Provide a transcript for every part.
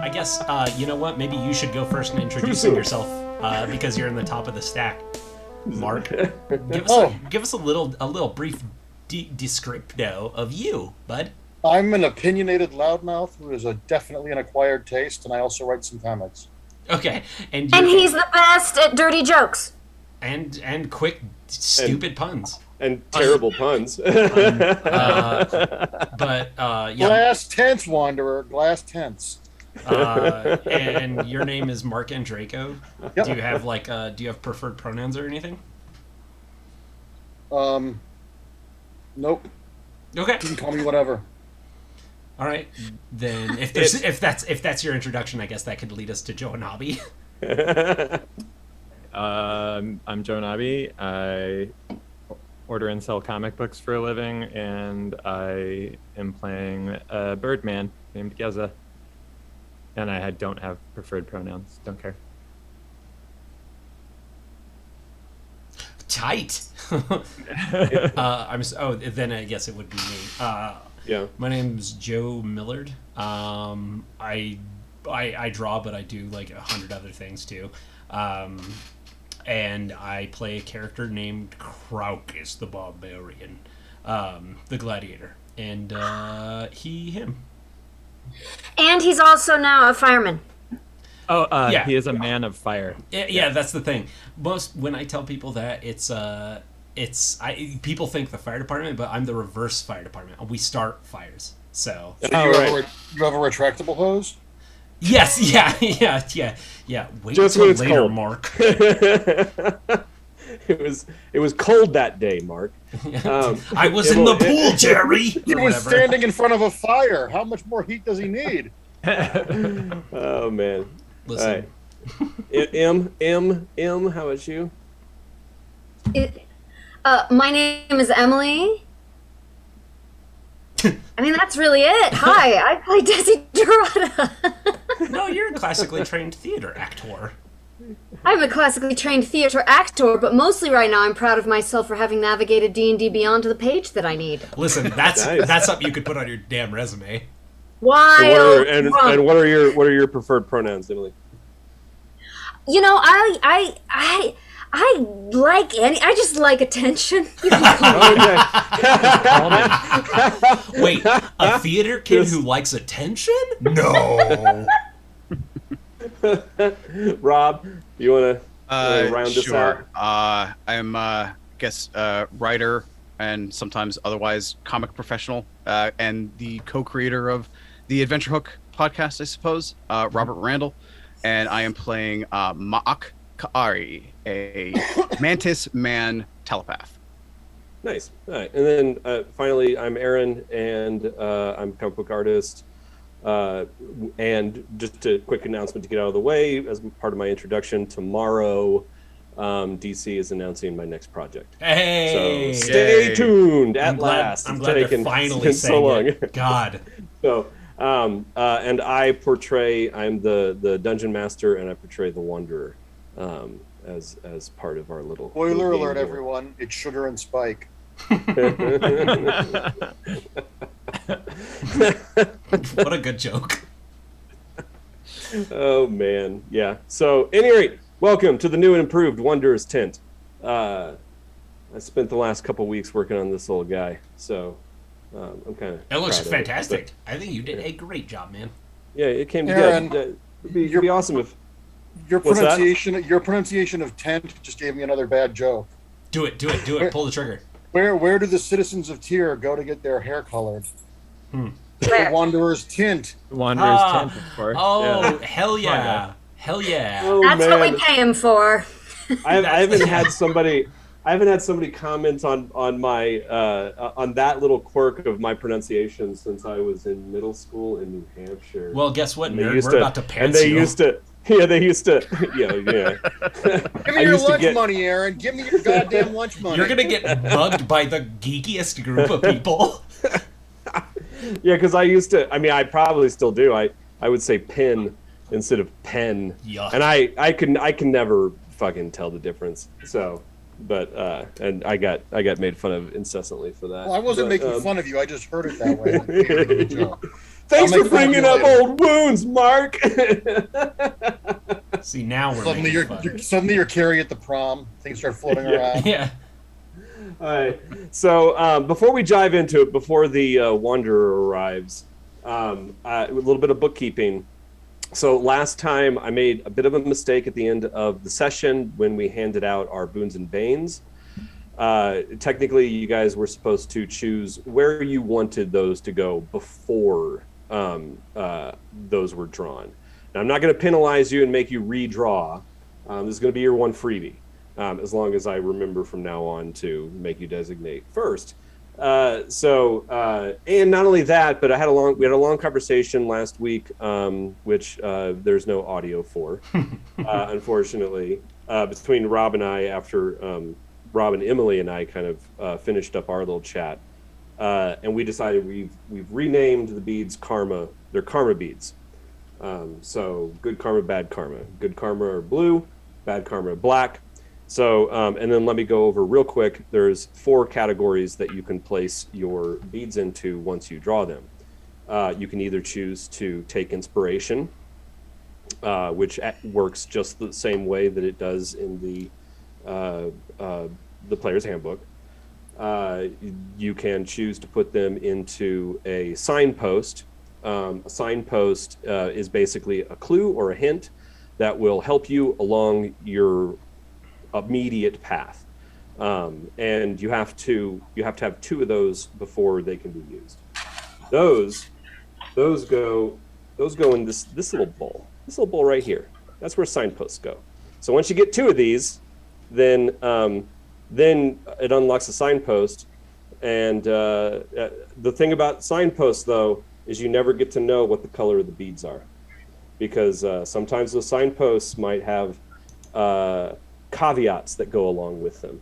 I guess you know what? Maybe you should go first in introducing yourself because you're in the top of the stack. Mark, give us a little brief descripto of you, bud. I'm an opinionated loudmouth who is definitely an acquired taste, and I also write some comics. Okay, and he's the best at dirty jokes. And quick, stupid puns. And terrible puns. Yeah. Glass tense, Wanderer. Glass tense. And your name is Marc Andreyko. Yep. Do you have do you have preferred pronouns or anything? Nope. Okay. You can call me whatever. All right. Then if that's your introduction, I guess that could lead us to Joe Annabi. I'm Joe Annabi. I order and sell comic books for a living, and I am playing a Birdman named Geza. And I don't have preferred pronouns. Don't care. Tight. Then I guess it would be me. Yeah. My name's Joe Millard. I draw, but I do like 100 other things too. And I play a character named Craucus the Barbarian, the Gladiator, and him. And he's also now a fireman. Oh, yeah. He is a man of fire. Yeah, that's the thing. When I tell people that, people think the fire department, but I'm the reverse fire department. We start fires. So you have a retractable hose? Yes, yeah. Wait Just until when it's later, cold. Mark. It was cold that day, Mark. I was in the pool, Jerry. He was standing in front of a fire. How much more heat does he need? Oh man. Listen. All right. M, how about you? My name is Emelie. I mean, that's really it. Hi, I play Desiderata. No, you're a classically trained theater actor. I'm a classically trained theater actor, but mostly right now I'm proud of myself for having navigated D&D Beyond to the page that I need. Listen, that's Nice. that's something you could put on your damn resume. Wild. And what are your preferred pronouns, Emily? You know, I just like attention. You can call me. Wait, a theater kid who likes attention? No. Rob, you want to round this sure. out? I'm, writer and sometimes otherwise comic professional, and the co-creator of the Adventure Hook podcast, I suppose, Robert Randle, and I am playing Ma'ak Ka'ari, a mantis man telepath. Nice. All right. And then finally, I'm Aaron, and I'm a comic book artist. And just a quick announcement to get out of the way, as part of my introduction, tomorrow DC is announcing my next project. Hey! So stay tuned I'm glad they're finally saying it. God. So, and I'm the dungeon master, and I portray the Wanderer as part of our little. Spoiler alert, everyone! It's Sugar and Spike. What a good joke. Oh man, yeah. So, at any rate, welcome to the new and improved Wanderer's Tent. I spent the last couple weeks working on this little guy, so I'm kind of. It looks fantastic. But, I think you did a great job, man. Yeah, it came Aaron, together. It'd be awesome if your pronunciation of tent just gave me another bad joke. Do it. Pull the trigger. Where do the citizens of Tyr go to get their hair colored? The Wanderer's Tint. Wanderer's Tent, of course. Oh, yeah. Hell yeah. Hell yeah. Oh, That's man. what we pay him for. I haven't had somebody comment on my on that little quirk of my pronunciation since I was in middle school in New Hampshire. Well, guess what, And nerd? We're about to pants and they you. used to yeah. Give me your lunch money, Aaron. Give me your goddamn lunch money. You're going to get bugged by the geekiest group of people. Yeah, because I used to. I mean, I probably still do. I would say pin instead of pen, Yuck. and I can never fucking tell the difference. So, but and I got made fun of incessantly for that. Well, I wasn't making fun of you. I just heard it that way. Thanks I'll for make fun of bringing you up later. old wounds, Mark. See, now we're Suddenly making fun. you're Carrie at the prom. Things start floating around. Yeah. All right. So before we dive into it, before the Wanderer arrives, a little bit of bookkeeping. So last time I made a bit of a mistake at the end of the session when we handed out our boons and banes. Technically, you guys were supposed to choose where you wanted those to go before those were drawn. Now, I'm not going to penalize you and make you redraw. This is going to be your one freebie, as long as I remember from now on to make you designate first. And not only that, but we had a long conversation last week, which there's no audio for, unfortunately, between Rob and I after Rob and Emelie and I kind of finished up our little chat, and we decided we've renamed the beads Karma. They're Karma beads. So good karma, bad karma. Good karma are blue, bad karma are black. So, and then let me go over real quick. There's 4 categories that you can place your beads into once you draw them. You can either choose to take inspiration, which works just the same way that it does in the player's handbook. You can choose to put them into a signpost. A signpost is basically a clue or a hint that will help you along your immediate path, and you have to have 2 of those before they can be used. Those go in this little bowl right here. That's where signposts go. So once you get 2 of these, then it unlocks a signpost. And the thing about signposts, though, is you never get to know what the color of the beads are, because sometimes those signposts might have caveats that go along with them.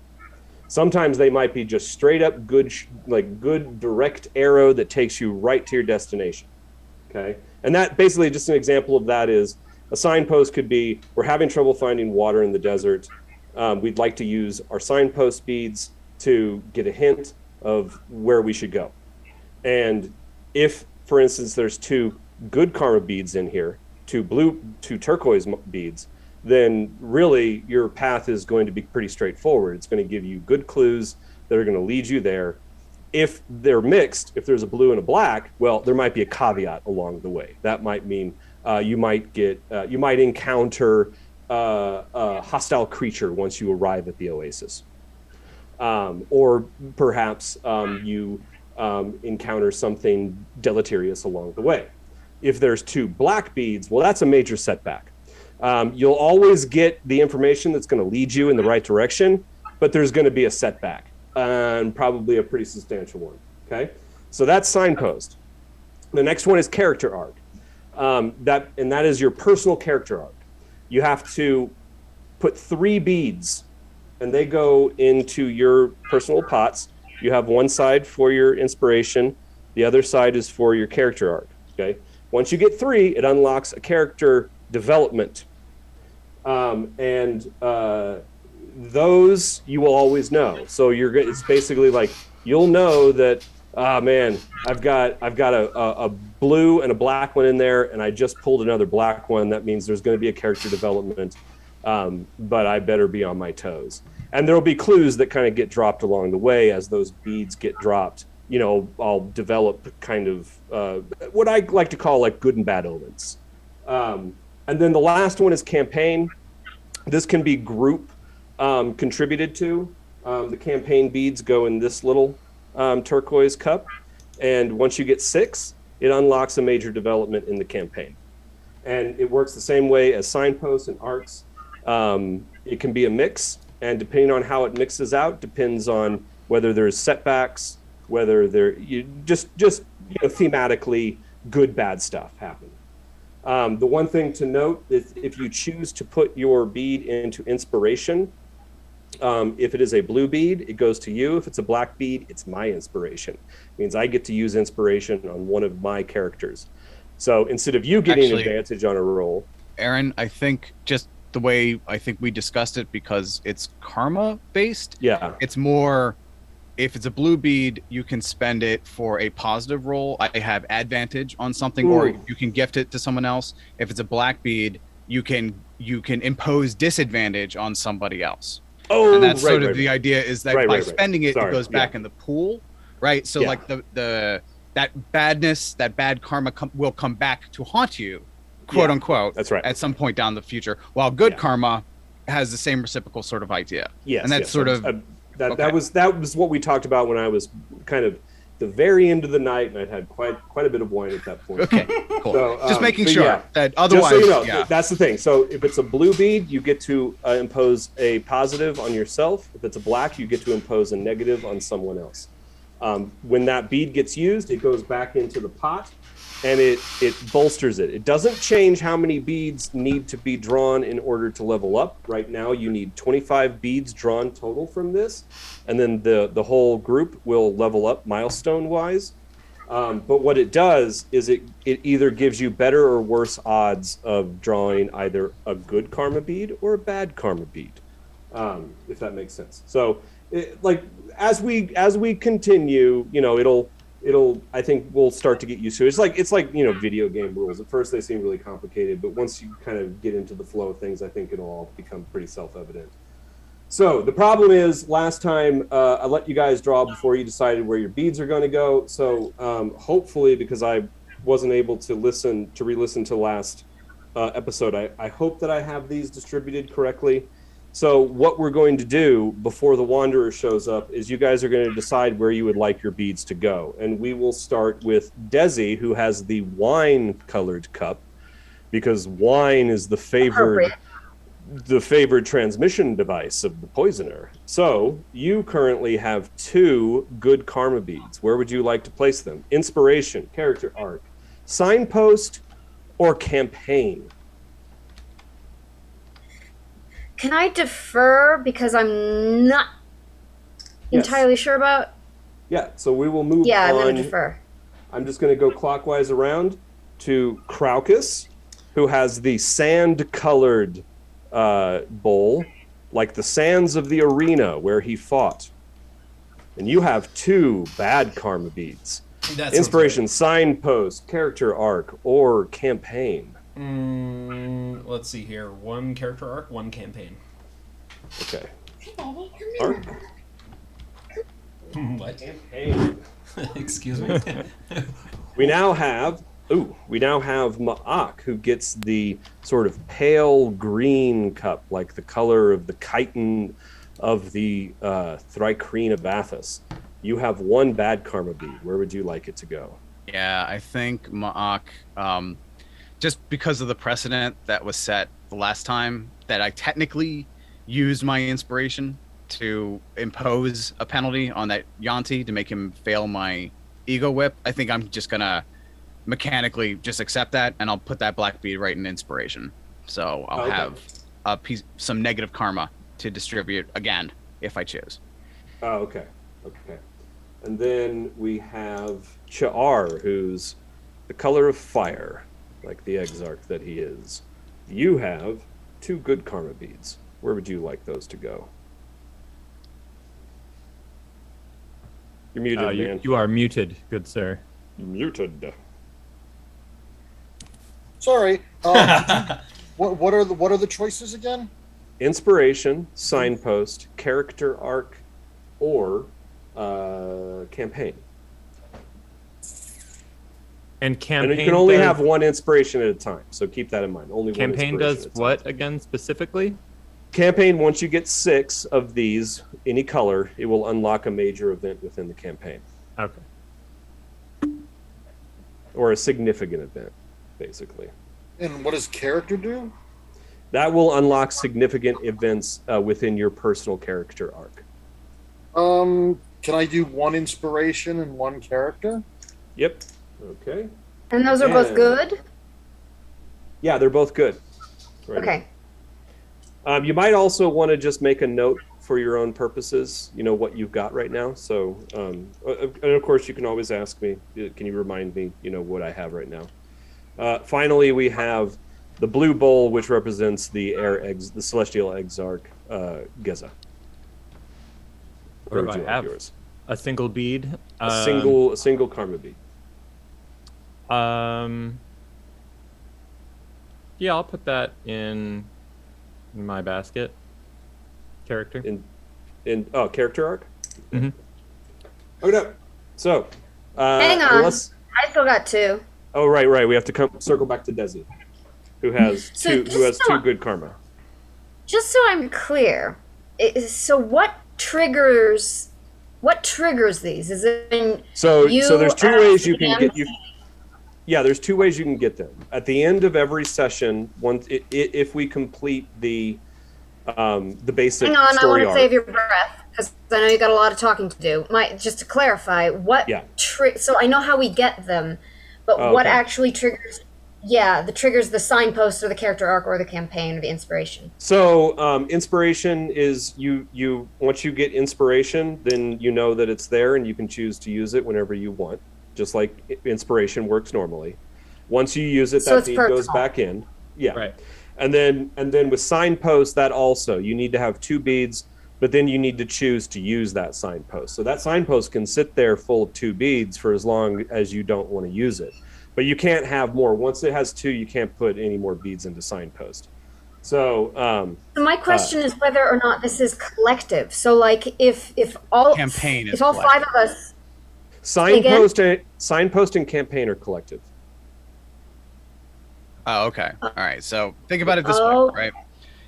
Sometimes they might be just straight up good direct arrow that takes you right to your destination. Okay, and that basically, just an example of that is a signpost could be, we're having trouble finding water in the desert. We'd like to use our signpost beads to get a hint of where we should go. And if, for instance, there's 2 good karma beads in here, 2 turquoise beads, then really your path is going to be pretty straightforward. It's going to give you good clues that are going to lead you there. If they're mixed, if there's a blue and a black, well, there might be a caveat along the way. That might mean you might encounter a hostile creature once you arrive at the oasis, or perhaps you encounter something deleterious along the way. If there's 2 black beads, well, that's a major setback. You'll always get the information that's going to lead you in the right direction, but there's going to be a setback, and probably a pretty substantial one. Okay, so that's signpost. The next one is character arc. That is your personal character arc. You have to put 3 beads, and they go into your personal pots. You have one side for your inspiration, the other side is for your character arc. Okay, once you get 3, it unlocks a character development, and those you will always know. So it's basically like, you'll know that, man, I've got a blue and a black one in there, and I just pulled another black one. That means there's going to be a character development, but I better be on my toes. And there'll be clues that kind of get dropped along the way as those beads get dropped. You know, I'll develop kind of what I like to call like good and bad omens. And then the last one is campaign. This can be group contributed to. The campaign beads go in this little turquoise cup. And once you get 6, it unlocks a major development in the campaign. And it works the same way as signposts and arcs. It can be a mix, and depending on how it mixes out, depends on whether there's setbacks, whether just thematically good, bad stuff happen. The one thing to note is if you choose to put your bead into inspiration, if it is a blue bead, it goes to you. If it's a black bead, it's my inspiration. It means I get to use inspiration on one of my characters. So instead of you getting an advantage on a roll. Aaron, I think just the way I think we discussed it, because it's karma based. Yeah. It's more if it's a blue bead, you can spend it for a positive roll. I have advantage on something, or you can gift it to someone else. If it's a black bead, you can impose disadvantage on somebody else. Oh, and that's sort of the idea is that by spending it, Sorry, it goes back in the pool, right? So like that badness, that bad karma will come back to haunt you, quote unquote. That's right. At some point down the future, while good karma has the same reciprocal sort of idea. Yes, and that's sort of that was what we talked about when I was kind of the very end of the night, and I'd had quite a bit of wine at that point. Okay, cool. So, just making sure that otherwise, just so you know, that's the thing. So if it's a blue bead, you get to impose a positive on yourself. If it's a black, you get to impose a negative on someone else. When that bead gets used, it goes back into the pot, and it bolsters it. It doesn't change how many beads need to be drawn in order to level up. Right now, you need 25 beads drawn total from this, and then the whole group will level up milestone-wise. But what it does is it either gives you better or worse odds of drawing either a good karma bead or a bad karma bead, if that makes sense. So, as we continue, it'll I think we'll start to get used to it. It's like video game rules. At first they seem really complicated, but once you kind of get into the flow of things, I think it'll all become pretty self-evident. So the problem is, last time I let you guys draw before you decided where your beads are going to go. So hopefully, because I wasn't able to re-listen to last episode, I hope that I have these distributed correctly. So what we're going to do before the Wanderer shows up is you guys are going to decide where you would like your beads to go. And we will start with Desi, who has the wine-colored cup, because wine is the favored transmission device of the poisoner. So you currently have 2 good karma beads. Where would you like to place them? Inspiration, character arc, signpost, or campaign? Can I defer because I'm not entirely sure about? Yeah, so we will move on. Yeah, I'm going to defer. I'm just going to go clockwise around to Craucus, who has the sand-colored bowl, like the sands of the arena where he fought. And you have 2 bad karma beads. Inspiration, signpost, character arc, or campaign. Let's see here. 1 character arc, 1 campaign. Okay. Arc? What? Campaign. Excuse me? We now have Ma'ak, who gets the sort of pale green cup, like the color of the chitin of the Thrycreen of Athos. You have 1 bad karma bead. Where would you like it to go? Yeah, I think Ma'ak, just because of the precedent that was set the last time, that I technically used my inspiration to impose a penalty on that Yanti to make him fail my ego whip. I think I'm just gonna mechanically just accept that, and I'll put that black bead right in inspiration. So I'll have some negative karma to distribute again if I choose. Oh, okay. And then we have Cha'ar, who's the color of fire, like the exarch that he is. You have 2 good karma beads. Where would you like those to go? You're muted, man. You are muted, good sir. Muted. Sorry. What are the choices again? Inspiration, signpost, character arc, or campaign. And campaign. And you can only have 1 inspiration at a time, so keep that in mind. Only campaign one does what again specifically? Campaign, once you get 6 of these, any color, it will unlock a major event within the campaign. Okay. Or a significant event, basically. And what does character do? That will unlock significant events within your personal character arc. Can I do 1 inspiration and 1 character? Yep. Okay. And those are both good? Yeah, they're both good. Right. Okay. You might also want to just make a note for your own purposes, what you've got right now. So, and of course, you can always ask me, can you remind me, what I have right now? Finally, we have the blue bowl, which represents the the celestial exarch, Geza. What do I have? A single bead. A single karma bead. Yeah, I'll put that in my basket. Character. In character arc. Mm-hmm. Okay. So. Hang on. I still got 2. Oh right. We have to circle back to Desi, who has two good karma. Just so I'm clear, so what triggers these? Is it so there's 2 ways you can get you. Yeah, there's 2 ways you can get them. At the end of every session, if we complete the basic. Hang on, story I want to arc. save your breath because I know you got a lot of talking to do. Just to clarify, what? Yeah. So I know how we get them, but what actually triggers? Yeah, triggers the signpost or the character arc or the campaign or the inspiration. So inspiration is you once you get inspiration, then you know that it's there and you can choose to use it whenever you want, just like inspiration works normally. Once you use it, that bead goes back in. Yeah. Right. And then with signpost, that also you need to have 2 beads, but then you need to choose to use that signpost. So that signpost can sit there full of 2 beads for as long as you don't want to use it. But you can't have more. Once it has 2, you can't put any more beads into signpost. So my question is whether or not this is collective. So like if all campaign is if all collective. 5 of us signpost and campaign are collective. Oh, okay. All right. So think about it this way, right?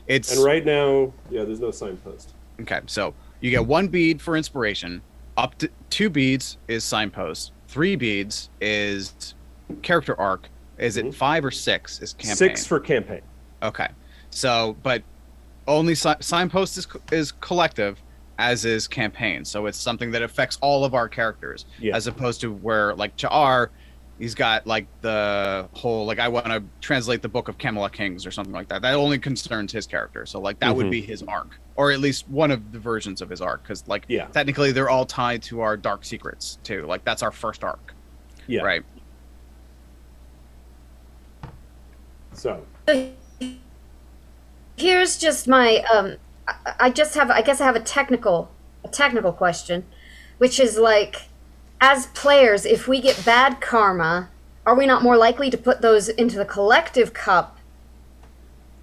And right now, there's no signpost. Okay. So you get 1 bead for inspiration. Up to 2 beads is signpost. 3 beads is character arc. Is it 5 or 6 is campaign? 6 for campaign. Okay. So, but only signpost is collective, as is campaign. So it's something that affects all of our characters, as opposed to where like Cha'ar, he's got like the whole like I want to translate the Book of Camelot Kings or something like that. That only concerns his character. So like that would be his arc, or at least one of the versions of his arc, because like technically they're all tied to our dark secrets too. Like that's our first arc. Yeah. Right. So here's just my I guess I have a technical question, which is like, as players, if we get bad karma, are we not more likely to put those into the collective cup?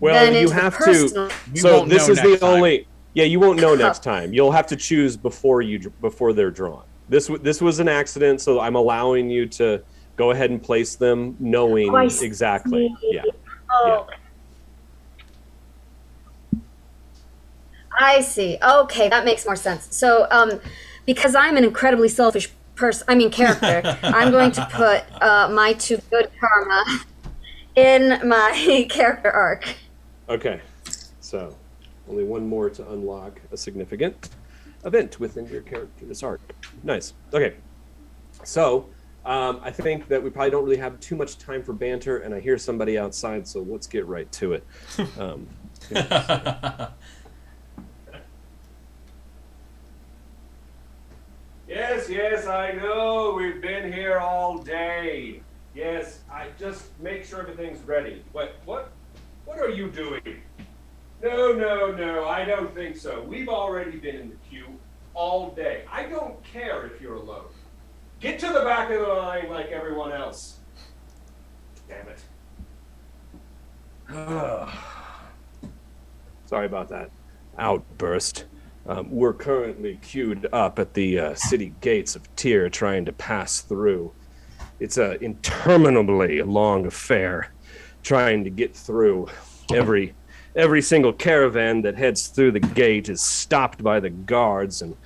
Well, you have to. So this is the only. Yeah, you won't know next time. You'll have to choose before they're drawn. This was an accident, so I'm allowing you to go ahead and place them, knowing exactly. Yeah. Oh. Yeah. I see. Okay, that makes more sense. So, because I'm an incredibly selfish character, I'm going to put my 2 good karma in my character arc. Okay, so only 1 more to unlock a significant event within your character's arc. Nice. Okay, so I think that we probably don't really have too much time for banter, and I hear somebody outside, so let's get right to it. Yes, I know. We've been here all day. Yes, I just make sure everything's ready. What are you doing? No, I don't think so. We've already been in the queue all day. I don't care if you're alone. Get to the back of the line like everyone else. Damn it. Sorry about that outburst. We're currently queued up at the city gates of Tyr, trying to pass through. It's an interminably long affair, trying to get through. Every single caravan that heads through the gate is stopped by the guards and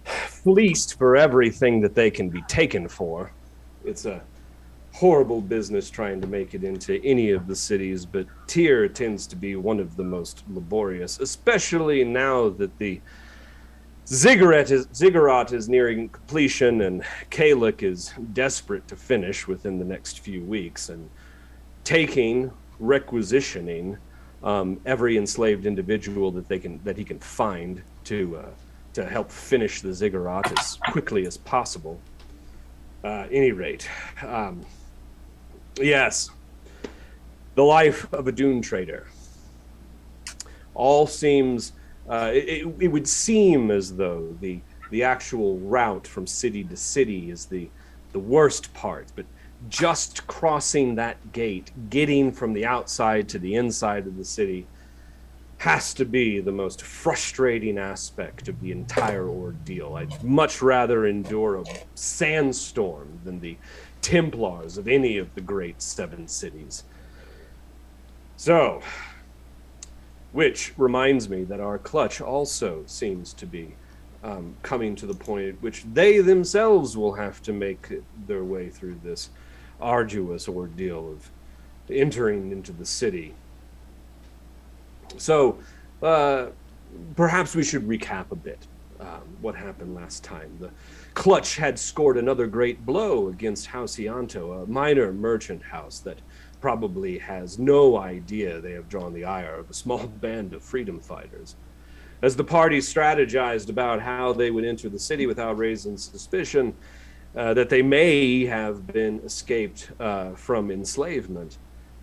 fleeced for everything that they can be taken for. It's a horrible business trying to make it into any of the cities, but Tyr tends to be one of the most laborious, especially now that the ziggurat is nearing completion and Kaluk is desperate to finish within the next few weeks, and requisitioning every enslaved individual that he can find to help finish the ziggurat as quickly as possible. Any rate, yes, the life of a dune trader. All seems, it would seem as though the The actual route from city to city is the worst part, but just crossing that gate, getting from the outside to the inside of the city, has to be the most frustrating aspect of the entire ordeal. I'd much rather endure a sandstorm than the Templars of any of the great 7 cities. So, which reminds me that our clutch also seems to be coming to the point at which they themselves will have to make their way through this arduous ordeal of entering into the city. So, perhaps we should recap a bit what happened last time. The clutch had scored another great blow against House Ianto, a minor merchant house that probably has no idea they have drawn the ire of a small band of freedom fighters. As the party strategized about how they would enter the city without raising suspicion that they may have been escaped from enslavement,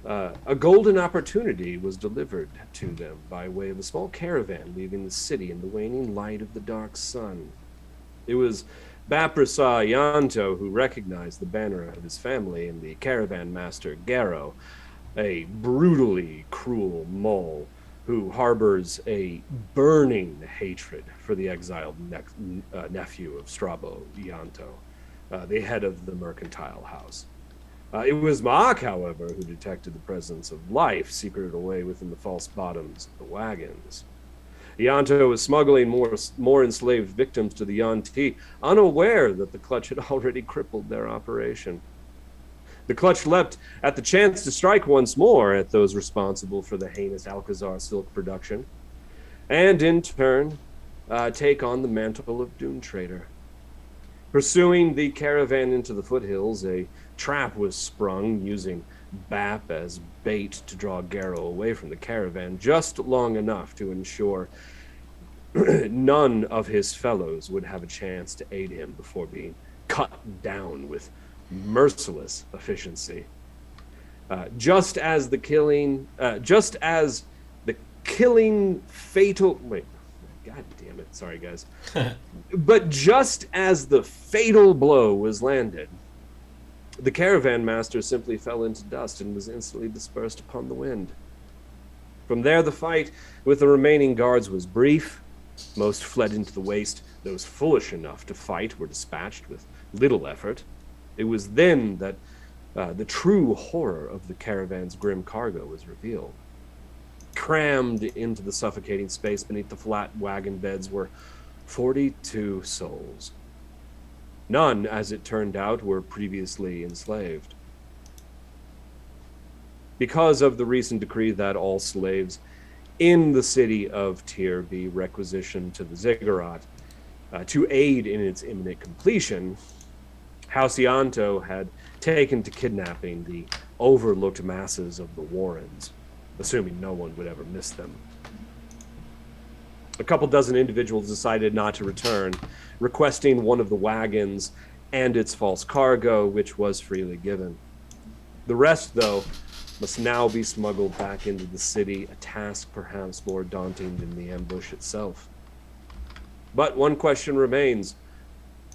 a golden opportunity was delivered to them by way of a small caravan leaving the city in the waning light of the dark sun. It was House Ianto who recognized the banner of his family in the caravan master Garrow, a brutally cruel mole who harbors a burning hatred for the exiled nephew of Strabo Ianto, the head of the mercantile house. It was Marc, however, who detected the presence of life secreted away within the false bottoms of the wagons. Ianto was smuggling more enslaved victims to the Yuan-Ti, unaware that the clutch had already crippled their operation. The clutch leapt at the chance to strike once more at those responsible for the heinous Alcazar silk production, and in turn take on the mantle of Dune Trader. Pursuing the caravan into the foothills, a trap was sprung using Bap as bait to draw Garrow away from the caravan just long enough to ensure none of his fellows would have a chance to aid him before being cut down with merciless efficiency. Just as the killing fatal... Wait, God damn it. Sorry, guys. But just as the fatal blow was landed, the caravan master simply fell into dust and was instantly dispersed upon the wind. From there, the fight with the remaining guards was brief. Most fled into the waste. Those foolish enough to fight were dispatched with little effort. It was then that the true horror of the caravan's grim cargo was revealed. Crammed into the suffocating space beneath the flat wagon beds were 42 souls. None, as it turned out, were previously enslaved. Because of the recent decree that all slaves in the city of Tyr be requisitioned to the ziggurat to aid in its imminent completion, House Ianto had taken to kidnapping the overlooked masses of the Warrens, assuming no one would ever miss them. A couple dozen individuals decided not to return, requesting one of the wagons and its false cargo, which was freely given. The rest, though, must now be smuggled back into the city, a task perhaps more daunting than the ambush itself. But one question remains.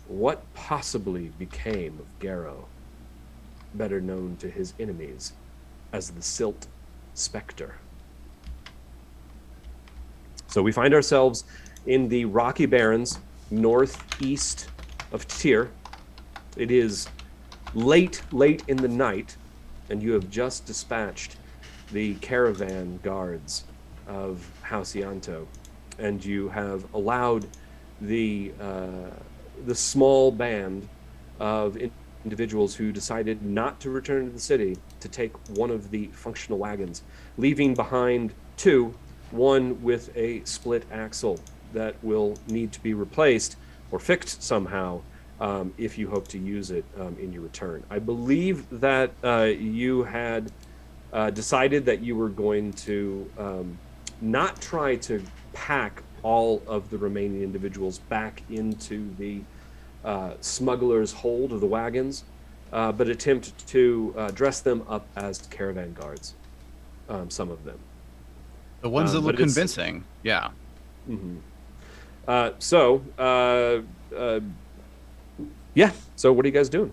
What possibly became of Garrow, better known to his enemies as the Silt Spectre? So we find ourselves in the Rocky Barrens, northeast of Tyr. It is late in the night, and you have just dispatched the caravan guards of House Ianto, and you have allowed the small band of individuals who decided not to return to the city to take one of the functional wagons, leaving behind two, one with a split axle that will need to be replaced or fixed somehow if you hope to use it in your return. I believe that you had decided that you were going to not try to pack all of the remaining individuals back into the smuggler's hold of the wagons, but attempt to dress them up as caravan guards, some of them. The ones that look convincing, yeah. Mm-hmm. Yeah. So what are you guys doing?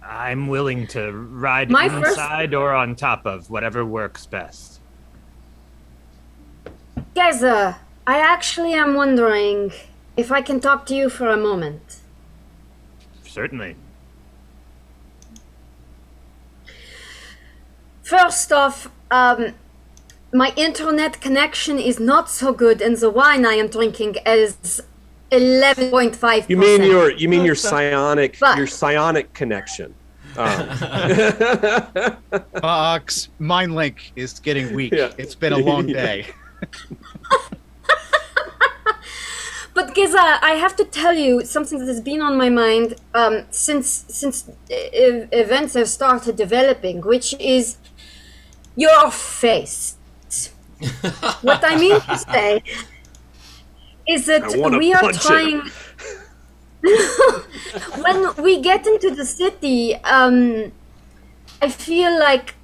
I'm willing to ride My inside or on top of, whatever works best. Guys, I actually am wondering if I can talk to you for a moment. Certainly. First off, my internet connection is not so good, and the wine I am drinking is 11.5%. You mean your psionic connection? Fox, mind link is getting weak. Yeah. It's been a long day. But Giza, I have to tell you something that has been on my mind since events have started developing, which is your face. What I mean to say is that we are trying. When we get into the city, I feel like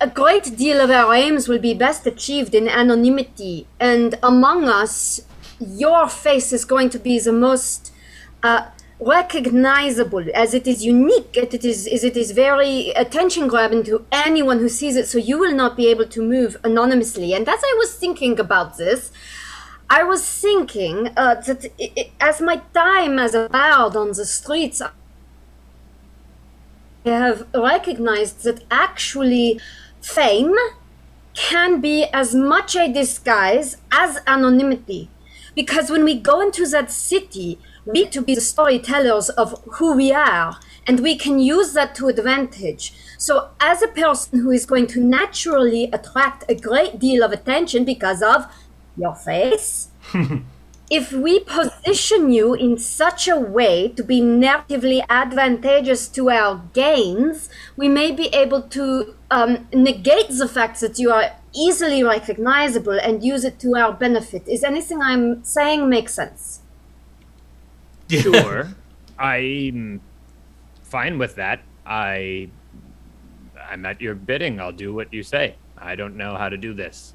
a great deal of our aims will be best achieved in anonymity, and among us, your face is going to be the most recognizable, as it is unique, it is very attention grabbing to anyone who sees it, so you will not be able to move anonymously. And as I was thinking about this, I was thinking that as my time as a bard on the streets, I have recognized that actually fame can be as much a disguise as anonymity. Because when we go into that city, we need to be the storytellers of who we are, and we can use that to advantage. So as a person who is going to naturally attract a great deal of attention because of your face, if we position you in such a way to be narratively advantageous to our gains, we may be able to negate the fact that you are easily recognizable and use it to our benefit. Is anything I'm saying make sense? Sure. I'm fine with that. I'm at your bidding. I'll do what you say. I don't know how to do this.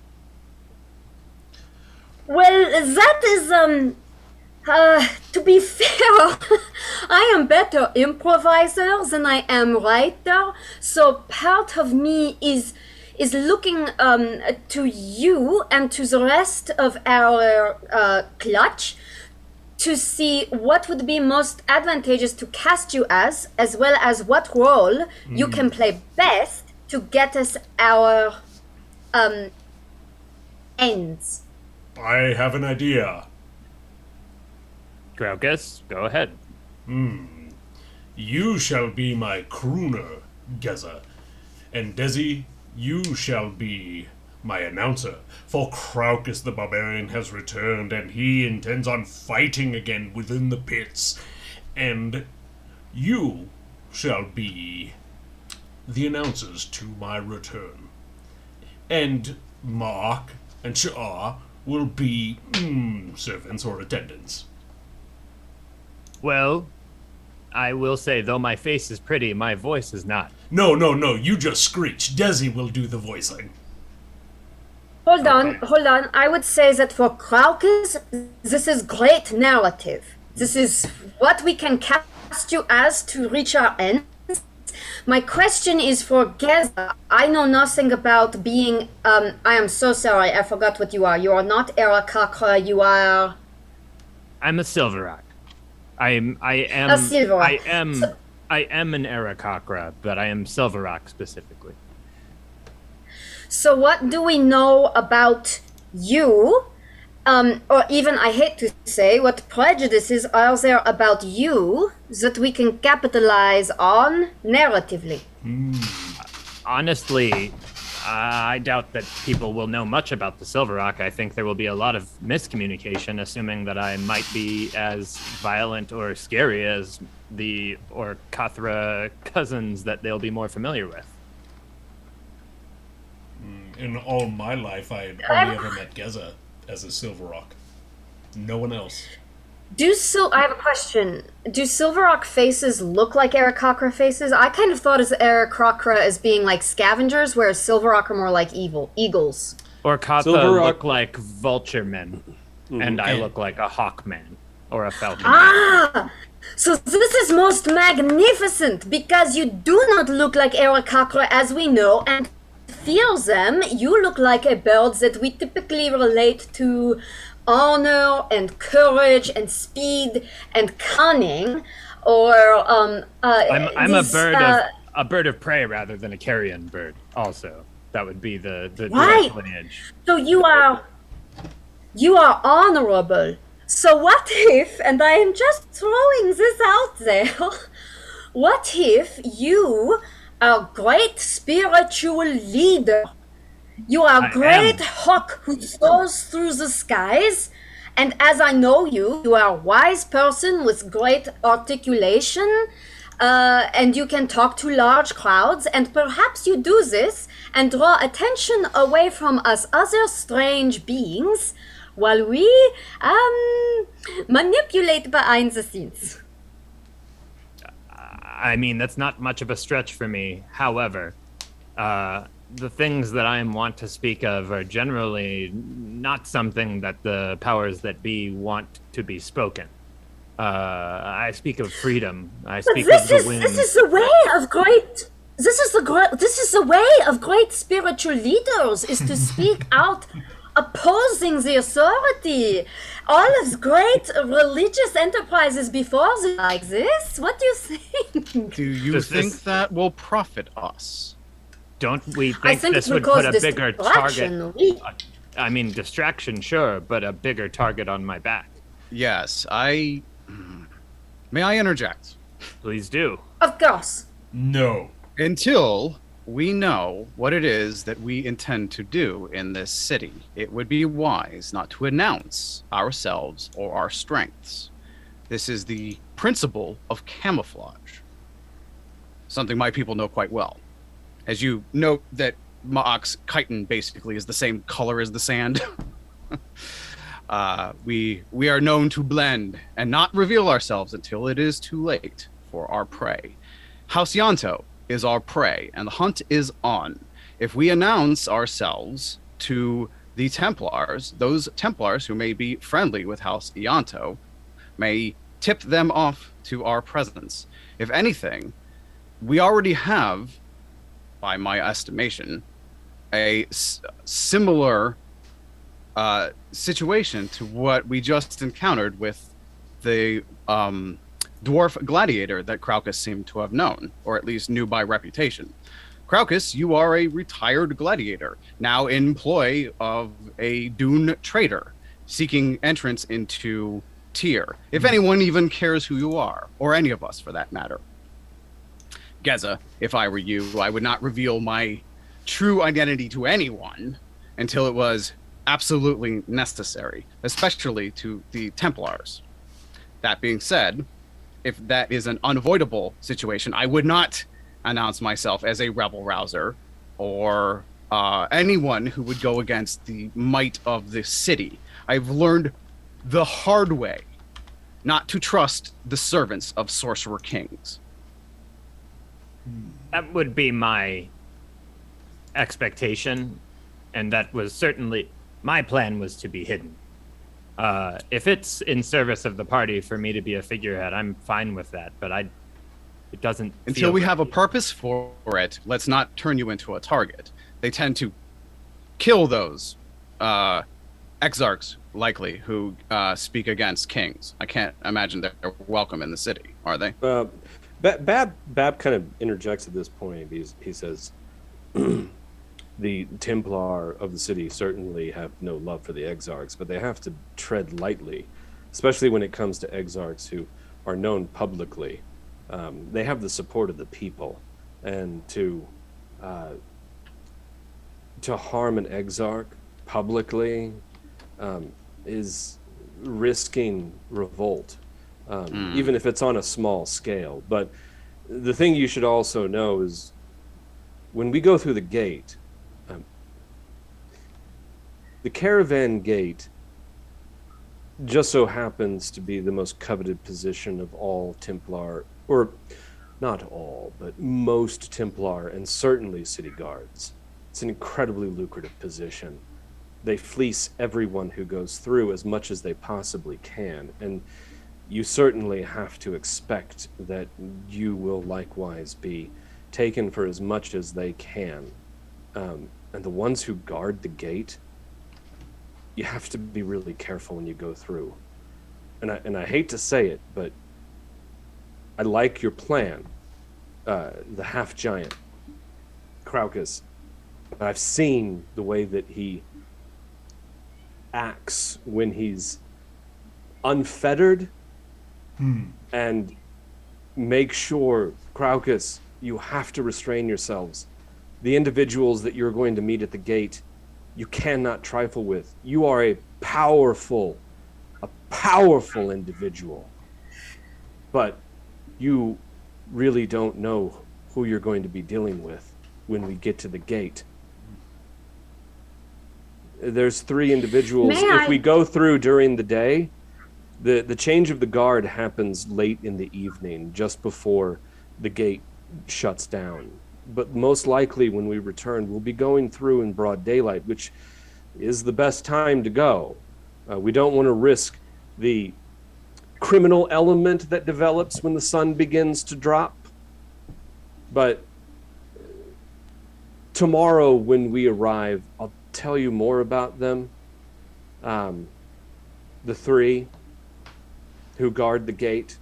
Well, that is, to be fair, I am better improviser than I am writer, so part of me is looking to you and to the rest of our clutch to see what would be most advantageous to cast you as well as what role you can play best to get us our ends. I have an idea. Crocus, go ahead. You shall be my crooner, Geza, and Desi, you shall be my announcer, for Crocus the Barbarian has returned, and he intends on fighting again within the pits, and you shall be the announcers to my return. And Mark and Shah will be servants or attendants. Well, I will say, though my face is pretty, my voice is not. No, you just screech. Desi will do the voicing. Hold on. I would say that for Crocus, this is great narrative. This is what we can cast you as to reach our ends. My question is for Geza. I know nothing about being, I am so sorry, I forgot what you are. You are not Aarakocra, you are... I'm a Silverrock. I am A Silverrock. I am an Aarakocra, but I am Silverrock specifically. So what do we know about you? Or even, I hate to say, what prejudices are there about you that we can capitalize on narratively? Honestly, I doubt that people will know much about the Silverrock. I think there will be a lot of miscommunication, assuming that I might be as violent or scary as the Orcathra cousins that they'll be more familiar with. In all my life, I had only ever met Geza as a Silverrock. No one else. I have a question. Do Silverrock faces look like Aarakocra faces? I kind of thought of Aarakocra as being like scavengers, whereas Silverrock are more like eagles. Or Katha Silver look like vulture men, and I look like a hawk man or a falcon. Ah! So this is most magnificent, because you do not look like Aarakocra as we know and feel them. You look like a bird that we typically relate to honor and courage and speed and cunning, or I'm these, a bird of prey rather than a carrion bird. Also, that would be the Right. direct lineage. So you are honorable. So what if, and I am just throwing this out there, what if you are a great spiritual leader? You are a great hawk who soars through the skies, and as I know you, you are a wise person with great articulation, and you can talk to large crowds, and perhaps you do this and draw attention away from us other strange beings while we manipulate behind the scenes. I mean, that's not much of a stretch for me. However, the things that I want to speak of are generally not something that the powers that be want to be spoken. I speak of freedom. I speak of the wind. This is the way of great. This is the way of great spiritual leaders, is to speak out, opposing the authority. All of great religious enterprises before this like this. What do you think? Do you think that will profit us? Don't we I think think this it would will put cause a bigger distraction. target? I mean, distraction, sure, but a bigger target on my back. Yes, May I interject? Please do. Of course. No. Until we know what it is that we intend to do in this city, it would be wise not to announce ourselves or our strengths. This is the principle of camouflage, something my people know quite well. As you note that Ma'ak's chitin basically is the same color as the sand. We are known to blend and not reveal ourselves until it is too late for our prey. House Ianto is our prey, and the hunt is on. If we announce ourselves to the Templars, those Templars who may be friendly with House Ianto may tip them off to our presence. If anything, we already have, by my estimation, a similar situation to what we just encountered with the dwarf gladiator that Craucus seemed to have known, or at least knew by reputation. Craucus, you are a retired gladiator, now in employ of a Dune trader, seeking entrance into Tyr, if anyone even cares who you are, or any of us for that matter. Geza, if I were you, I would not reveal my true identity to anyone until it was absolutely necessary, especially to the Templars. That being said, if that is an unavoidable situation, I would not announce myself as a rebel rouser or anyone who would go against the might of the city. I've learned the hard way not to trust the servants of sorcerer kings. That would be my expectation, and that was certainly my plan, was to be hidden. If it's in service of the party for me to be a figurehead, I'm fine with that, but it doesn't until we have a purpose for it. Let's not turn you into a target. They tend to kill those exarchs, likely, who speak against kings. I can't imagine they're welcome in the city, are they? Bab kind of interjects at this point. He says, the Templar of the city certainly have no love for the exarchs, but they have to tread lightly, especially when it comes to exarchs who are known publicly. They have the support of the people, and to harm an exarch publicly is risking revolt, even if it's on a small scale. But the thing you should also know is when we go through the gate, the caravan gate just so happens to be the most coveted position of all Templar, or not all, but most Templar and certainly city guards. It's an incredibly lucrative position. They fleece everyone who goes through as much as they possibly can, and you certainly have to expect that you will likewise be taken for as much as they can. And the ones who guard the gate, you have to be really careful when you go through. And I hate to say it, but I like your plan. The half giant, Craucus. I've seen the way that he acts when he's unfettered. And make sure, Craucus, you have to restrain yourselves. The individuals that you're going to meet at the gate, you cannot trifle with. You are a powerful individual. But you really don't know who you're going to be dealing with when we get to the gate. There's 3 individuals. If we go through during the day, the change of the guard happens late in the evening, just before the gate shuts down. But most likely when we return, we'll be going through in broad daylight, which is the best time to go. We don't want to risk the criminal element that develops when the sun begins to drop. But tomorrow when we arrive, I'll tell you more about them. The 3 who guard the gate.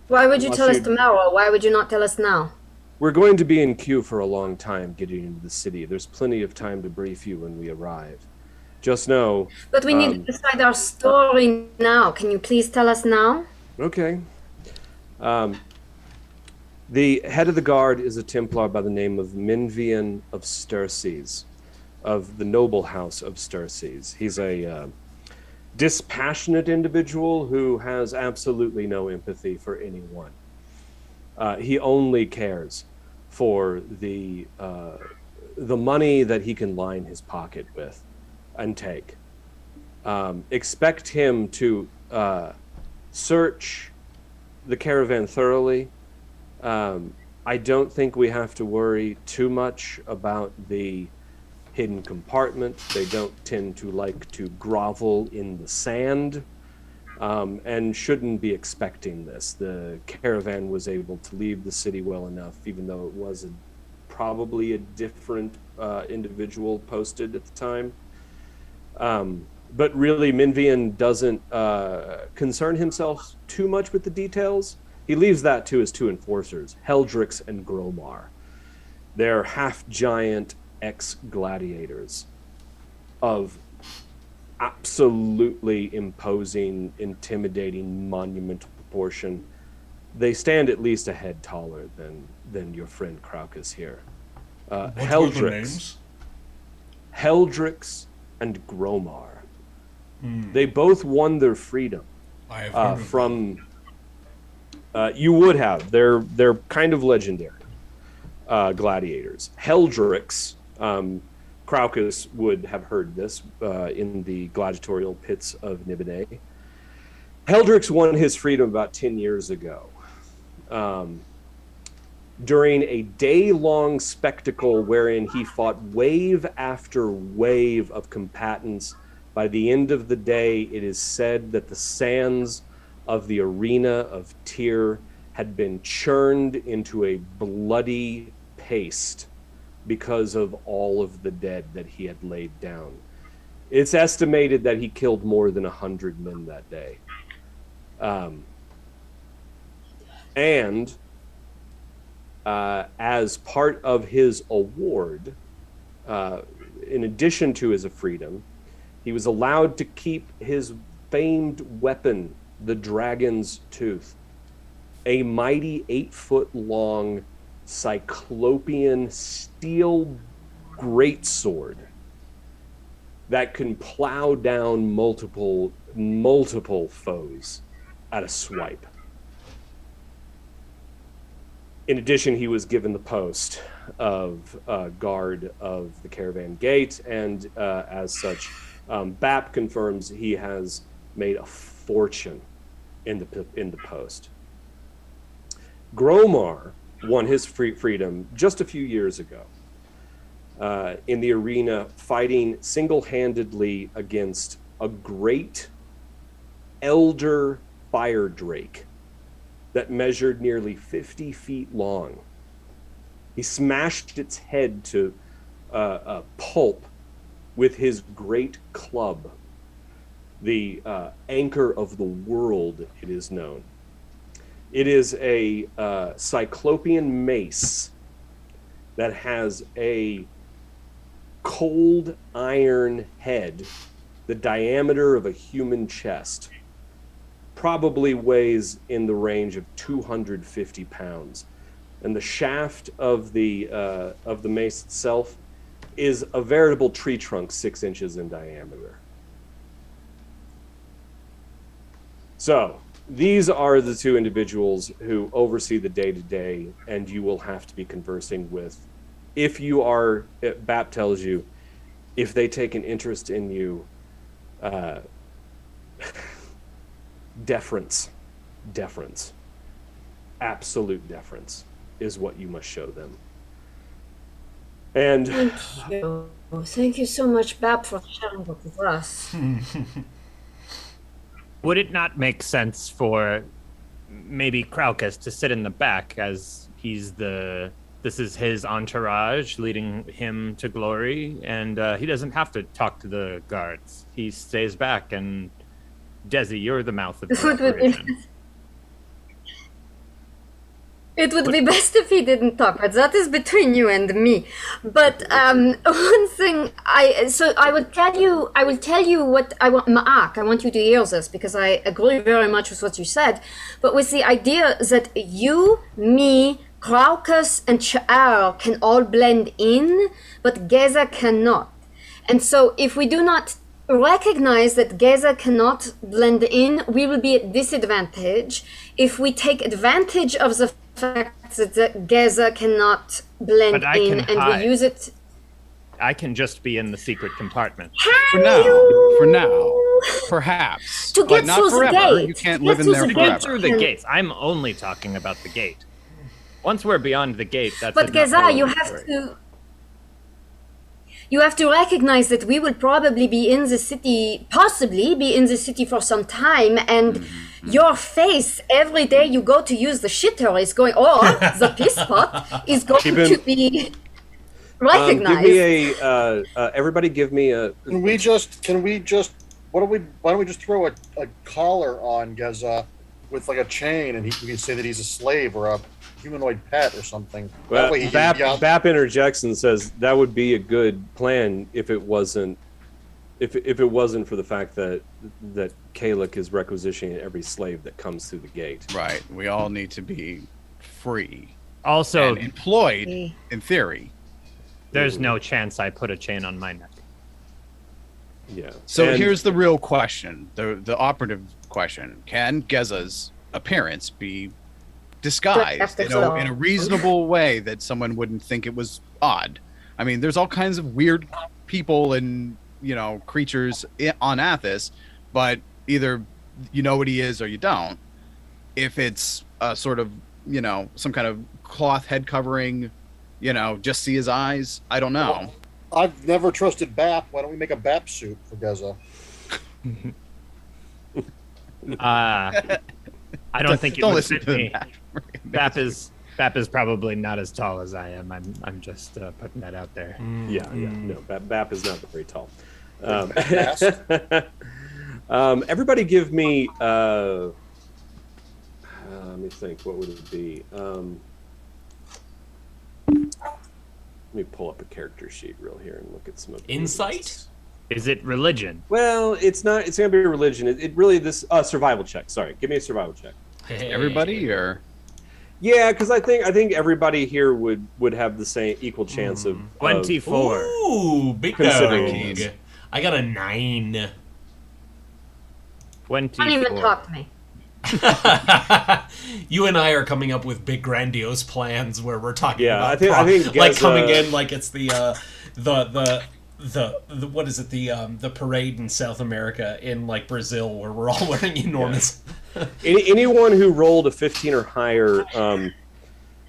Why would you tell us tomorrow? Why would you not tell us now? We're going to be in queue for a long time getting into the city. There's plenty of time to brief you when we arrive. Just know... But we need to decide our story now. Can you please tell us now? Okay. The head of the guard is a Templar by the name of Minvian of Sturces, of the noble house of Sturces. He's a dispassionate individual who has absolutely no empathy for anyone. He only cares for the money that he can line his pocket with and take. Expect him to search the caravan thoroughly. I don't think we have to worry too much about the hidden compartment. They don't tend to like to grovel in the sand, and shouldn't be expecting this. The caravan was able to leave the city well enough, even though it was probably a different individual posted at the time. But really, Minvian doesn't concern himself too much with the details. He leaves that to his 2 enforcers, Heldrix and Gromar. They're half-giant ex-gladiators of absolutely imposing, intimidating, monumental proportion. They stand at least a head taller than your friend Craucus here. What were the names? Heldrix and Gromar. They both won their freedom I have heard of from. You would have. They're kind of legendary gladiators. Heldrix, Craucus would have heard this in the gladiatorial pits of Nibene. Heldrix won his freedom about 10 years ago. During a day-long spectacle wherein he fought wave after wave of combatants. By the end of the day, it is said that the sands of the arena of Tyr had been churned into a bloody paste because of all of the dead that he had laid down. It's estimated that he killed more than 100 men that day. And as part of his award, in addition to his freedom, he was allowed to keep his famed weapon, the Dragon's Tooth, a mighty 8-foot-long cyclopean steel greatsword that can plow down multiple foes at a swipe. In addition, he was given the post of guard of the caravan gate, and as such, BAP confirms he has made a fortune in the post. Gromar won his freedom just a few years ago. in the arena fighting single-handedly against a great elder fire drake that measured nearly 50 feet long. He smashed its head to pulp with his great club, the anchor of the world, it is known. It is a cyclopean mace that has a cold iron head, the diameter of a human chest, probably weighs in the range of 250 pounds. And the shaft of the mace itself is a veritable tree trunk 6 inches in diameter. So these are the two individuals who oversee the day-to-day, and you will have to be conversing with. If you are, BAP tells you, if they take an interest in you, deference, absolute deference is what you must show them. And Thank you so much, Bab, for sharing it with us. Would it not make sense for maybe Kraukus to sit in the back, as this is his entourage leading him to glory, and he doesn't have to talk to the guards. He stays back, and Desi, you're the mouth of the operation. It would be best if he didn't talk, but that is between you and me. But one thing, I will tell you what I want, Ma'ak, I want you to hear this, because I agree very much with what you said, but with the idea that you, me, Kraukus, and Cha'ar can all blend in, but Geza cannot. And so if we do not recognize that Geza cannot blend in, we will be at disadvantage. If we take advantage of the fact that Geza cannot blend in and we use it. I can just be in the secret compartment. For now, perhaps. To get but not through forever. the gate. You can't live in there To forever. get through the gates. I'm only talking about the gate. Once we're beyond the gate, that's But Geza, you have to recognize that we will probably be in the city, possibly be in the city for some time, and your face every day you go to use the shitter is going, or the piss pot is going to be recognized. Give me everybody give me a... Can we just, why don't we just throw a collar on Geza with like a chain, and we can say that he's a slave or a humanoid pet or something. Well, Bap interjects and says that would be a good plan if it wasn't for the fact that Kaluk is requisitioning every slave that comes through the gate. Right. We all need to be free. Also and employed, in theory. There's no chance I put a chain on my neck. Yeah. So here's the real question, the operative question: can Geza's appearance be disguised in a reasonable way that someone wouldn't think it was odd? I mean, there's all kinds of weird people and creatures on Athos, but either you know what he is or you don't. If it's a sort of some kind of cloth head covering, just see his eyes, I don't know. I've never trusted Bap. Why don't we make a Bap suit for Geza? I don't think it don't would listen fit to me. Bap is probably not as tall as I am. I'm just putting that out there. Yeah. No, Bap is not very tall. Everybody give me let me think, what would it be? Let me pull up a character sheet real here and look at some of the insight. Is it religion? Well, it's not. It's gonna be religion. It really this survival check. Sorry, give me a survival check. Hey. Everybody, or yeah, because I think everybody here would have the same equal chance of 24. Ooh, big considering dog. I got a 9. 24. Don't even talk to me. You and I are coming up with big grandiose plans where we're talking about I think like Geza, coming in like it's the what is it, the parade in South America in like Brazil where we're all wearing enormous anyone who rolled a 15 or higher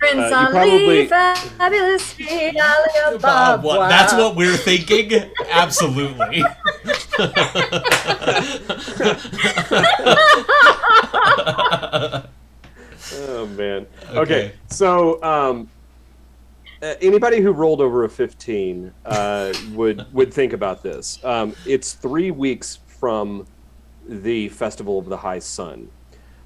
Prince you Ali, probably- fabulous sweet Ali Bob. What? That's what we're thinking? Absolutely. Oh man. Okay. Okay. So anybody who rolled over a 15 would think about this. It's 3 weeks from the Festival of the High Sun,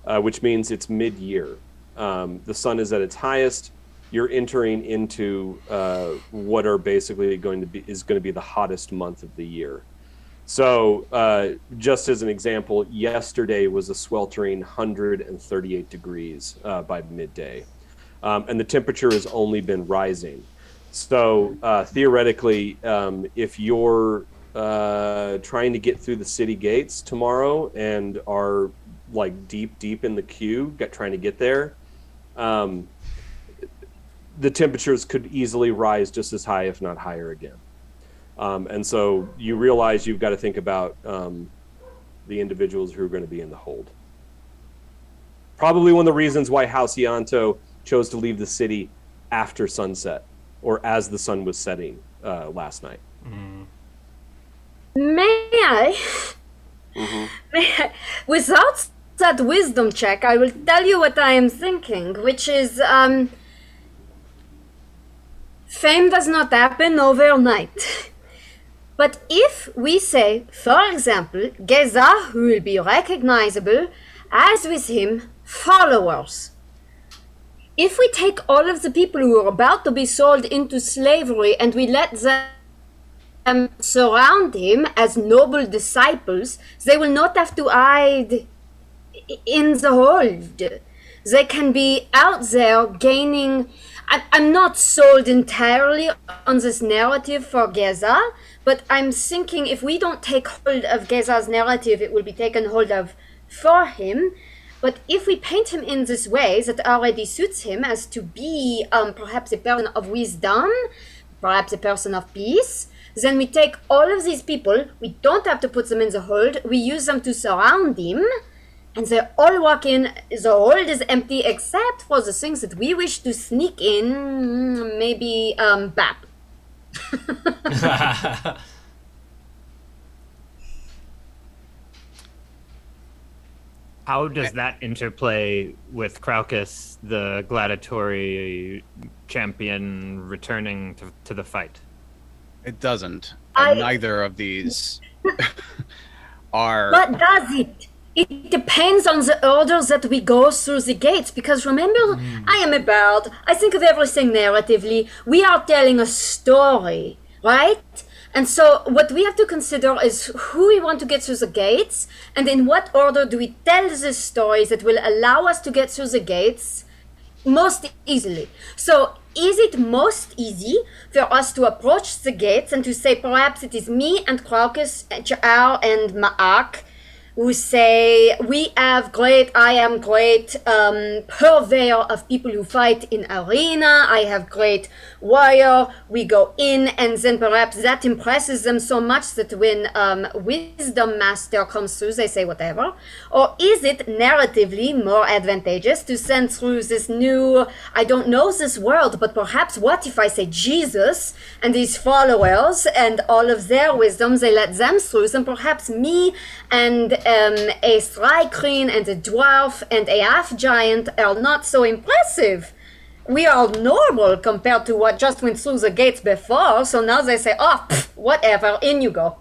which means it's mid-year. The sun is at its highest. You're entering into what are basically going to be the hottest month of the year. So, just as an example, yesterday was a sweltering 138 degrees by midday, and the temperature has only been rising. So, theoretically, if you're trying to get through the city gates tomorrow and are like deep in the queue, trying to get there, the temperatures could easily rise just as high, if not higher again. And so you realize you've got to think about the individuals who are going to be in the hold. Probably one of the reasons why House Ianto chose to leave the city after sunset, or as the sun was setting last night. May I? May I? Without that wisdom check, I will tell you what I am thinking, which is, fame does not happen overnight. But if we say, for example, Geza will be recognizable, as with him, followers. If we take all of the people who are about to be sold into slavery and we let them surround him as noble disciples, they will not have to hide in the hold. They can be out there gaining. I'm not sold entirely on this narrative for Geza, but I'm thinking if we don't take hold of Geza's narrative, it will be taken hold of for him. But if we paint him in this way that already suits him as to be perhaps a person of wisdom, perhaps a person of peace, then we take all of these people, we don't have to put them in the hold, we use them to surround him, and they all walk in, the hold is empty except for the things that we wish to sneak in, maybe Bap. How does that interplay with Craucus, the gladiatory champion, returning to the fight? It doesn't. And neither of these are. But does it? It depends on the order that we go through the gates. Because remember, I am a bard. I think of everything narratively. We are telling a story, right? And so what we have to consider is who we want to get through the gates, and in what order do we tell the stories that will allow us to get through the gates most easily. So is it most easy for us to approach the gates and to say perhaps it is me and Craucus and Cha'ar and Ma'ak who say, I am great purveyor of people who fight in arena, I have great warrior, we go in, and then perhaps that impresses them so much that when Wisdom Master comes through, they say whatever? Or is it narratively more advantageous to send through this new, I don't know this world, but perhaps what if I say Jesus and his followers and all of their wisdoms, they let them through, and perhaps me and a Thrycreen and a dwarf and a half-giant are not so impressive. We are normal compared to what just went through the gates before, so now they say, oh, whatever, in you go.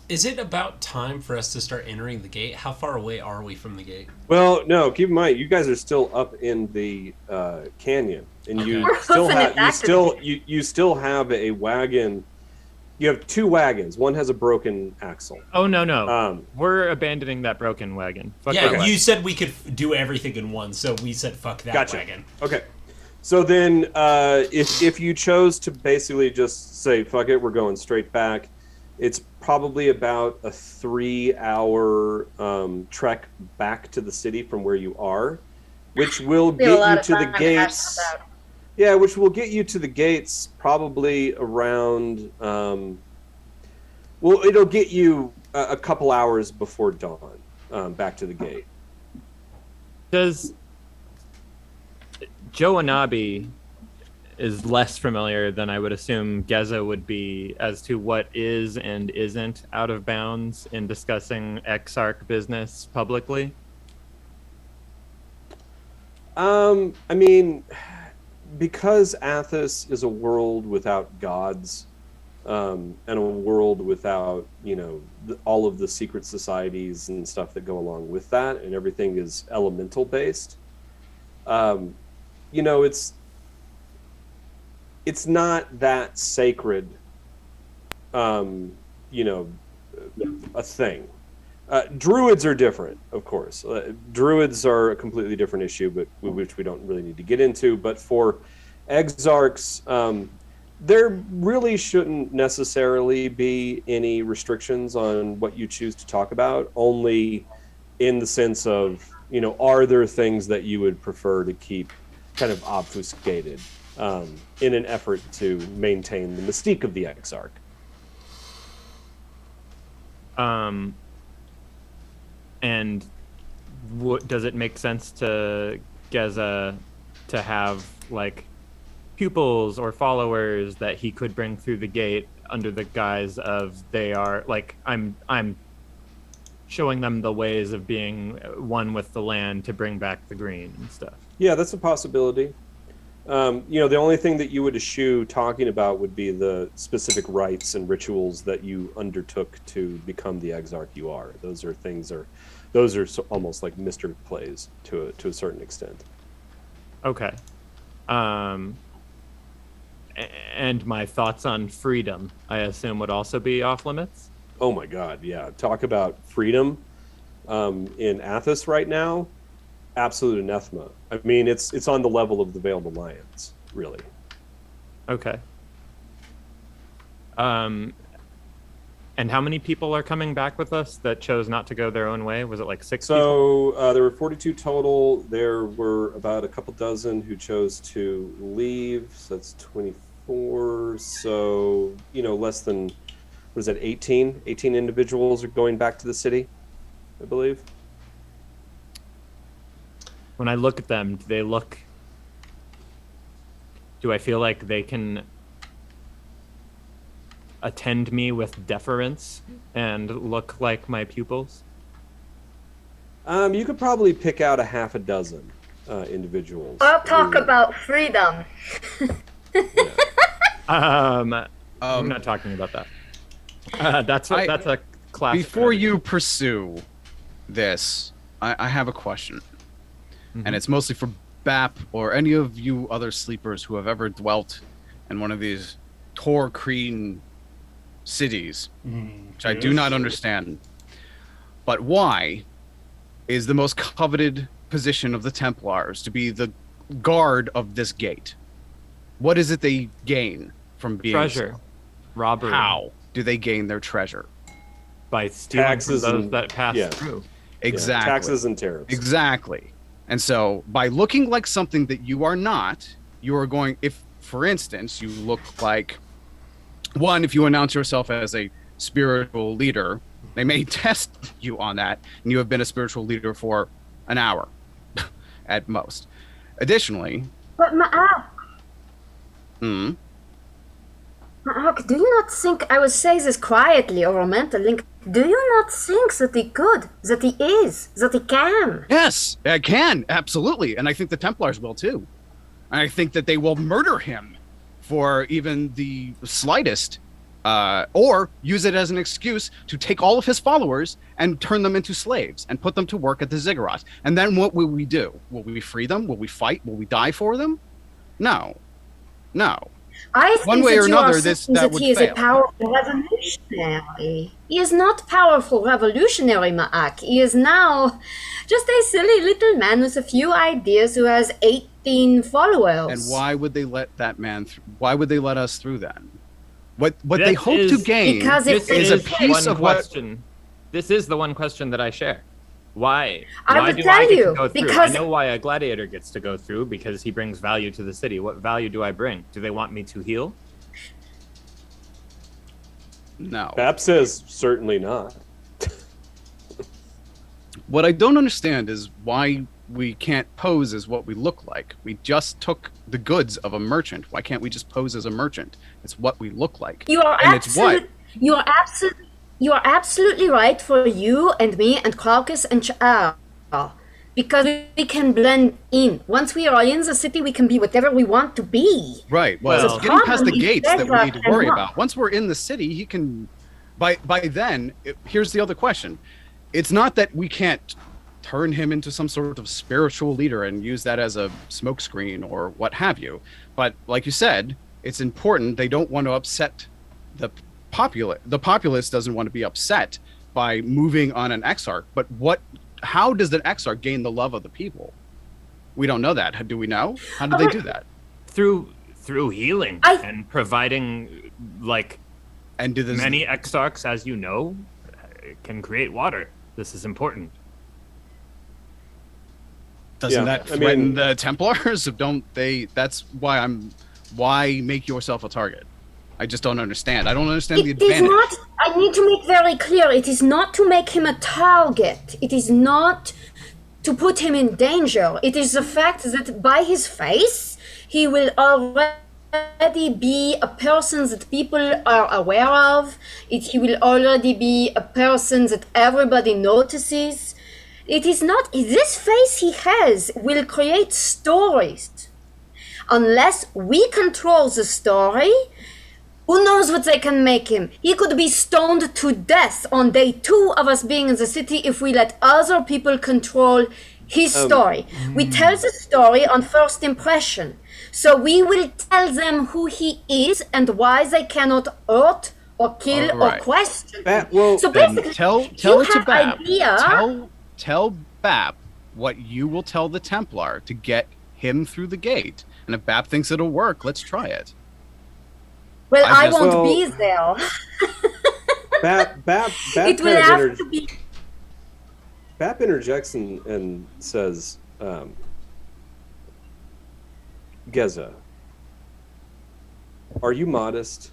Is it about time for us to start entering the gate? How far away are we from the gate? Well, no, keep in mind, you guys are still up in the canyon, and Okay. you still have a wagon. You have 2 wagons. One has a broken axle. Oh, no. We're abandoning that broken wagon. Fuck Yeah, that wagon. you said we could do everything in one, so we said fuck that Gotcha. wagon. Okay. So then if you chose to basically just say, fuck it, we're going straight back, it's probably about a 3-hour trek back to the city from where you are, which will get you to the gates. Yeah, which will get you to the gates probably around, it'll get you a couple hours before dawn back to the gate. Does Joe Annabi is less familiar than I would assume Geza would be as to what is and isn't out of bounds in discussing Exarch business publicly? I mean, because Athos is a world without gods, and a world without, all of the secret societies and stuff that go along with that, and everything is elemental based, it's not that sacred, a thing. Druids are different, of course. Druids are a completely different issue, but which we don't really need to get into. But for exarchs, there really shouldn't necessarily be any restrictions on what you choose to talk about, only in the sense of, are there things that you would prefer to keep kind of obfuscated in an effort to maintain the mystique of the exarch? And does it make sense to Geza to have like pupils or followers that he could bring through the gate under the guise of they are like I'm showing them the ways of being one with the land to bring back the green and stuff? Yeah, that's a possibility. The only thing that you would eschew talking about would be the specific rites and rituals that you undertook to become the exarch you are. Those are almost like mystery plays to a certain extent. Okay. And my thoughts on freedom, I assume, would also be off limits? Oh my God, yeah. Talk about freedom in Athos right now. Absolute anathema. I mean, it's on the level of the Veiled Alliance, really. Okay. And how many people are coming back with us that chose not to go their own way? Was it like 6 people? So there were 42 total. There were about a couple dozen who chose to leave. So that's 24. So, less than, what is that, 18? 18 individuals are going back to the city, I believe. When I look at them, do I feel like they can attend me with deference and look like my pupils? You could probably pick out a half a dozen individuals. I'll talk about freedom. I'm not talking about that. That's a classic. Before you pursue this, I have a question. And it's mostly for Bap or any of you other sleepers who have ever dwelt in one of these Torqueen cities, which I do not understand. But why is the most coveted position of the Templars to be the guard of this gate? What is it they gain from being treasure, robbery? How do they gain their treasure? By stealing Taxes from those and, that pass through. Exactly. Yeah, taxes and tariffs. Exactly. And so by looking like something that you are not, you are going, if, for instance, you look like, one, if you announce yourself as a spiritual leader, they may test you on that, and you have been a spiritual leader for an hour at most. Additionally... But Ma'ak, do you not think, I will say this quietly or romantically, do you not think that he could, that he is, that he can? Yes, I can, absolutely. And I think the Templars will too. And I think that they will murder him for even the slightest, or use it as an excuse to take all of his followers and turn them into slaves and put them to work at the ziggurat. And then what will we do? Will we free them? Will we fight? Will we die for them? No. I think one way that or another, that would he is fail. a powerful revolutionary. He is not powerful revolutionary, Ma'ak. He is now just a silly little man with a few ideas who has 18 followers. And why would they let that man why would they let us through then? What they hope to gain is a piece of question. This is the one question that I share. Why? I Why would do tell I get you, to go through? because- I know why a gladiator gets to go through, because he brings value to the city. What value do I bring? Do they want me to heal? No. Bap says certainly not. What I don't understand is why we can't pose as what we look like. We just took the goods of a merchant. Why can't we just pose as a merchant? It's what we look like. You are absolutely right for you and me and Crocus and Char, because we can blend in. Once we are in the city, we can be whatever we want to be. Right. Well, Well, it's getting past the problem is gates that we Ezra need to worry and about. Once we're in the city, he can. By then, here's the other question: it's not that we can't turn him into some sort of spiritual leader and use that as a smokescreen or what have you. But like you said, it's important. They don't want to upset the populace. The populace doesn't want to be upset by moving on an exarch. But how does an exarch gain the love of the people? We don't know that. Do we know? How do they do that? Through healing and providing, like, And do this many exarchs, as you know, can create water. This is important. Doesn't that threaten the Templars? Don't they? That's why make yourself a target? I just don't understand. I don't understand the advantage. I need to make very clear, it is not to make him a target. It is not to put him in danger. It is the fact that by his face, he will already be a person that people are aware of. He will already be a person that everybody notices. It is not, this face he has will create stories. Unless we control the story, who knows what they can make him? He could be stoned to death on day 2 of us being in the city if we let other people control his story. We tell the story on first impression. So we will tell them who he is and why they cannot hurt or kill or question him. So basically, tell it to Bab. Tell Bab what you will tell the Templar to get him through the gate. And if Bab thinks it'll work, let's try it. Well, I won't be there. Bab It will have to be. Bab interjects and says, Geza, are you modest?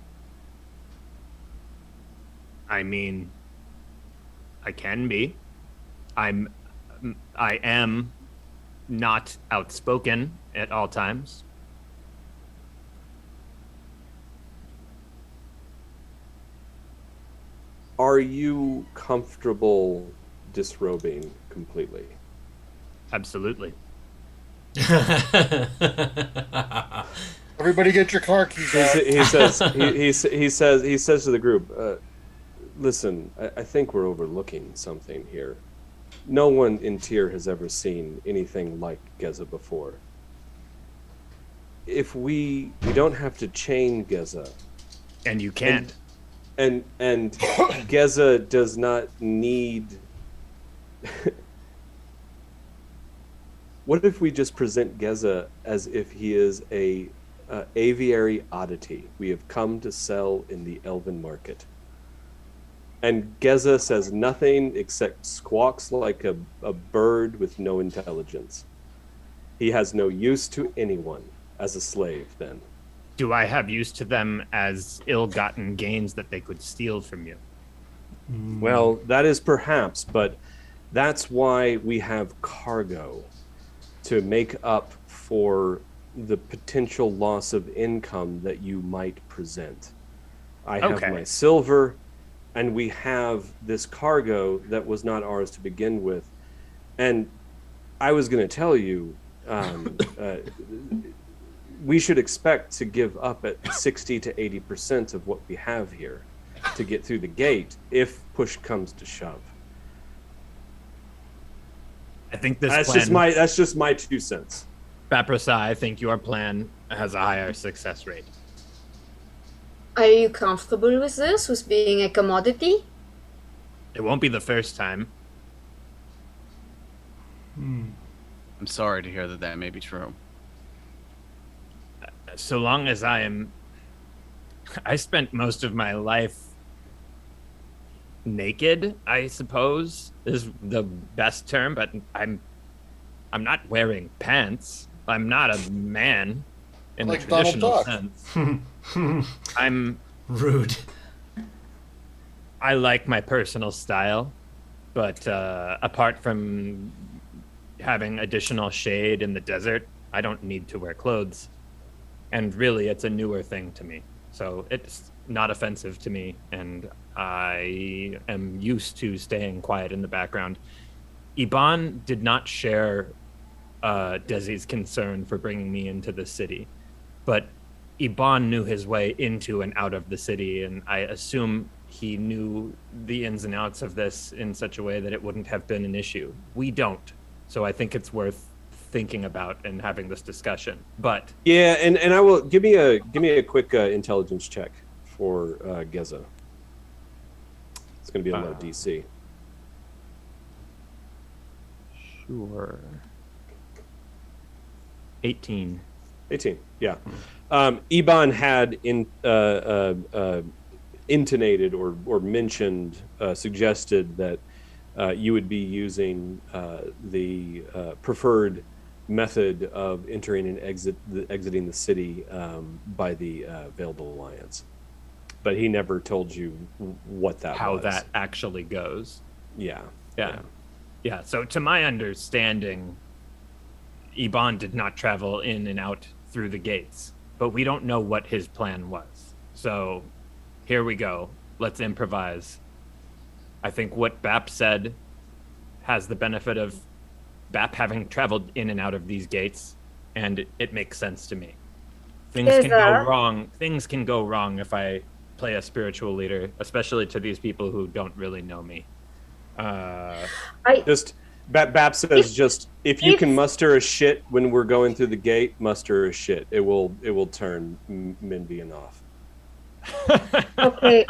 I mean, I can be. I am not outspoken at all times. Are you comfortable disrobing completely? Absolutely. Everybody get your car keys out. He says to the group, listen, I think we're overlooking something here. No one in Tyr has ever seen anything like Geza before. If we don't have to chain Geza. And you can't. And Geza does not need. What if we just present Geza as if he is a aviary oddity we have come to sell in the elven market? And Geza says nothing except squawks like a bird with no intelligence. He has no use to anyone as a slave, then. Do I have use to them as ill-gotten gains that they could steal from you? Well, that is perhaps, but that's why we have cargo, to make up for the potential loss of income that you might present. I have my silver, and we have this cargo that was not ours to begin with. And I was going to tell you, we should expect to give up at 60 to 80% of what we have here to get through the gate if push comes to shove. I think this that's just my 2 cents. Baprosa, I think your plan has a higher success rate. Are you comfortable with this, with being a commodity? It won't be the first time. I'm sorry to hear that may be true. So long as I spent most of my life naked, I suppose, is the best term, but I'm not wearing pants. I'm not a man in like the traditional Donald sense. I'm rude. I like my personal style, but apart from having additional shade in the desert, I don't need to wear clothes. And really, it's a newer thing to me. So it's not offensive to me, and I am used to staying quiet in the background. Iban did not share Desi's concern for bringing me into the city, but Iban knew his way into and out of the city, and I assume he knew the ins and outs of this in such a way that it wouldn't have been an issue. We don't, so I think it's worth thinking about and having this discussion. But yeah, and I will give me a quick intelligence check for Geza. It's going to be a low DC. Sure. 18. 18. Yeah. Iban had intonated or mentioned, suggested that you would be using the preferred method of entering and exiting the city by the Available Alliance, but he never told you what that how was. that actually goes. Yeah. Yeah. So to my understanding, Iban did not travel in and out through the gates, but we don't know what his plan was. So here we go. Let's improvise. I think what Bap said has the benefit of Bap having traveled in and out of these gates, and it makes sense to me. Things can go wrong. Things can go wrong if I play a spiritual leader, especially to these people who don't really know me. Bap says if you can muster a shit when we're going through the gate, muster a shit. It will turn Minby off. Okay,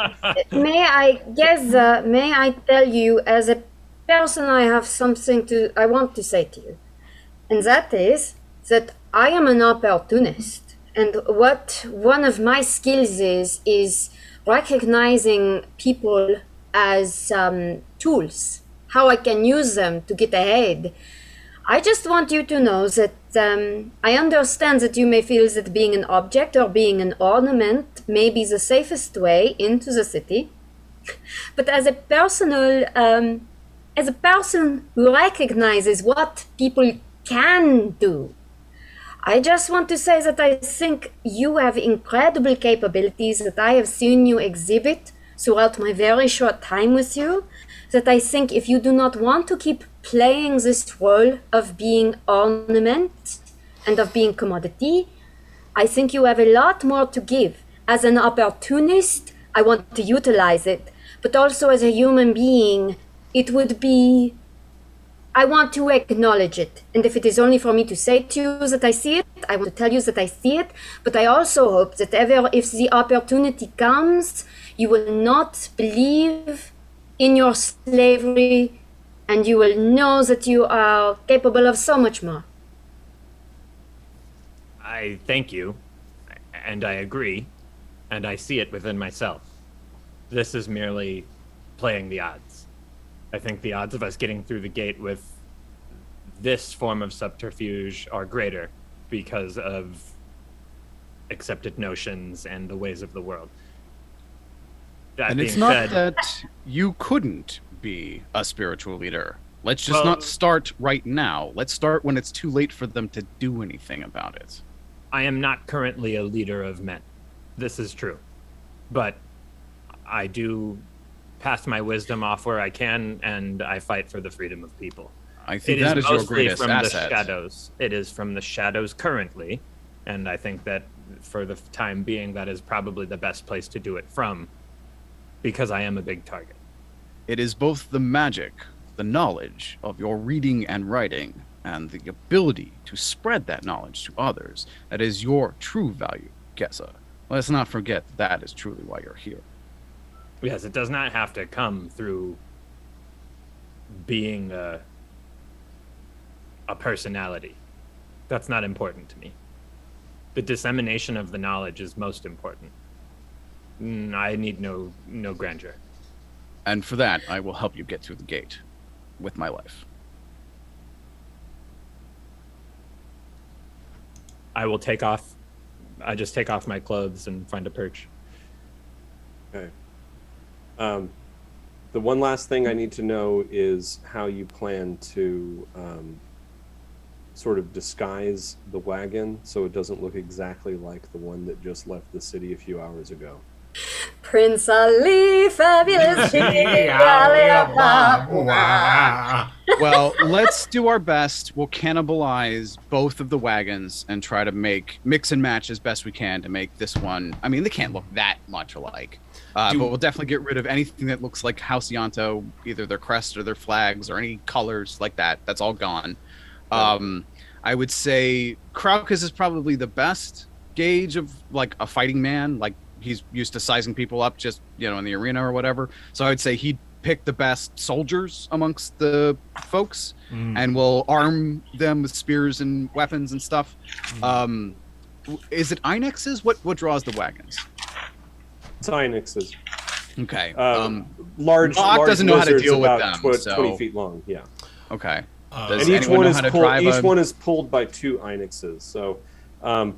may I tell you, as a person, I have something I want to say to you, and that is that I am an opportunist, and what one of my skills is recognizing people as tools, how I can use them to get ahead. I just want you to know that I understand that you may feel that being an object or being an ornament may be the safest way into the city. But as a person who recognizes what people can do, I just want to say that I think you have incredible capabilities that I have seen you exhibit throughout my very short time with you, that I think if you do not want to keep playing this role of being ornament and of being commodity, I think you have a lot more to give. As an opportunist, I want to utilize it, but also as a human being, I want to acknowledge it. And if it is only for me to say to you that I see it, I want to tell you that I see it, but I also hope that if the opportunity comes, you will not believe in your slavery, and you will know that you are capable of so much more. I thank you, and I agree, and I see it within myself. This is merely playing the odds. I think the odds of us getting through the gate with this form of subterfuge are greater because of accepted notions and the ways of the world. And it's not that you couldn't be a spiritual leader. Let's just not start right now. Let's start when it's too late for them to do anything about it. I am not currently a leader of men. This is true. But I do pass my wisdom off where I can, and I fight for the freedom of people. I think that is your greatest from asset. The shadows. It is from the shadows currently, and I think that for the time being, that is probably the best place to do it from, because I am a big target. It is both the magic, the knowledge of your reading and writing, and the ability to spread that knowledge to others that is your true value, Geza. Let's not forget that is truly why you're here. Yes, it does not have to come through being a personality. That's not important to me. The dissemination of the knowledge is most important. I need no grandeur. And for that, I will help you get through the gate with my life. I just take off my clothes and find a perch. Okay. The one last thing I need to know is how you plan to sort of disguise the wagon so it doesn't look exactly like the one that just left the city a few hours ago. Prince Ali, fabulous. Well, let's do our best. We'll cannibalize both of the wagons and try to mix and match as best we can to make this one. I mean, they can't look that much alike. But we'll definitely get rid of anything that looks like House Ianto, either their crest or their flags or any colors like that. That's all gone. I would say Kraukus is probably the best gauge of like a fighting man. Like he's used to sizing people up just, in the arena or whatever. So I would say he'd pick the best soldiers amongst the folks and we'll arm them with spears and weapons and stuff. Is it Einexes? What draws the wagons? It's Einexes. Okay. Large doesn't know how to deal with about them. 20 feet long, yeah. Okay. And each one is pulled by 2 Einexes. So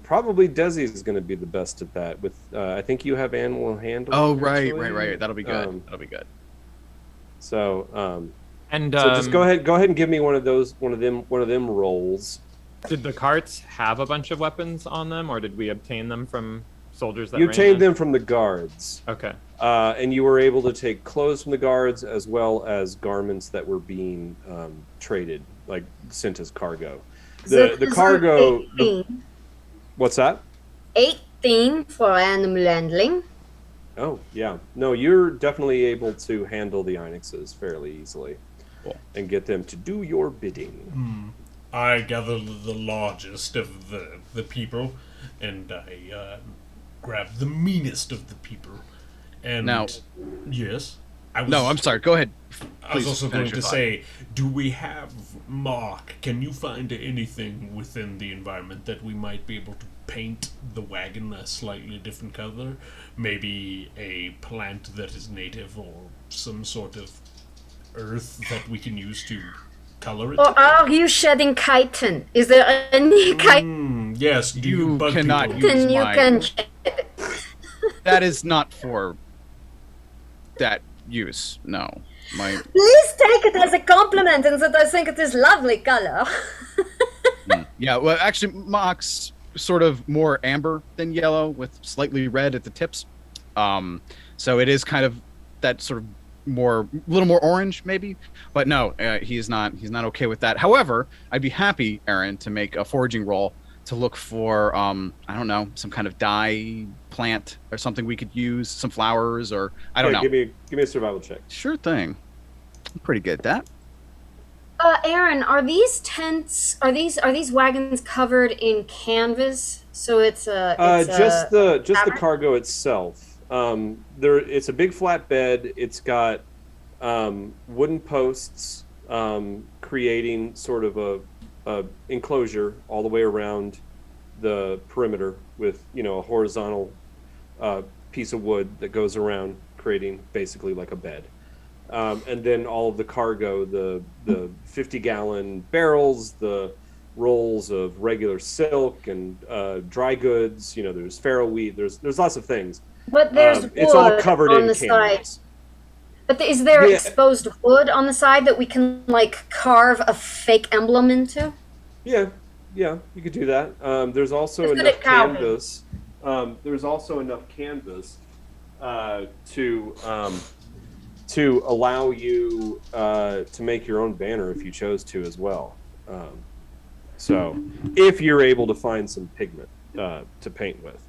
probably Desi is going to be the best at that. With I think you have animal handling. Oh, right. That'll be good. That'll be good. So so just go ahead and give me one of them rolls. Did the carts have a bunch of weapons on them, or did we obtain them from soldiers that You ran obtained in? them from the guards. Okay. And you were able to take clothes from the guards as well as garments that were being traded, like sent as cargo. The cargo. What's that? 18 for animal handling. Oh, yeah. No, you're definitely able to handle the Einexes fairly easily and get them to do your bidding. I gather the largest of the people, and I grab the meanest of the people. And now, yes, I'm sorry. Go ahead. I was also going to say, do we have Marc? Can you find anything within the environment that we might be able to paint the wagon a slightly different color? Maybe a plant that is native, or some sort of earth that we can use to color it. Or are you shedding chitin? Is there any chitin? Yes, do you bug cannot people? use You mine. can shed. That is not for that use. No. Please take it as a compliment, and that I think it is lovely color. Yeah, well, actually, Mock's sort of more amber than yellow with slightly red at the tips. So it is kind of that sort of a little more orange maybe, but no, he's not okay with that. However, I'd be happy, Aaron, to make a foraging roll to look for I don't know, some kind of dye plant or something we could use, some flowers, or I don't know. Give me a survival check. Sure thing. I'm pretty good at that. Aaron, are these tents? Are these wagons covered in canvas? So it's just the cargo itself. It's a big flat bed. It's got wooden posts creating sort of a enclosure all the way around the perimeter with a horizontal piece of wood that goes around, creating basically like a bed. And then all of the cargo, the 50-gallon barrels, the rolls of regular silk and dry goods. There's farrow wheat. There's lots of things. But there's wood it's all covered on in the canvas. side. But is there exposed wood on the side that we can carve a fake emblem into? Yeah, you could do that. There's also enough canvas. There's also enough canvas to allow you to make your own banner if you chose to as well. So if you're able to find some pigment to paint with.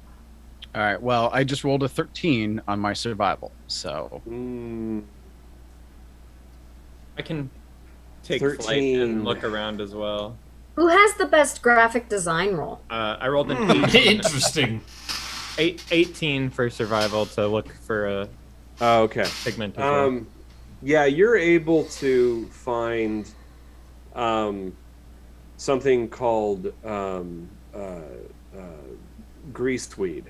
All right. Well, I just rolled a 13 on my survival, so I can take 13. flight and look around as well. Who has the best graphic design roll? I rolled an 18. Interesting. 18 for survival to look for a Okay. pigment as well. Yeah, you're able to find something called greaseweed.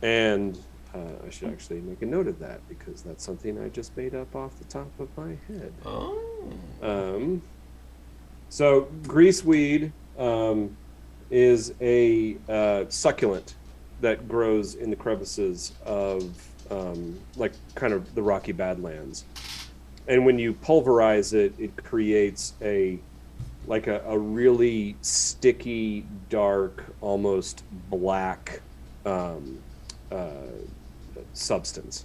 And I should actually make a note of that because that's something I just made up off the top of my head. Oh. So greaseweed is a succulent that grows in the crevices of kind of the rocky badlands. And when you pulverize it, it creates a like a really sticky, dark, almost black substance,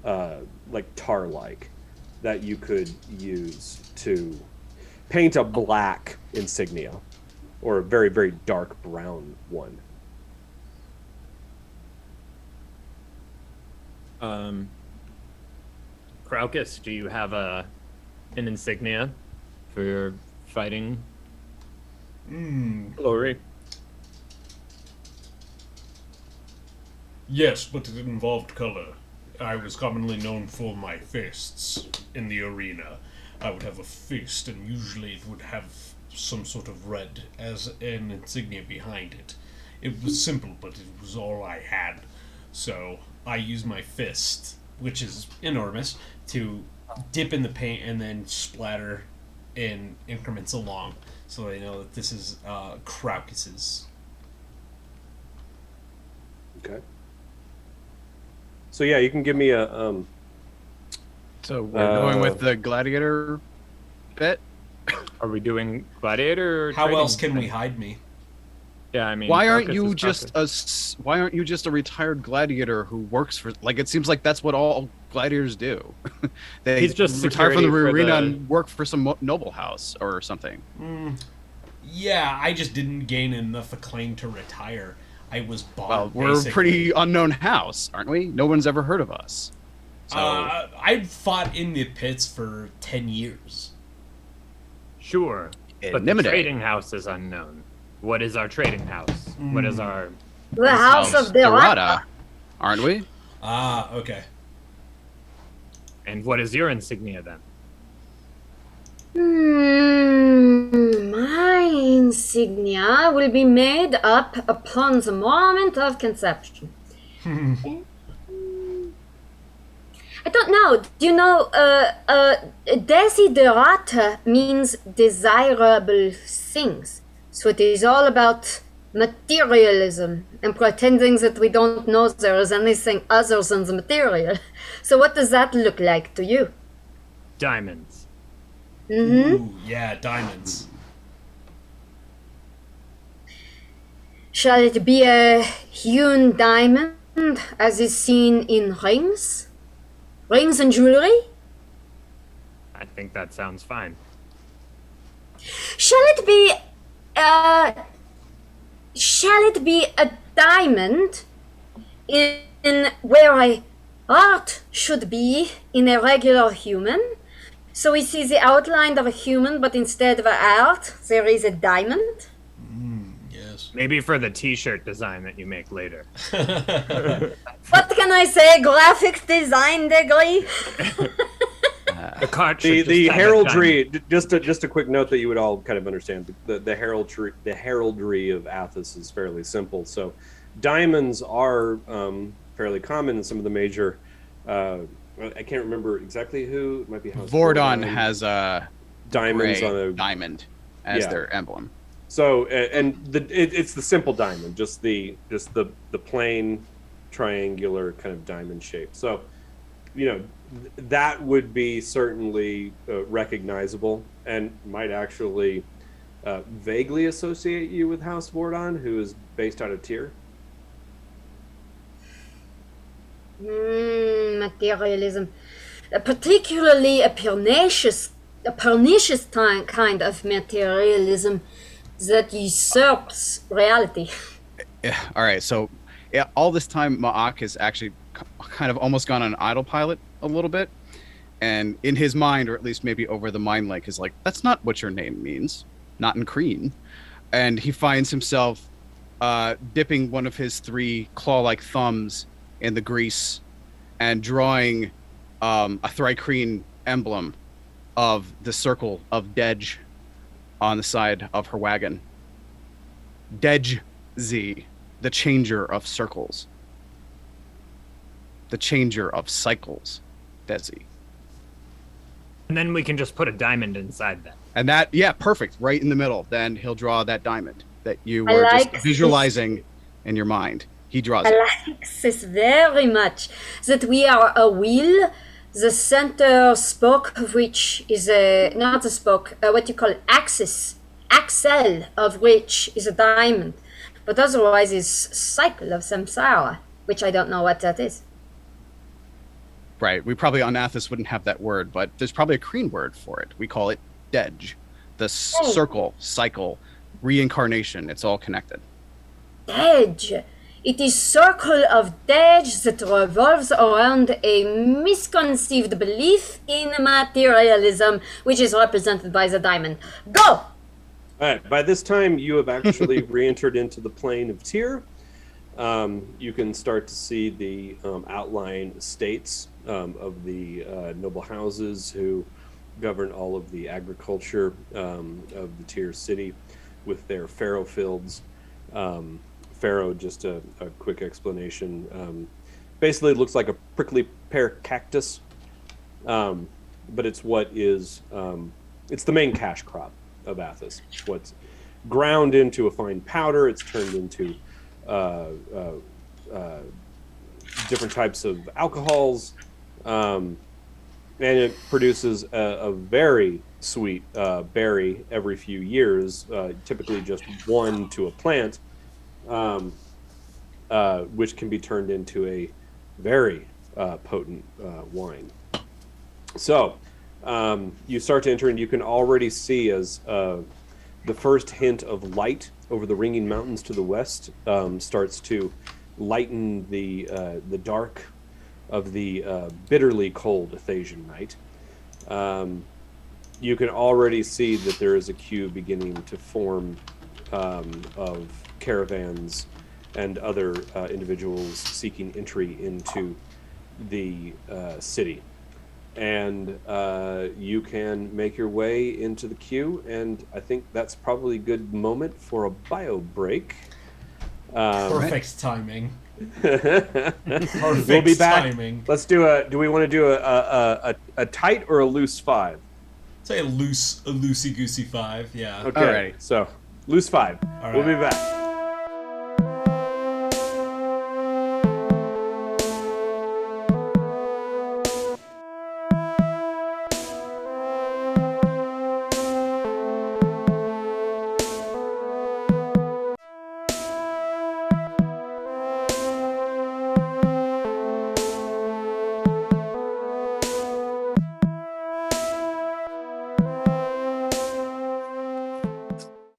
like tar-like, that you could use to paint a black insignia, or a very, very dark brown one. Craucus, do you have an insignia for your fighting glory? Yes, but it involved color. I was commonly known for my fists in the arena. I would have a fist, and usually it would have some sort of red as an insignia behind it. It was simple, but it was all I had. So I used my fist, which is enormous, to dip in the paint and then splatter in increments along, so I know that this is Craucus's. Okay. So yeah, you can give me a. So we're going with the gladiator bit. Are we doing gladiator? Or How trading? else can we hide me? Yeah, I mean, Why aren't Craucus you is just Craucus. why aren't you just a retired gladiator who works for? Like, it seems like that's what all gladiators do. They He's just retire from the security for arena the- and work for some noble house or something. Yeah, I just didn't gain enough acclaim to retire. I was bought. Well, we're a basically. pretty unknown house, aren't we? No one's ever heard of us. So I fought in the pits for 10 years. Sure, but the Intimidate. trading house is unknown. What is our trading house? What is our... The House of Derata. Derata, aren't we? Ah, okay. And what is your insignia then? My insignia will be made up upon the moment of conception. I don't know. Do you know, desiderata means desirable things. So it is all about materialism and pretending that we don't know there is anything other than the material. So what does that look like to you? Diamonds. Ooh, yeah, diamonds. Shall it be a hewn diamond as is seen in rings? Rings and jewelry? I think that sounds fine. Shall it be a diamond in where art should be in a regular human? So we see the outline of a human, but instead of an art, there is a diamond. Yes. Maybe for the t-shirt design that you make later. What can I say? Graphic design degree? The cart should The just have a heraldry. diamond. Just a quick note that you would all kind of understand. The heraldry of Athos is fairly simple. So, diamonds are fairly common in some of the major. I can't remember exactly who. It might be House Vordon has a diamonds gray on a diamond as Yeah. their emblem. So it's the simple diamond, just the plain triangular kind of diamond shape. So, that would be certainly recognizable and might actually vaguely associate you with House Vordon, who is based out of Tyr. Materialism. Particularly a pernicious kind of materialism that usurps reality. Yeah. All right. So, yeah, all this time, Ma'ak has actually kind of almost gone on autopilot a little bit, and in his mind, or at least maybe over the mind lake, is like, "That's not what your name means, not in Kreen," and he finds himself dipping one of his three claw-like thumbs in the grease and drawing a Thrykreen emblem of the circle of Dej on the side of her wagon. Dej Z, the changer of circles. The changer of cycles, Desi. And then we can just put a diamond inside that. And that, yeah, perfect, right in the middle. Then he'll draw that diamond that you I were like just visualizing in your mind. He draws I it. like this very much. That we are a wheel, the center spoke of which is not a spoke, what you call axis, axle of which is a diamond, but otherwise is cycle of samsara, which I don't know what that is. Right. We probably on Athos wouldn't have that word, but there's probably a Kreen word for it. We call it Dej. The circle, cycle, reincarnation. It's all connected. Dej. It is circle of Dej that revolves around a misconceived belief in materialism, which is represented by the diamond. Go! All right. By this time, you have actually re-entered into the plane of Tyr. You can start to see the outline estates of the noble houses who govern all of the agriculture of the Tyr city with their farrow fields. Farrow, just a quick explanation. Basically, it looks like a prickly pear cactus, but it's what is it's the main cash crop of Athos. What's ground into a fine powder. It's turned into different types of alcohols, and it produces a very sweet berry every few years, typically just one to a plant, which can be turned into a very potent wine. So you start to enter, and you can already see as the first hint of light over the ringing mountains to the west starts to lighten the dark of the bitterly cold Athasian night. You can already see that there is a queue beginning to form of caravans and other individuals seeking entry into the city. And you can make your way into the queue, and I think that's probably a good moment for a bio break. Perfect timing. Perfect we'll be back. Timing. Let's do we want to do a tight or a loose 5? Say a loosey goosey 5, yeah. Okay, alrighty. So loose 5. All right. We'll be back.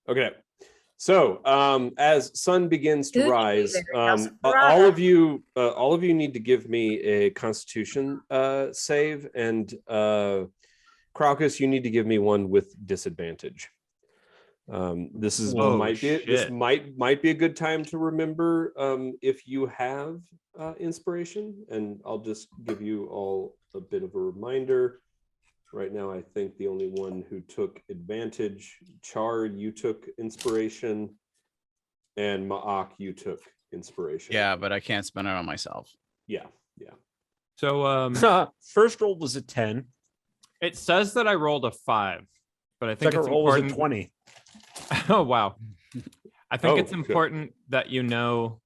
Okay, so as sun begins to rise, all of you need to give me a Constitution save, and Crocus, you need to give me one with disadvantage. This is this might be a good time to remember if you have inspiration, and I'll just give you all a bit of a reminder. Right now, I think the only one who took advantage, Chard, you took inspiration, and Ma'ak, you took inspiration. Yeah, but I can't spend it on myself. Yeah. So first roll was a 10. It says that I rolled a 5, but I think second it's roll important. was a 20. Oh wow! I think it's important that you know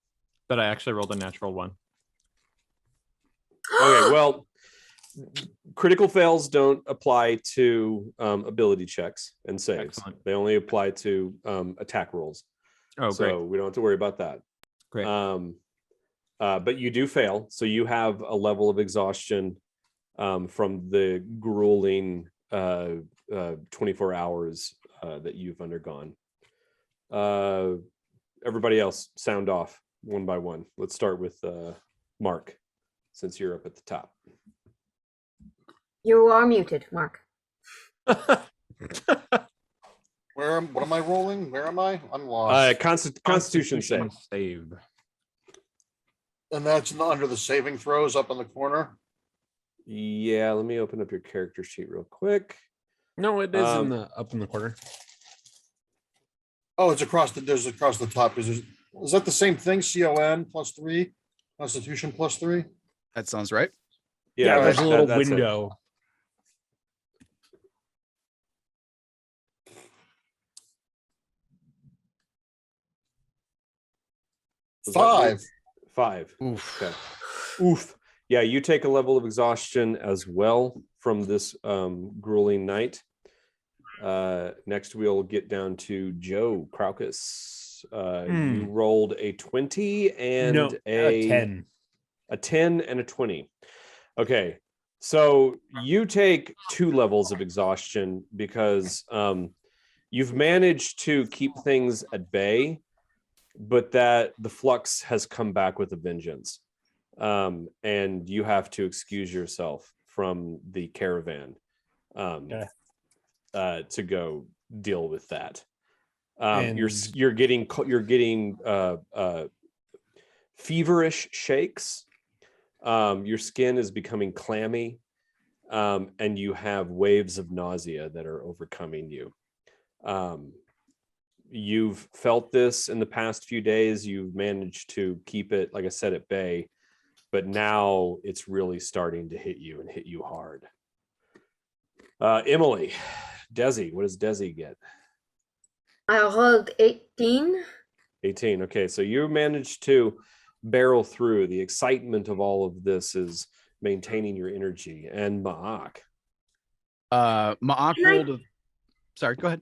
that I actually rolled a natural 1. Okay, well. Critical fails don't apply to ability checks and saves. Excellent. They only apply to attack rolls. Oh, so great. We don't have to worry about that. Great. But you do fail, so you have a level of exhaustion from the grueling 24 hours that you've undergone. Everybody else, sound off one by one. Let's start with Mark, since you're up at the top. You are muted, Mark. What am I rolling? Where am I? I'm lost. Constitution save. And that's under the saving throws up in the corner? Yeah, let me open up your character sheet real quick. No, it is up in the corner. Oh, it's across the top. Is that the same thing? CON +3? Constitution +3? That sounds right. Yeah, there's a little window. Five. Oof. Okay. Oof. Yeah, you take a level of exhaustion as well from this grueling night. Next, we'll get down to Joe Craucus. You rolled a 20 and a 10. A 10 and a 20. Okay, so you take 2 levels of exhaustion because you've managed to keep things at bay, but that the flux has come back with a vengeance. And you have to excuse yourself from the caravan to go deal with that. You're getting feverish shakes. Your skin is becoming clammy, and you have waves of nausea that are overcoming you. You've felt this in the past few days. You've managed to keep it, like I said, at bay, but now it's really starting to hit you and hit you hard. Emelie, Desi, what does Desi get? I rolled 18. 18. Okay, so you managed to barrel through. The excitement of all of this is maintaining your energy. And Ma'ak. Ma'ak rolled a... Sorry, go ahead.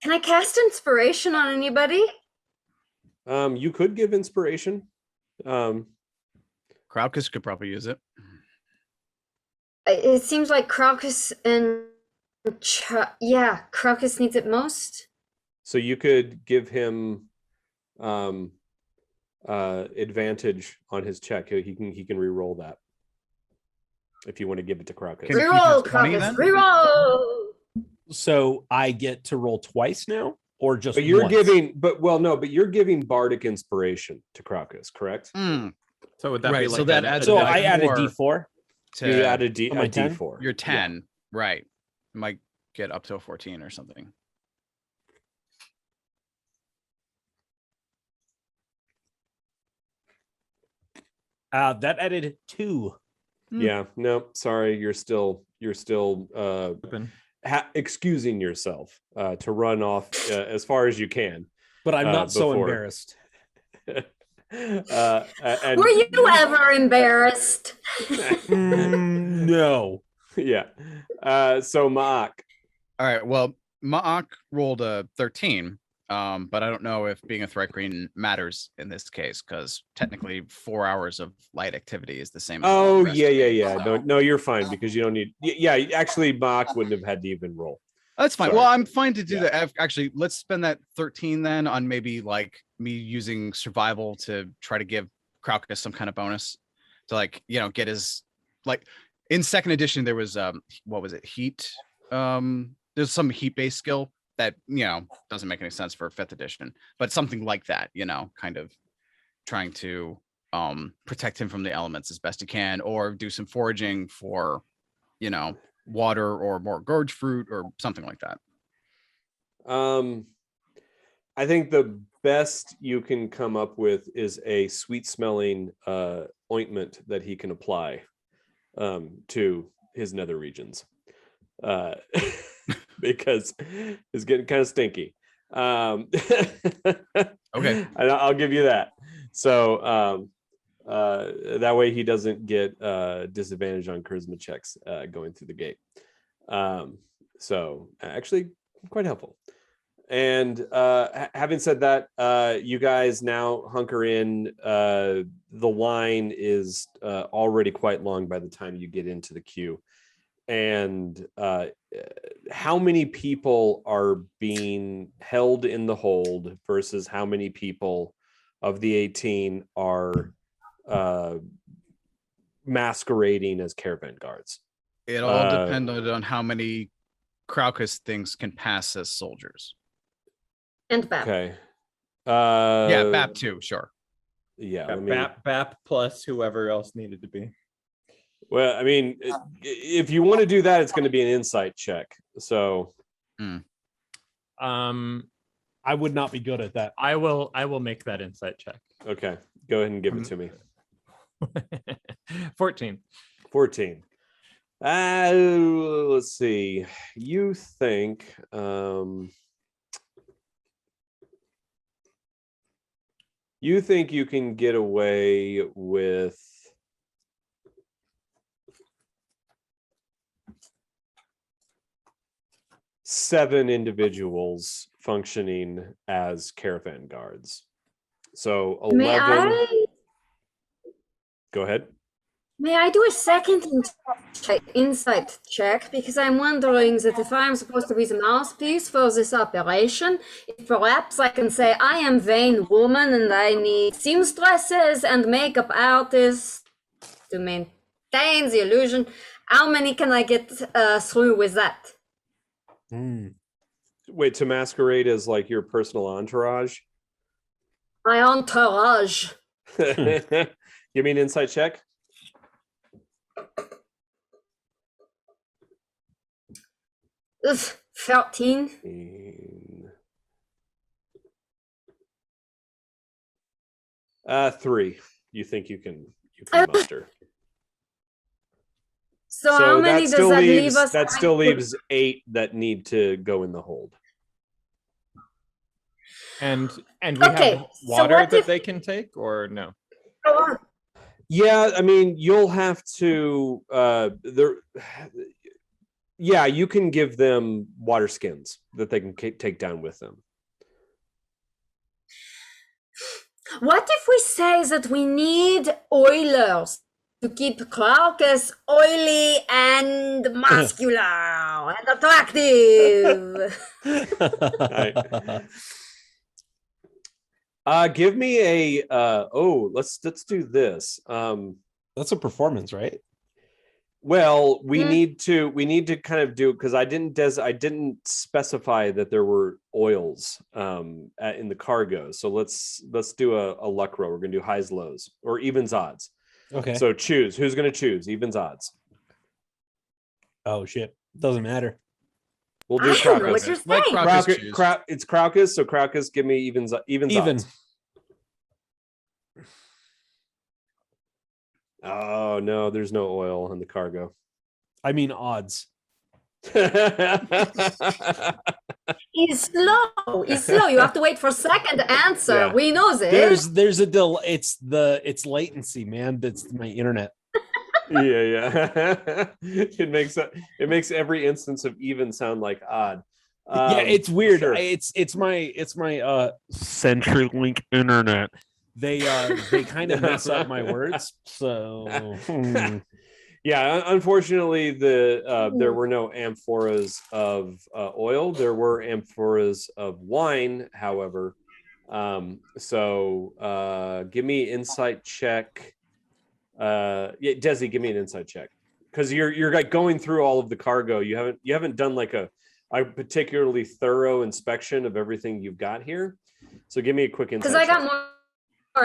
Can I cast inspiration on anybody? You could give inspiration. Craucus could probably use it. It seems like Craucus and Craucus needs it most. So you could give him advantage on his check. He can re-roll that if you want to give it to Craucus. Reroll, Craucus. Reroll. So I get to roll twice now, or just? But you're once? you're giving bardic inspiration to Craucus, correct? So would that be like so that adds So like I add a more D4. You add a my 10? D4. You're 10, right? You might get up to a 14 or something. That added 2. Yeah, no, sorry, you're still excusing yourself to run off as far as you can. But I'm not so embarrassed. Were you ever embarrassed? No. Yeah. So Ma'ak. All right. Well, Ma'ak rolled a 13, but I don't know if being a Thrycreen matters in this case because technically 4 hours of light activity is the same. Oh, as yeah. So. No, you're fine because you don't need. Yeah, actually, Ma'ak wouldn't have had to even roll. That's fine. Sorry. Well, I'm fine to do that. Actually, let's spend that 13 then on maybe like me using survival to try to give Craucus some kind of bonus to get his in second edition there was what was it? Heat. There's some heat-based skill that doesn't make any sense for 5th edition, but something like that, kind of trying to protect him from the elements as best he can, or do some foraging for water or more gorge fruit or something like that. I think the best you can come up with is a sweet smelling ointment that he can apply to his nether regions because it's getting kind of stinky. Okay, and I'll give you that. So that way he doesn't get disadvantage on charisma checks going through the gate. So actually quite helpful. And having said that, you guys now hunker in. The line is already quite long by the time you get into the queue. And how many people are being held in the hold versus how many people of the 18 are masquerading as caravan guards? It all depended on how many Craucus things can pass as soldiers. And BAP. Okay. Yeah, BAP too, sure. Yeah, BAP plus whoever else needed to be. Well, I mean, if you want to do that, it's going to be an insight check. So, I would not be good at that. I will make that insight check. Okay, go ahead and give it to me. 14. 14. Let's see. You think you can get away with 7 individuals functioning as caravan guards. So 11. Go ahead. May I do a second insight check? Because I'm wondering that if I'm supposed to be the mouthpiece for this operation, if perhaps I can say I am vain woman and I need seamstresses and makeup artists to maintain the illusion. How many can I get through with that? Wait, to masquerade as like your personal entourage? My entourage. Give me an insight check. 13. 3. You think you can muster. So how many does that leave us? That still leaves 8 that need to go in the hold. And we have water that they can take, or no? Go on. Yeah, I mean, you'll have to. You can give them water skins that they can take down with them. What if we say that we need oilers to keep Crocus oily and muscular and attractive? Give me a. Let's do this. That's a performance, right? Well, we need to kind of do, because I didn't specify that there were oils in the cargo. So let's do a luck roll. We're gonna do highs, lows, or evens, odds. Okay. So choose. Who's gonna choose? Evens, odds. Oh shit! Doesn't matter. We'll do I don't know what Crocus. you're Let saying. Crocus choose. It's Crocus. So Crocus, give me evens. Even. Odds. Oh no, there's no oil in the cargo. I mean odds. He's slow. He's slow. You have to wait for a second to answer. Yeah. We know this. There's a delay. It's latency, man. That's my internet. Yeah. It makes every instance of even sound like odd. Yeah, it's weird. Sure. It's my CenturyLink internet. They kind of mess up my words. So yeah, unfortunately, there were no amphoras of oil. There were amphoras of wine, however. So give me insight check. Desi, give me an insight check, because you're like going through all of the cargo. You haven't done like a particularly thorough inspection of everything you've got here. So give me a quick insight. Because I got more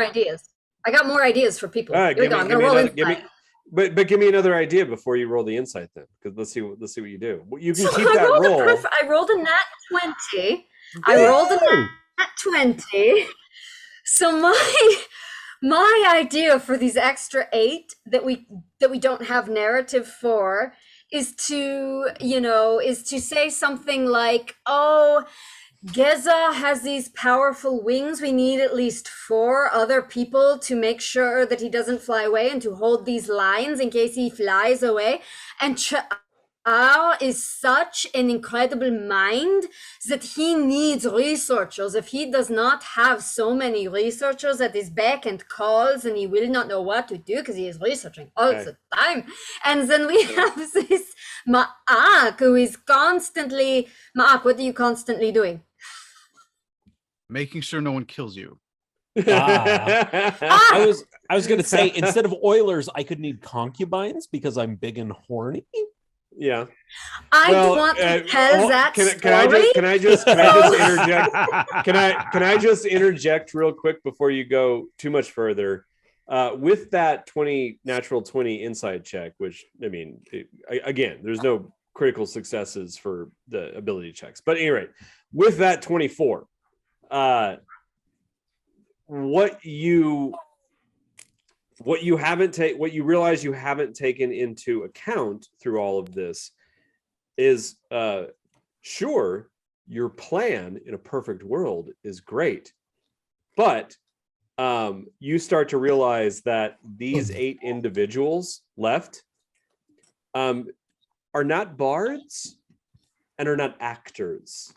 ideas. I got more ideas for people. All right, Here we go. I'm gonna roll insight. But give me another idea before you roll the insight then, because let's see what you do. You can So keep that roll. I rolled a nat 20. I rolled a nat 20. So my idea for these extra 8 that we don't have narrative for is to say something like, oh, Geza has these powerful wings. We need at least 4 other people to make sure that he doesn't fly away and to hold these lines in case he flies away. And Cha'ar is such an incredible mind that he needs researchers. If he does not have so many researchers at his beck and calls, and he will not know what to do because he is researching all the time. And then we have this Ma'ak who is constantly... Ma'ak, what are you constantly doing? Making sure no one kills you. I was gonna say, instead of Oilers, I could need concubines because I'm big and horny. Yeah. I want to tell that can story. I just interject? Can I just interject real quick before you go too much further? With that natural 20 inside check, which I mean, again, there's no critical successes for the ability checks, but anyway, with that 24, what you realize you haven't taken into account through all of this is, sure, your plan in a perfect world is great, but you start to realize that these 8 individuals left are not bards, and are not actors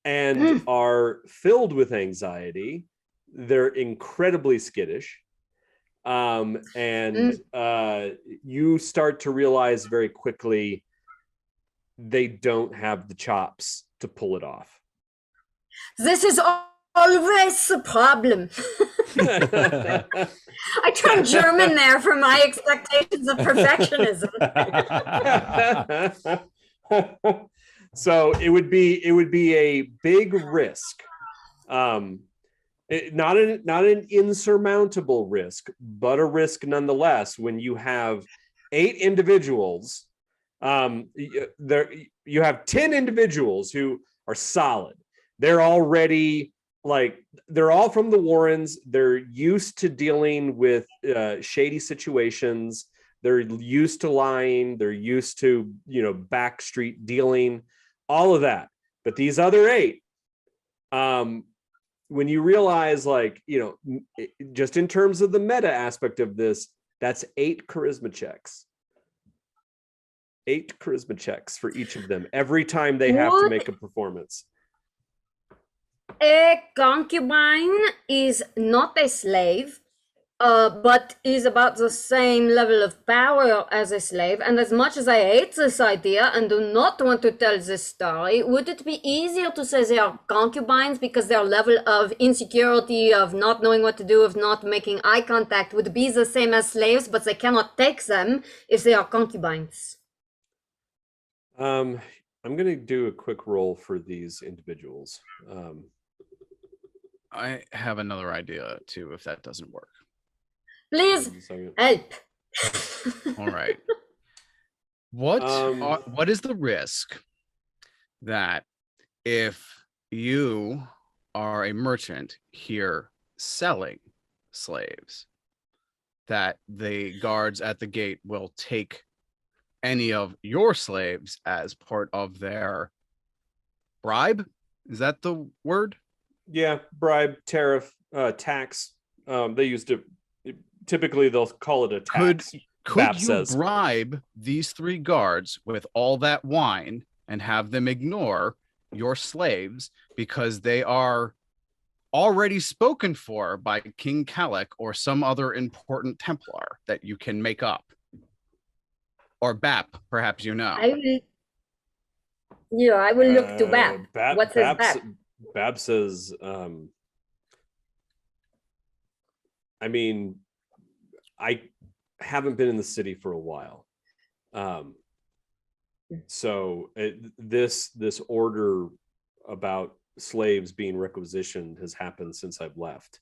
and are filled with anxiety. They're incredibly skittish. You start to realize very quickly they don't have the chops to pull it off. This is always the problem. I turned German there for my expectations of perfectionism. So it would be a big risk. Not an insurmountable risk, but a risk nonetheless. When you have 8 individuals, you have 10 individuals who are solid. They're already they're all from the Warrens. They're used to dealing with shady situations. They're used to lying. They're used to backstreet dealing, all of that. But these other 8. When you realize, just in terms of the meta aspect of this, that's 8 charisma checks. 8 charisma checks for each of them every time they have to make a performance. A concubine is not a slave, but is about the same level of power as a slave. And as much as I hate this idea and do not want to tell this story, would it be easier to say they are concubines because their level of insecurity, of not knowing what to do, of not making eye contact would be the same as slaves, but they cannot take them if they are concubines? I'm going to do a quick roll for these individuals. I have another idea too, if that doesn't work. Please help. All right. What is the risk that if you are a merchant here selling slaves, that the guards at the gate will take any of your slaves as part of their bribe? Is that the word? Yeah, bribe, tariff, tax. They used to. Typically, they'll call it a tax. Could you bribe these 3 guards with all that wine and have them ignore your slaves because they are already spoken for by King Kalek or some other important Templar that you can make up? Or Bap, perhaps you know. I will look to Bap. What says Bap? Bab says, I haven't been in the city for a while. So this order about slaves being requisitioned has happened since I've left.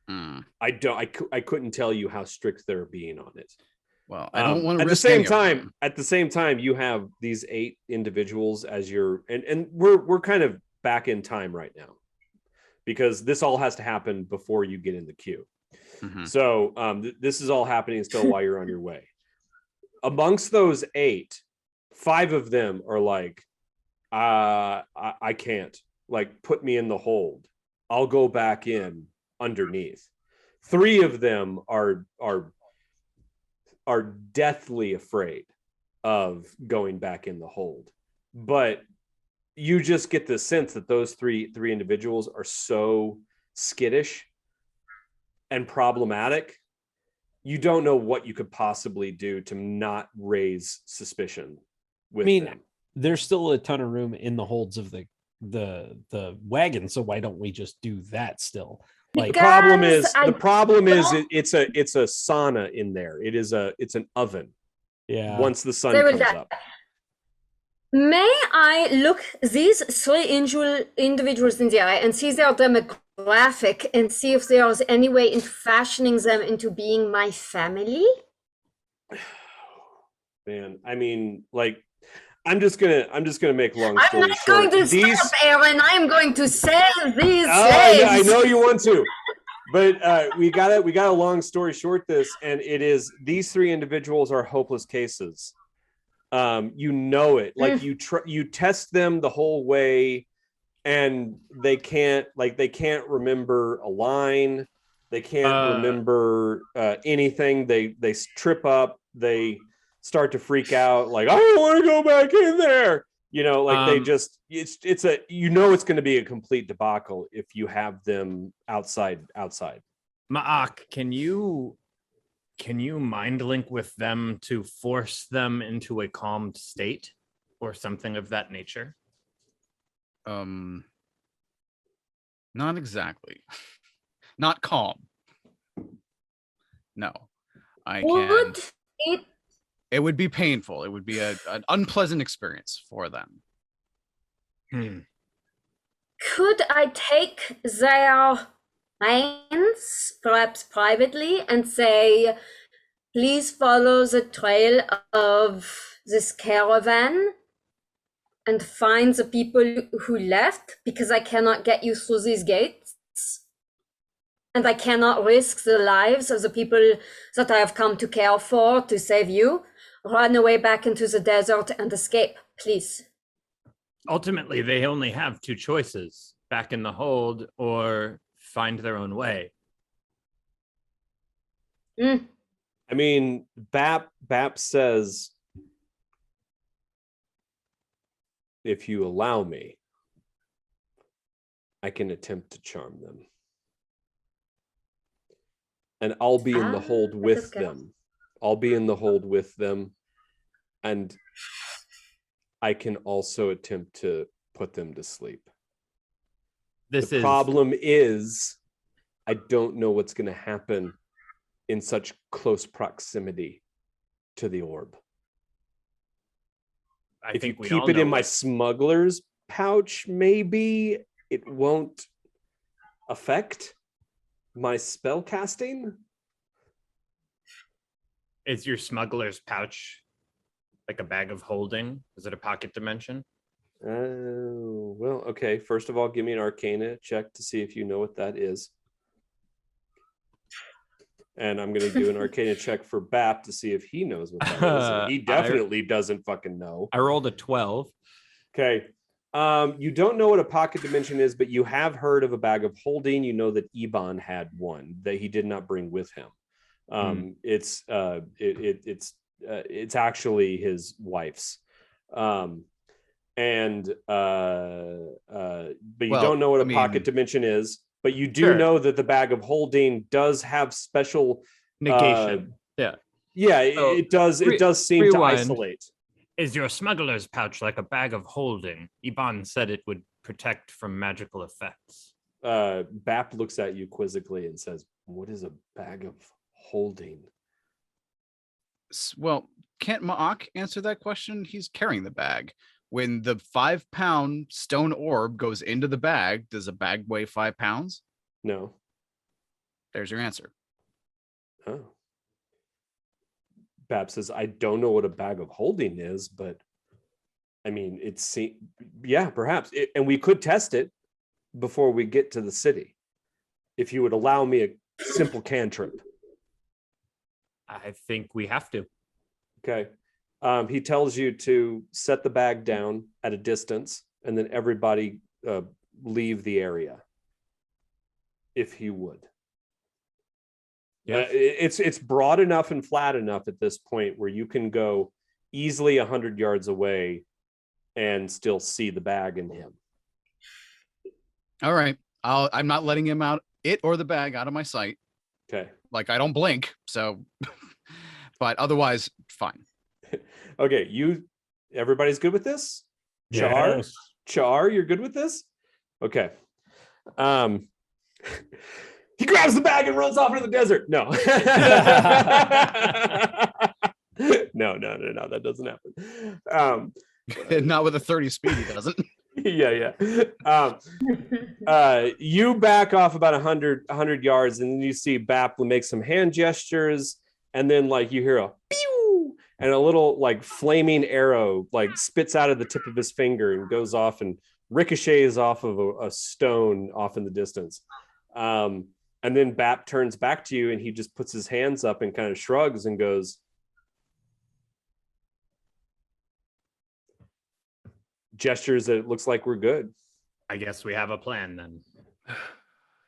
I couldn't tell you how strict they're being on it. Well, I don't want to at the same time, you have these 8 individuals as your, and we're kind of back in time right now because this all has to happen before you get in the queue. Mm-hmm. So this is all happening still while you're on your way. Amongst those 8, 5 of them are like, I can't, put me in the hold. I'll go back in underneath. 3 of them are deathly afraid of going back in the hold. But you just get the sense that those three individuals are so skittish and problematic. You don't know what you could possibly do to not raise suspicion with them. There's still a ton of room in the holds of the wagon, so why don't we just do that still? The problem is it's a sauna in there. It's an oven. Yeah. Once the sun comes up. May I look these 3 individuals in the eye and see their demographic and see if there's any way in fashioning them into being my family? Man, I'm just gonna make long story I'm not short. going to stop, Aaron. I'm going to sell these slaves. I know you want to, but we got a long story short this, and it is these 3 individuals are hopeless cases. You know it. You test them the whole way, and they can't remember a line. They can't remember anything. They trip up. They start to freak out. I don't want to go back in there. You know, like they just it's a it's going to be a complete debacle if you have them outside. Ma'ak, can you mind link with them to force them into a calmed state or something of that nature? Not exactly. Not calm. No. I can. It would be painful. It would be an unpleasant experience for them. Could I take their minds, perhaps privately, and say, please follow the trail of this caravan and find the people who left, because I cannot get you through these gates. And I cannot risk the lives of the people that I have come to care for to save you. Run away back into the desert and escape, please. Ultimately, they only have two choices: back in the hold or find their own way. I mean, Bap says, if you allow me, I can attempt to charm them. And I'll be in the hold with them. I'll be in the hold with them. And I can also attempt to put them to sleep. The problem is, I don't know what's going to happen in such close proximity to the orb. If you keep it in my smuggler's pouch, maybe it won't affect my spell casting. Is your smuggler's pouch like a bag of holding? Is it a pocket dimension? Oh, well, okay. First of all, give me an Arcana check to see if you know what that is. And I'm going to do an Arcana check for Bap to see if he knows what that is. And he definitely doesn't fucking know. I rolled a 12. Okay. You don't know what a pocket dimension is, but you have heard of a bag of holding. You know that Eban had one that he did not bring with him. It's actually his wife's. But you don't know what a pocket dimension is, but you do know that the bag of holding does have special negation. So it does seem to isolate. Is your smuggler's pouch like a bag of holding? Eban said it would protect from magical effects. Bap looks at you quizzically and says, what is a bag of holding? Well, can't Ma'ak answer that question? He's carrying the bag. When the 5-pound stone orb goes into the bag, does a bag weigh 5 pounds? No. There's your answer. Oh. Bap says, I don't know what a bag of holding is, but I mean, perhaps. And we could test it before we get to the city. If you would allow me a simple cantrip. I think we have to. Okay. He tells you to set the bag down at a distance and then everybody leave the area. If you would. Yeah, it's broad enough and flat enough at this point where you can go easily 100 yards away and still see the bag and him. All right. I'm not letting him out, it or the bag, out of my sight. Okay. Like, I don't blink, so but otherwise fine. Okay, everybody's good with this? Yes. Char, you're good with this? Okay. He grabs the bag and runs off into the desert. No. No, that doesn't happen. Not with a 30 speed, he doesn't. Yeah. You back off about 100 yards, and then you see Bap make some hand gestures, and then like you hear a pew, and a little like flaming arrow like spits out of the tip of his finger and goes off and ricochets off of a stone off in the distance. And then Bap turns back to you and he just puts his hands up and kind of shrugs and goes, gestures that it looks like we're good. I guess we have a plan then.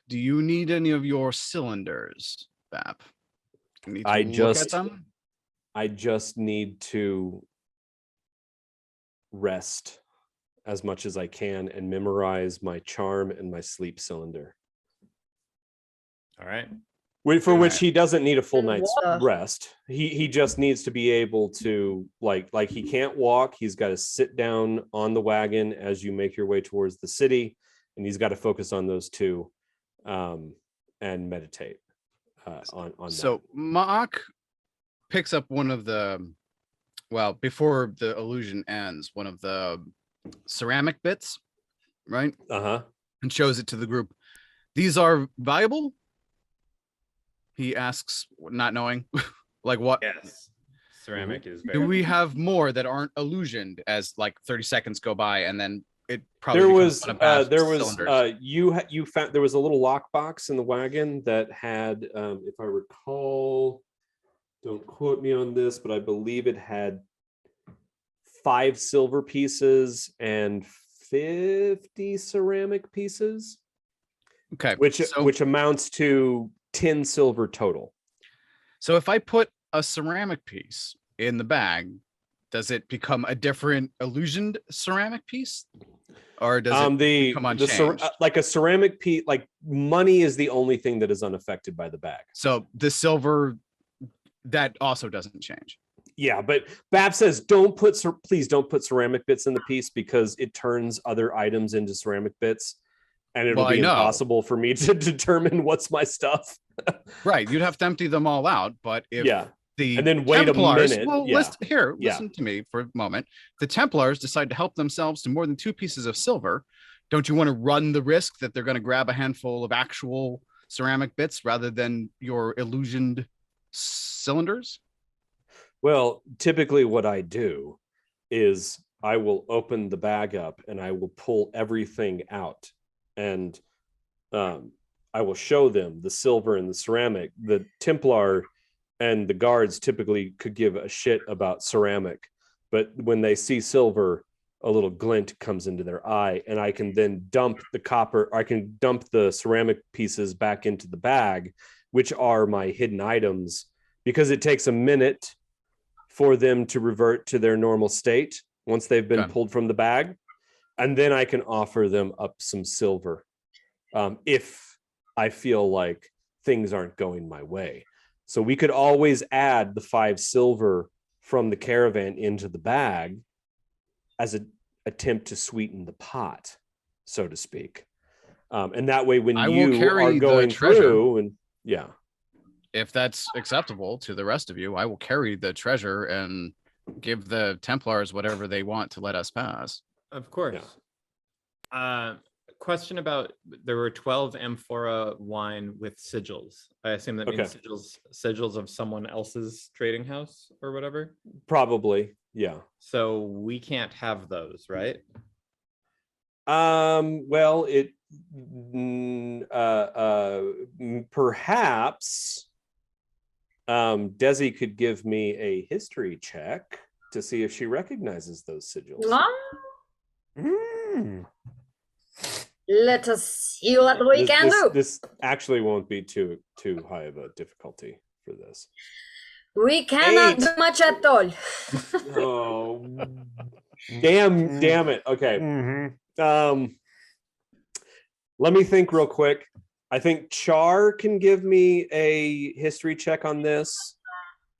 Do you need any of your cylinders, Bap? I just need to rest as much as I can and memorize my charm and my sleep cylinder. All right. For which he doesn't need a full night's Wow. rest. He just needs to be able to like he can't walk. He's got to sit down on the wagon as you make your way towards the city, and he's got to focus on those two, and meditate on that. So Mock picks up one of the, well, before the illusion ends, one of the ceramic bits, right? And shows it to the group. These are valuable? He asks, not knowing. Like what? Yes. Ceramic is Do we have more that aren't illusioned as like 30 seconds go by and then it probably there becomes was one of Bab's there was cylinders? you found there was a little lockbox in the wagon that had if I recall, don't quote me on this, but I believe it had 5 silver pieces and 50 ceramic pieces. Okay. Which amounts to 10 silver total. So if I put a ceramic piece in the bag, does it become a different illusioned ceramic piece? Or does it become unchanged? Like a ceramic piece, like money is the only thing that is unaffected by the bag. So the silver, that also doesn't change. Yeah, but Bab says, please don't put ceramic bits in the piece because it turns other items into ceramic bits. And it'll be impossible for me to determine what's my stuff. Right. You'd have to empty them all out. But if and then wait Templars, a minute. Well, listen to me for a moment. The Templars decide to help themselves to more than 2 pieces of silver. Don't you want to run the risk that they're going to grab a handful of actual ceramic bits rather than your illusioned cylinders? Well, typically what I do is I will open the bag up and I will pull everything out. And I will show them the silver and the ceramic. The Templar and the guards typically could give a shit about ceramic, but when they see silver, a little glint comes into their eye, and I can then dump the ceramic pieces back into the bag, which are my hidden items, because it takes a minute for them to revert to their normal state once they've been pulled from the bag. And then I can offer them up some silver if I feel like things aren't going my way. So we could always add the 5 silver from the caravan into the bag as an attempt to sweeten the pot, so to speak. And that way, when you are going through, and if that's acceptable to the rest of you, I will carry the treasure and give the Templars whatever they want to let us pass. Of course. Question about, there were 12 amphora wine with sigils. I assume that means sigils of someone else's trading house or whatever? Probably, yeah. So we can't have those, right? Well, perhaps Desi could give me a history check to see if she recognizes those sigils. Let us see what we can do. This actually won't be too high of a difficulty for this. We cannot do much at all. Oh, damn it. Okay. Let me think real quick. I think Char can give me a history check on this,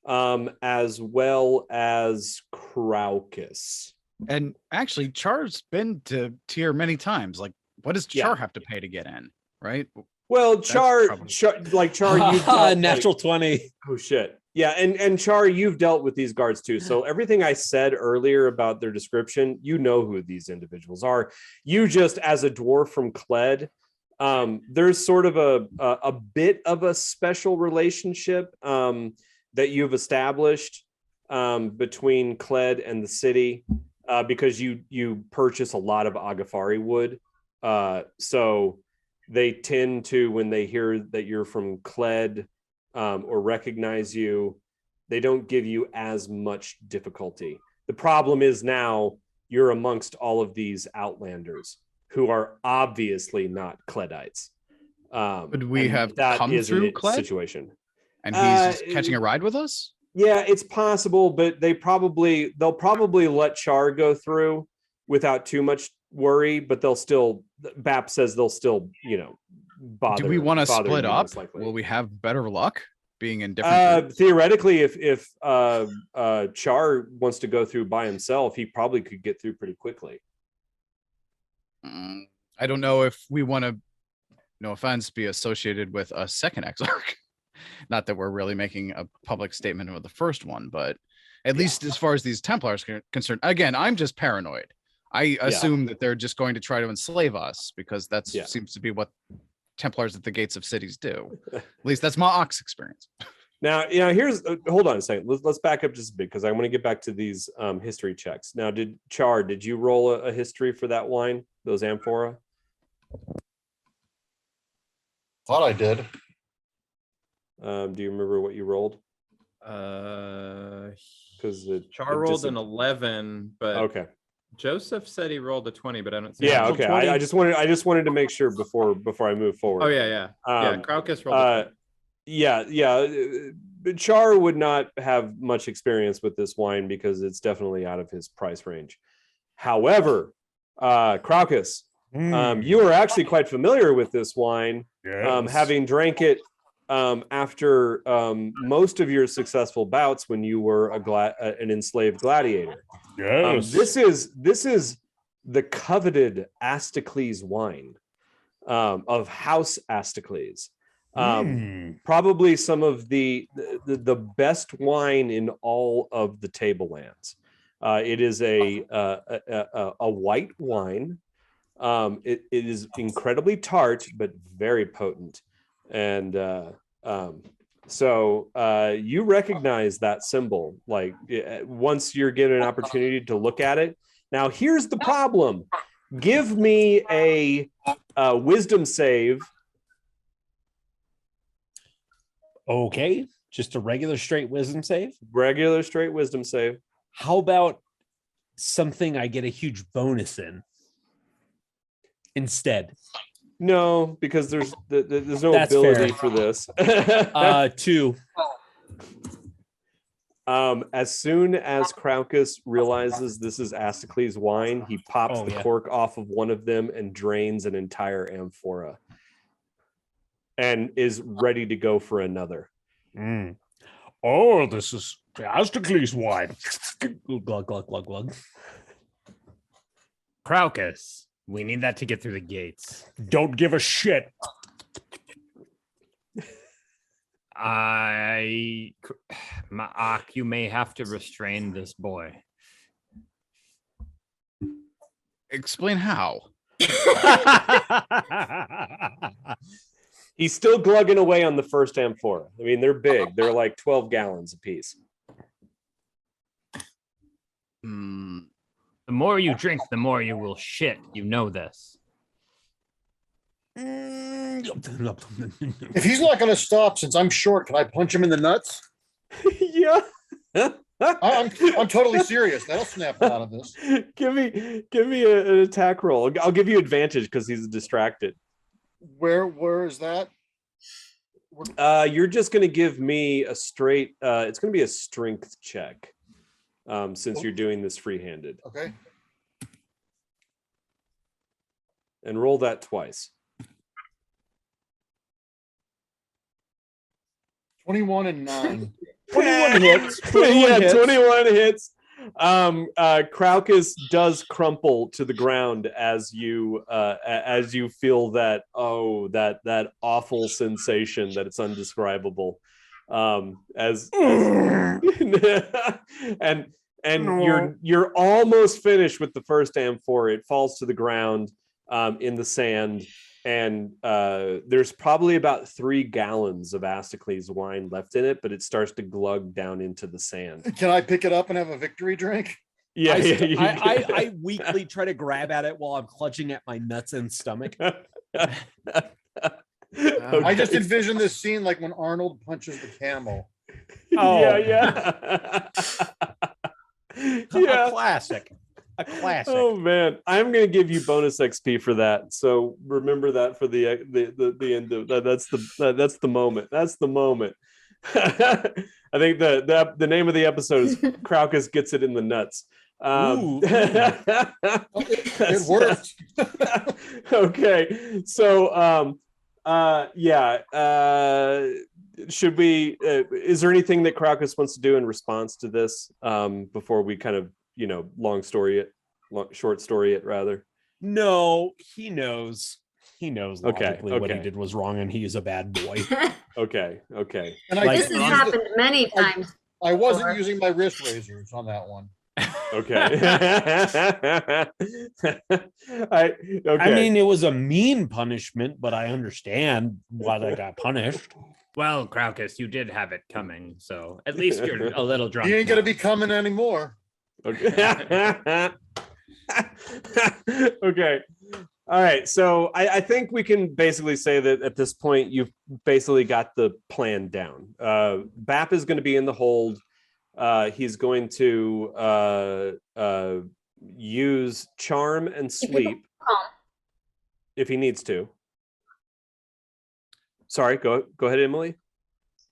as well as Craucus. And actually, Char's been to Tyr many times. Like, what does Char have to pay to get in, right? Well, Char, you've natural 20. Oh shit. Yeah, and Char, you've dealt with these guards too. So everything I said earlier about their description, you know who these individuals are. You just, as a dwarf from Kled, there's sort of a bit of a special relationship that you've established between Kled and the city, because you purchase a lot of Agafari wood. So they tend to, when they hear that you're from Kled or recognize you, they don't give you as much difficulty. The problem is now you're amongst all of these outlanders who are obviously not Kledites. Would we have come through Kled situation? And he's just catching a ride with us? Yeah, it's possible, but they'll probably let Char go through, without too much worry, but BAP says they'll still, bother. Do we want to bother split you up? most likely. Will we have better luck being in different groups? Theoretically, if Char wants to go through by himself, he probably could get through pretty quickly. I don't know if we want to, no offense, be associated with a second Exarch. Not that we're really making a public statement of the first one, but at least as far as these Templars are concerned, again, I'm just paranoid. I assume that they're just going to try to enslave us because that seems to be what Templars at the gates of cities do. At least that's my Ox experience. Now, here's hold on a second. Let's back up just a bit because I want to get back to these history checks. Now, did you roll a history for that wine, those amphora? Thought I did. Do you remember what you rolled? Because Char rolled an 11, but okay. Joseph said he rolled a 20, but I don't see. Yeah, okay. I just wanted to make sure before I move forward. Oh yeah. Crowcus rolled a 20. But Char would not have much experience with this wine because it's definitely out of his price range. However, Crowcus, you are actually quite familiar with this wine, having drank it after most of your successful bouts when you were an enslaved gladiator. Yes. This is the coveted Astocles wine of House Astocles. Probably some of the best wine in all of the tablelands. It is a white wine. It is incredibly tart but very potent, and so you recognize that symbol like once you're given an opportunity to look at it. Now here's the problem. Give me a wisdom save. Okay, just a regular straight wisdom save. How about something I get a huge bonus in instead? No, because there's no That's ability fair. for this. 2. As soon as Crowcus realizes this is Astocles wine, he pops the cork off of one of them and drains an entire amphora and is ready to go for another. Oh, this is Astocles wine. Glug, glug, glug, glug. Crowcus, we need that to get through the gates. Don't give a shit. Ma'ak, you may have to restrain this boy. Explain how. He's still glugging away on the first amphora. I mean, they're big. They're like 12 gallons apiece. The more you drink, the more you will shit. You know this. If he's not going to stop, since I'm short, can I punch him in the nuts? Yeah. I'm totally serious. That'll snap out of this. Give me an attack roll. I'll give you advantage because he's distracted. Where is that? You're just going to give me a straight. It's going to be a strength check, since you're doing this free-handed. Okay. And roll that twice. 21 and 9. 21 hits. 21 hits. Crowcus does crumple to the ground as you feel that that awful sensation that it's undescribable. And you're almost finished with the first amphora. It falls to the ground in the sand. And there's probably about 3 gallons of Astocles wine left in it, but it starts to glug down into the sand. Can I pick it up and have a victory drink? Yeah, I weakly try to grab at it while I'm clutching at my nuts and stomach. I just envision this scene like when Arnold punches the camel. Oh, yeah. A classic. A classic. Oh man, I'm going to give you bonus XP for that. So remember that for the end of that. That's the moment. That's the moment. I think the name of the episode is Crowcus Gets It in the Nuts. It worked. Okay, so should we? Is there anything that Crocus wants to do in response to this before we kind of short story it rather? No, he knows. He knows Okay, logically what he okay. did was wrong, and he is a bad boy. Okay. And This has happened many times. I wasn't using my wrist razors on that one. Okay. I mean, it was a mean punishment, but I understand why they got punished. Well, Crocus, you did have it coming, so at least you're a little drunk. He ain't gonna be coming anymore. Okay. Okay. All right. So I think we can basically say that at this point, you've basically got the plan down. Bap is going to be in the hold. He's going to use charm and sleep if he needs to. Sorry, go ahead, Emelie.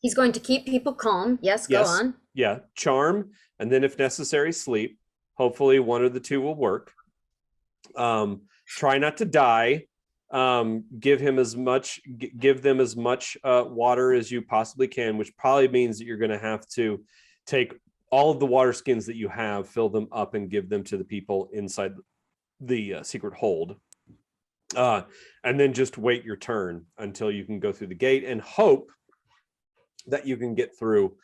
He's going to keep people calm. Yes, go on. Yeah, charm, and then if necessary, sleep. Hopefully, one or the two will work. Try not to die. Give them as much water as you possibly can, which probably means that you're going to have to take all of the water skins that you have, fill them up, and give them to the people inside the secret hold. And then just wait your turn until you can go through the gate and hope that you can get through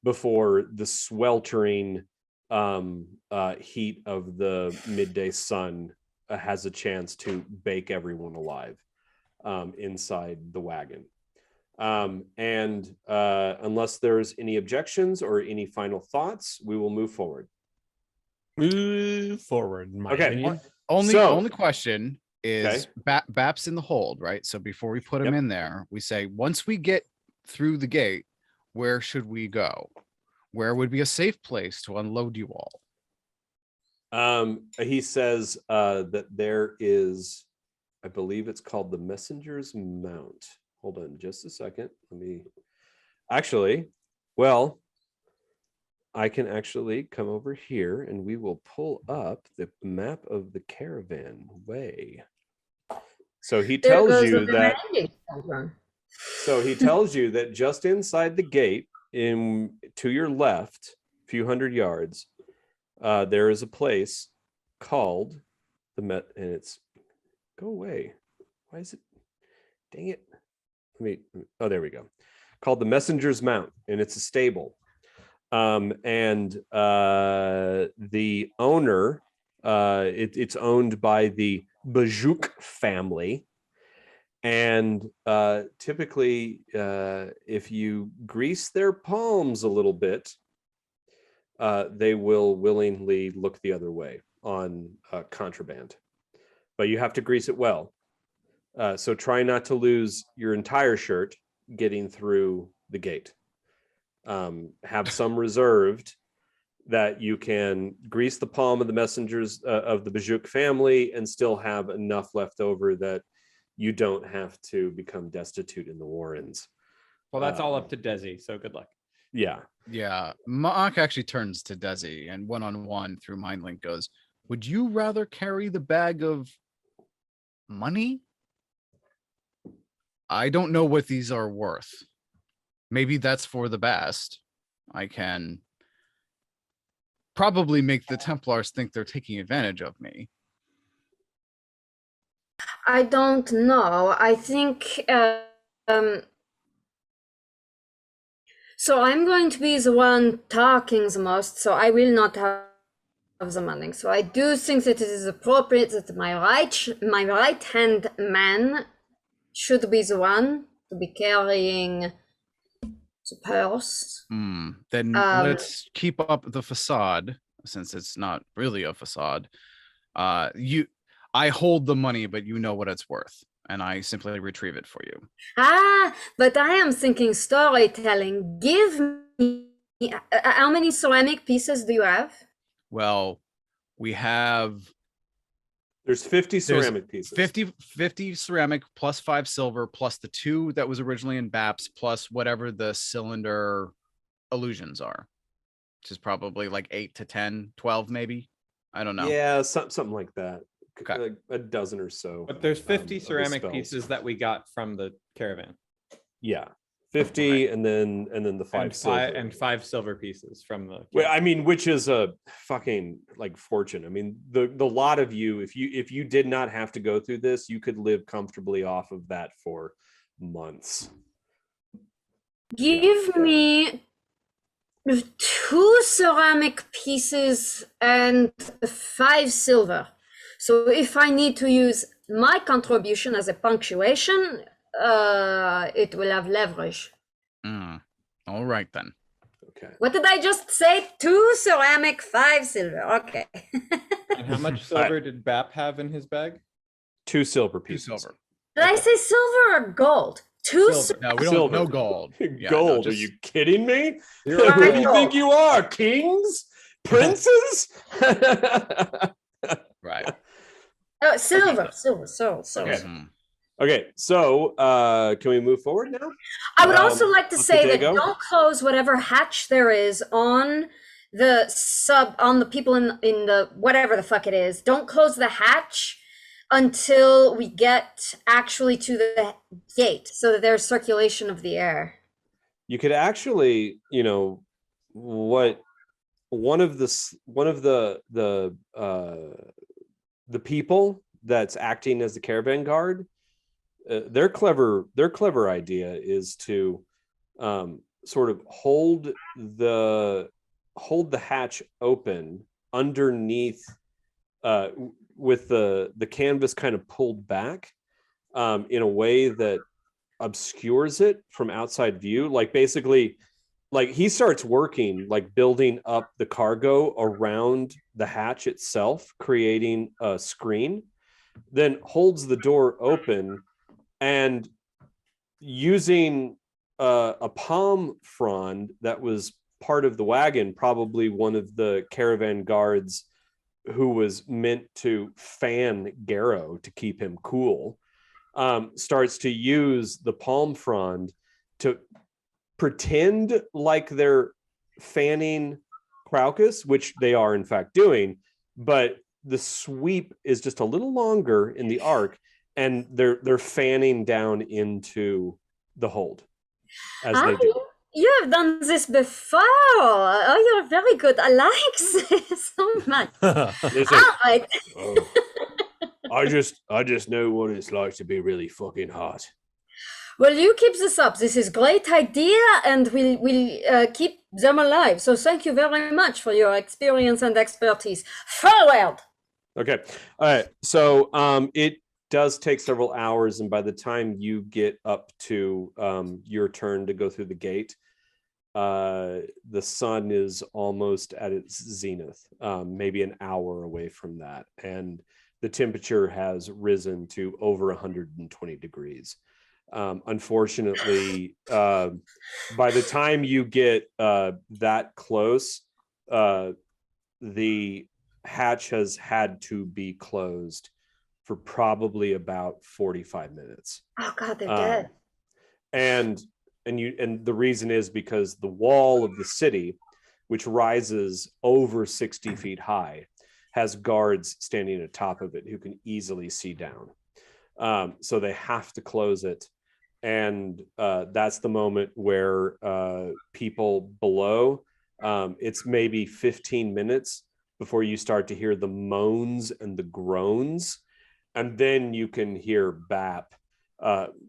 before the sweltering heat of the midday sun has a chance to bake everyone alive inside the wagon. And unless there's any objections or any final thoughts, we will move forward. Move forward, in my opinion. Only question is, Bap's in the hold, right? So before we put him in there, we say, once we get through the gate, where should we go? Where would be a safe place to unload you all? He says that there is, I believe it's called the Messenger's Mount. Hold on just a second. I can actually come over here and we will pull up the map of the caravan way. So he tells you that. So he tells you that just inside the gate, to your left, a few hundred yards, there is a place called the Met, and it's go away. Why is it? Dang it! Oh, there we go. Called the Messenger's Mount, and it's a stable. And the owner, it's owned by the Bajuk family. And typically, if you grease their palms a little bit, they will willingly look the other way on contraband. But you have to grease it well. So try not to lose your entire shirt getting through the gate. Have some reserved that you can grease the palm of the messengers of the Bajuk family and still have enough left over that you don't have to become destitute in the Warrens. Well, that's all up to Desi, so good luck. Yeah. Mark actually turns to Desi and one-on-one through MindLink goes, would you rather carry the bag of money? I don't know what these are worth. Maybe that's for the best. I can probably make the Templars think they're taking advantage of me. I don't know. I think so I'm going to be the one talking the most, so I will not have the money. So I do think that it is appropriate that my right hand man should be the one to be carrying the purse. Then let's keep up the facade, since it's not really a facade. I hold the money, but you know what it's worth, and I simply retrieve it for you. But I am thinking storytelling. Give me how many ceramic pieces do you have? Well, we have. There's 50 ceramic pieces. 50 ceramic plus 5 silver plus the 2 that was originally in Baps plus whatever the cylinder illusions are, which is probably like 8 to 10, 12 maybe. I don't know. Yeah, something like that. Okay. Like a dozen or so. But there's 50 of the ceramic spells. pieces that we got from the caravan. Yeah, 50, and then the 5 and silver. and 5 silver pieces from the Well, I mean, which is a fucking like fortune. I mean, the lot of you, if you did not have to go through this, you could live comfortably off of that for months. Give me 2 ceramic pieces and 5 silver. So if I need to use my contribution as a punctuation, it will have leverage. All right then. Okay. What did I just say? 2 ceramic, 5 silver. Okay. And how much silver did Bap have in his bag? 2 silver 2 pieces. silver. Did I say silver or gold? 2 Silver. No, we don't Silver. know gold. Yeah, Gold? no, Are you kidding me? Who Zero do you gold. think you are? Kings? Princes? Right. Oh, silver. Okay. Mhm. Okay, so can we move forward now? I would also like to let the say day that go. don't close whatever hatch there is on the people in the whatever the fuck it is. Don't close the hatch until we get actually to the gate so that there's circulation of the air. You could actually, what one of the people that's acting as the caravan guard, their clever idea is to sort of hold the hatch open underneath, with the canvas kind of pulled back in a way that obscures it from outside view. Like basically, like he starts working, like building up the cargo around the hatch itself, creating a screen, then holds the door open and using a palm frond that was part of the wagon, probably one of the caravan guards who was meant to fan Garrow to keep him cool, starts to use the palm frond to pretend like they're fanning Craucus, which they are in fact doing, but the sweep is just a little longer in the arc, and they're fanning down into the hold as they do. You have done this before. Oh, you're very good. I like this so much. Listen, All right. I just know what it's like to be really fucking hot. Well, you keep this up. This is great idea, and we'll keep them alive. So thank you very much for your experience and expertise. Forward. Okay. All right. So it does take several hours, and by the time you get up to your turn to go through the gate, the sun is almost at its zenith, maybe an hour away from that, and the temperature has risen to over 120 degrees. Unfortunately, by the time you get that close, the hatch has had to be closed for probably about 45 minutes. Oh God, they're dead. And the reason is because the wall of the city, which rises over 60 feet high, has guards standing atop of it who can easily see down. So they have to close it. And that's the moment where people below, it's maybe 15 minutes before you start to hear the moans and the groans. And then you can hear Bap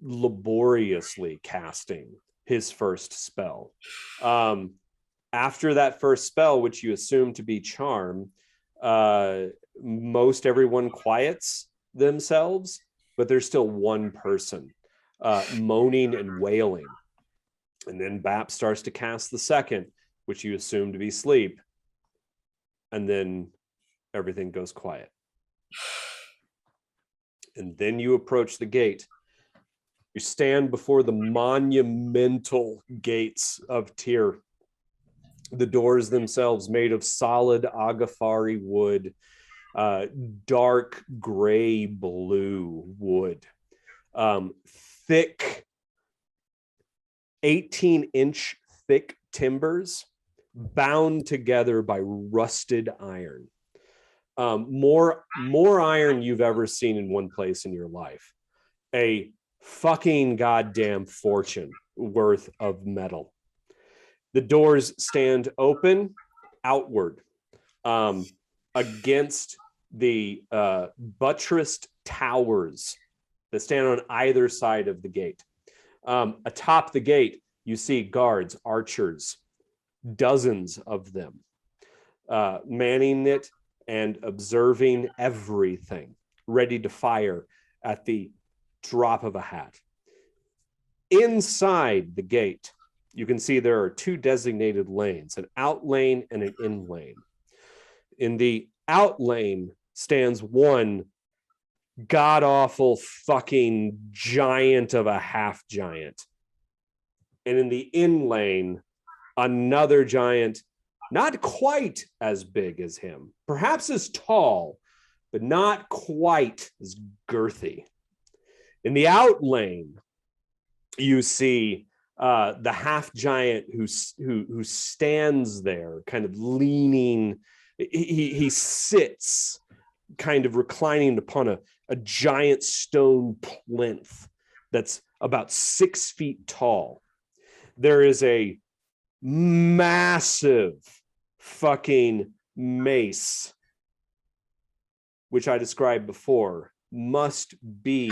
laboriously casting his first spell. After that first spell, which you assume to be charm, most everyone quiets themselves, but there's still one person moaning and wailing. And then Bap starts to cast the second, which you assume to be sleep. And then everything goes quiet. And then you approach the gate. You stand before the monumental gates of Tyr. The doors themselves made of solid Agafari wood, dark gray blue wood, thick 18-inch thick timbers bound together by rusted iron. More iron you've ever seen in one place in your life. A fucking goddamn fortune worth of metal. The doors stand open outward against the buttressed towers that stand on either side of the gate. Atop the gate, you see guards, archers, dozens of them, manning it and observing everything, ready to fire at the drop of a hat. Inside the gate, you can see there are two designated lanes, an out lane and an in lane. In the out lane stands one god-awful fucking giant of a half giant. And in the in lane, another giant, not quite as big as him, perhaps as tall, but not quite as girthy. In the out lane, you see the half giant who stands there, kind of leaning. He sits, kind of reclining upon a giant stone plinth that's about 6 feet tall. There is a massive fucking mace, which I described before, must be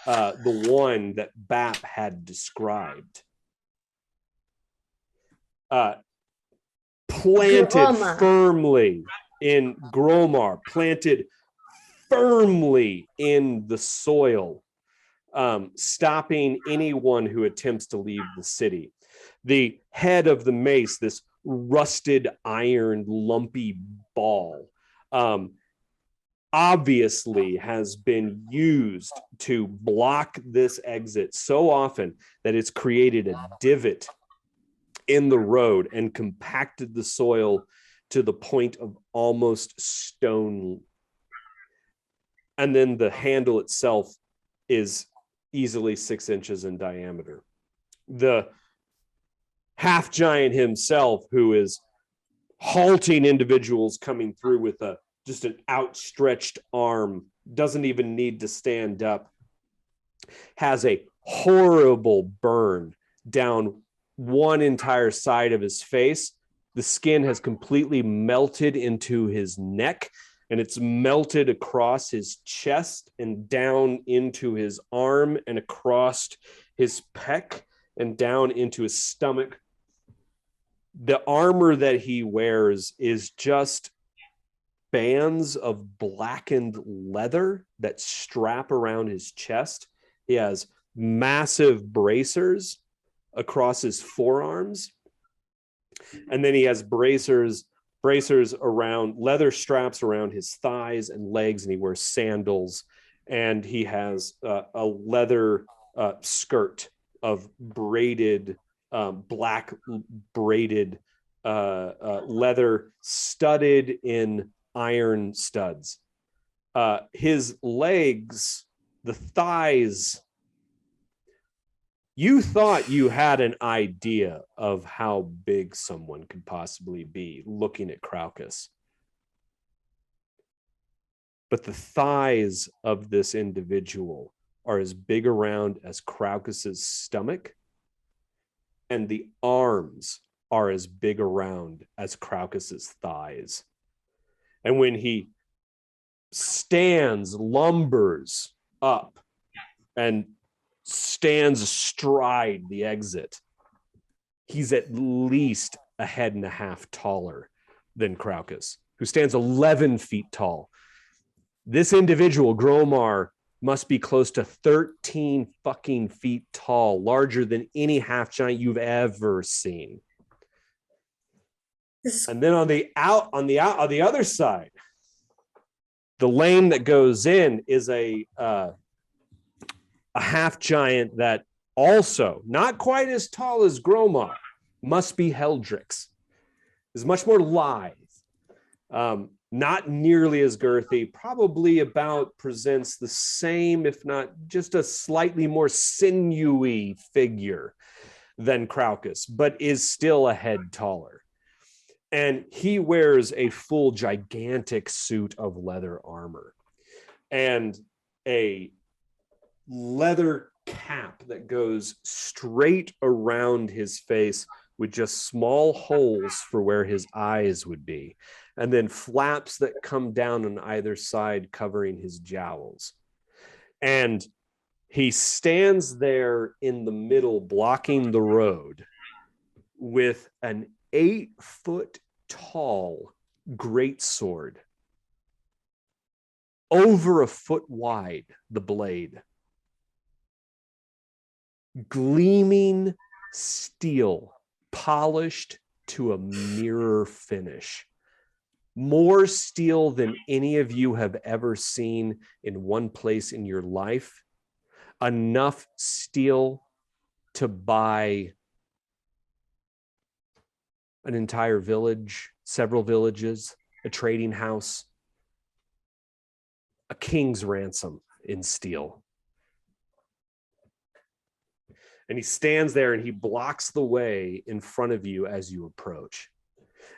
the one that Bap had described. Planted firmly in Gromar, planted firmly in the soil, stopping anyone who attempts to leave the city. The head of the mace, this rusted iron lumpy ball, obviously has been used to block this exit so often that it's created a divot in the road and compacted the soil to the point of almost stone. And then the handle itself is easily 6 inches in diameter. The half giant himself, who is halting individuals coming through with just an outstretched arm, doesn't even need to stand up, has a horrible burn down one entire side of his face. The skin has completely melted into his neck, and it's melted across his chest and down into his arm and across his pec and down into his stomach. The armor that he wears is just bands of blackened leather that strap around his chest. He has massive bracers across his forearms. And then he has bracers around, leather straps around his thighs and legs, and he wears sandals. And he has a leather skirt of braided, black braided leather studded in iron studs. His legs, the thighs, you thought you had an idea of how big someone could possibly be looking at Craucus. But the thighs of this individual are as big around as Craucus's stomach, and the arms are as big around as Craucus's thighs. And when he stands, lumbers up, and stands astride the exit, he's at least a head and a half taller than Craucus, who stands 11 feet tall. This individual, Gromar, must be close to 13 fucking feet tall, larger than any half giant you've ever seen. And then on the other side, the lane that goes in is a half giant that also, not quite as tall as Gromar, must be Heldrix. Is much more lithe, not nearly as girthy, probably presents the same, if not just a slightly more sinewy figure than Craucus, but is still a head taller. And he wears a full gigantic suit of leather armor and a leather cap that goes straight around his face with just small holes for where his eyes would be, and then flaps that come down on either side covering his jowls. And he stands there in the middle blocking the road with an 8-foot tall greatsword, over a foot wide, the blade, gleaming steel, polished to a mirror finish. More steel than any of you have ever seen in one place in your life. Enough steel to buy an entire village, several villages, a trading house, a king's ransom in steel. And he stands there and he blocks the way in front of you as you approach.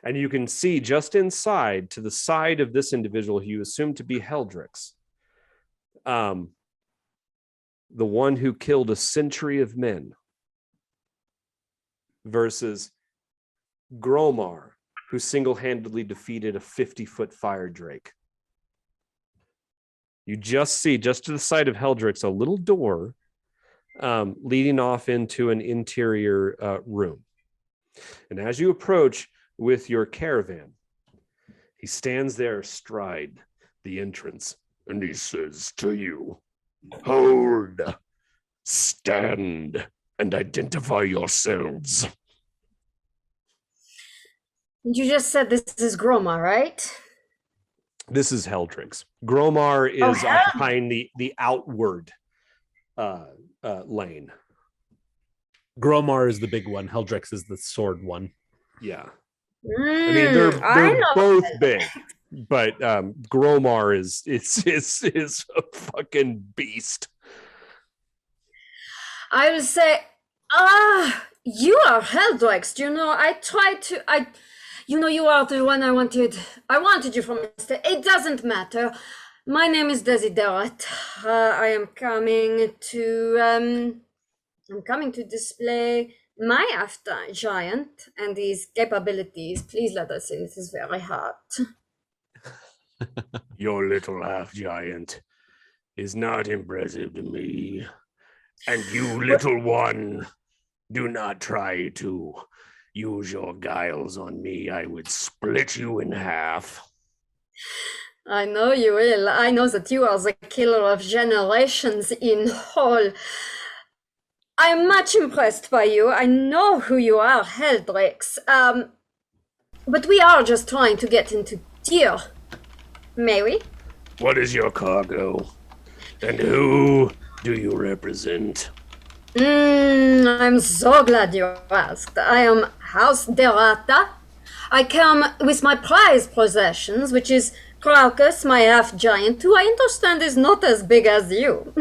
And you can see just inside, to the side of this individual who you assume to be Heldrix, the one who killed a century of men, versus Gromar, who single-handedly defeated a 50-foot fire drake. You just see, just to the side of Heldrix, a little door leading off into an interior room. And as you approach with your caravan, he stands there astride the entrance, and he says to you, "Hold, stand, and identify yourselves." You just said this is Groma, right? This is Heldrix. Gromar is occupying the outward lane. Gromar is the big one. Heldrix is the sword one. Yeah. I mean, they're both big, but Gromar is a fucking beast. I would say, you are Heldrix. You know, you are the one I wanted you from yesterday. It doesn't matter. My name is Desiderate. I am coming to display my half-giant and his capabilities. Please let us in. This is very hard. Your little half-giant is not impressive to me. And you, little one, do not try to use your guiles on me. I would split you in half. I know you will. I know that you are the killer of generations in Hall. I'm much impressed by you. I know who you are, Heldrix. But we are just trying to get into Tyr. May we? What is your cargo? And who do you represent? I'm so glad you asked. I am House Derata. I come with my prized possessions, which is Craucus, my half-giant, who I understand is not as big as you,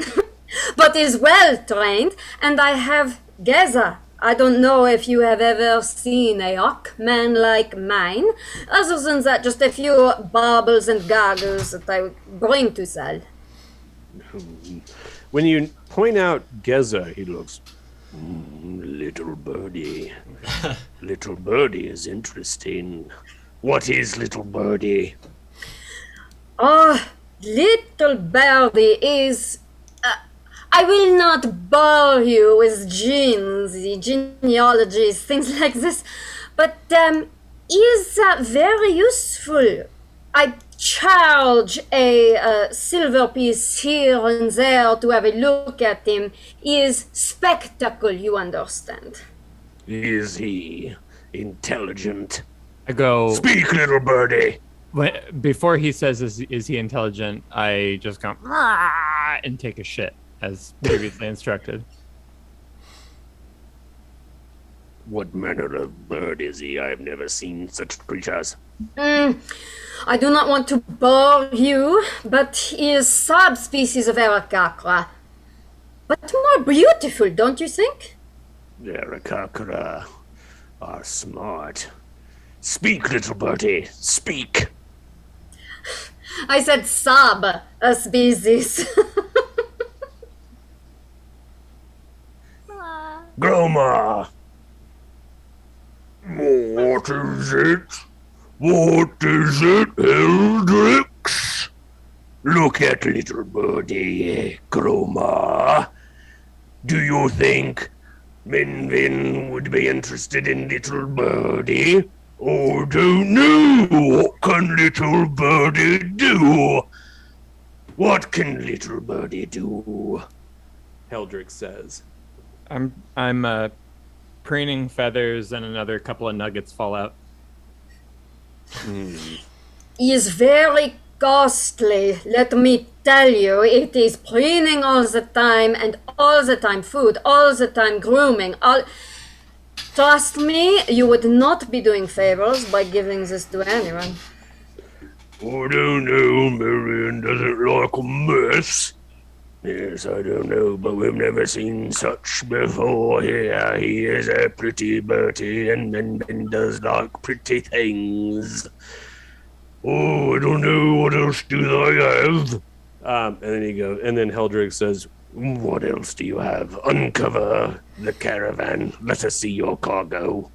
but is well-trained, and I have Geza. I don't know if you have ever seen a hawk man like mine. Other than that, just a few baubles and goggles that I bring to sell. When you point out Geza, he looks, little birdie. Little birdie is interesting. What is little birdie? Little Birdy is... I will not bore you with genealogies, things like this, but is very useful. I charge a silver piece here and there to have a look at him. He is spectacle, you understand. Is he intelligent? I go... Speak, little birdie! Before he says, is he intelligent, I just go, "Ah," and take a shit, as previously instructed. What manner of bird is he? I have never seen such creatures. I do not want to bore you, but he is subspecies of Arakakra. But more beautiful, don't you think? The Arakakra are smart. Speak, little birdie, speak. I said sub a species. Groma. What is it? What is it, Eldrix? Look at little birdie, Groma. Do you think Minvin would be interested in little birdie? Oh, don't know. What can little birdie do? What can little birdie do? Heldrick says. I'm preening feathers and another couple of nuggets fall out. Is very costly. Let me tell you, it is preening all the time and all the time food, all the time grooming. Trust me, you would not be doing favors by giving this to anyone. I don't know. Marion doesn't like a mess. Yes, I don't know, but we've never seen such before here. He is a pretty Bertie and does like pretty things. Oh, I don't know. What else do I have? And then Heldrick says, What else do you have? Uncover the caravan. Let us see your cargo.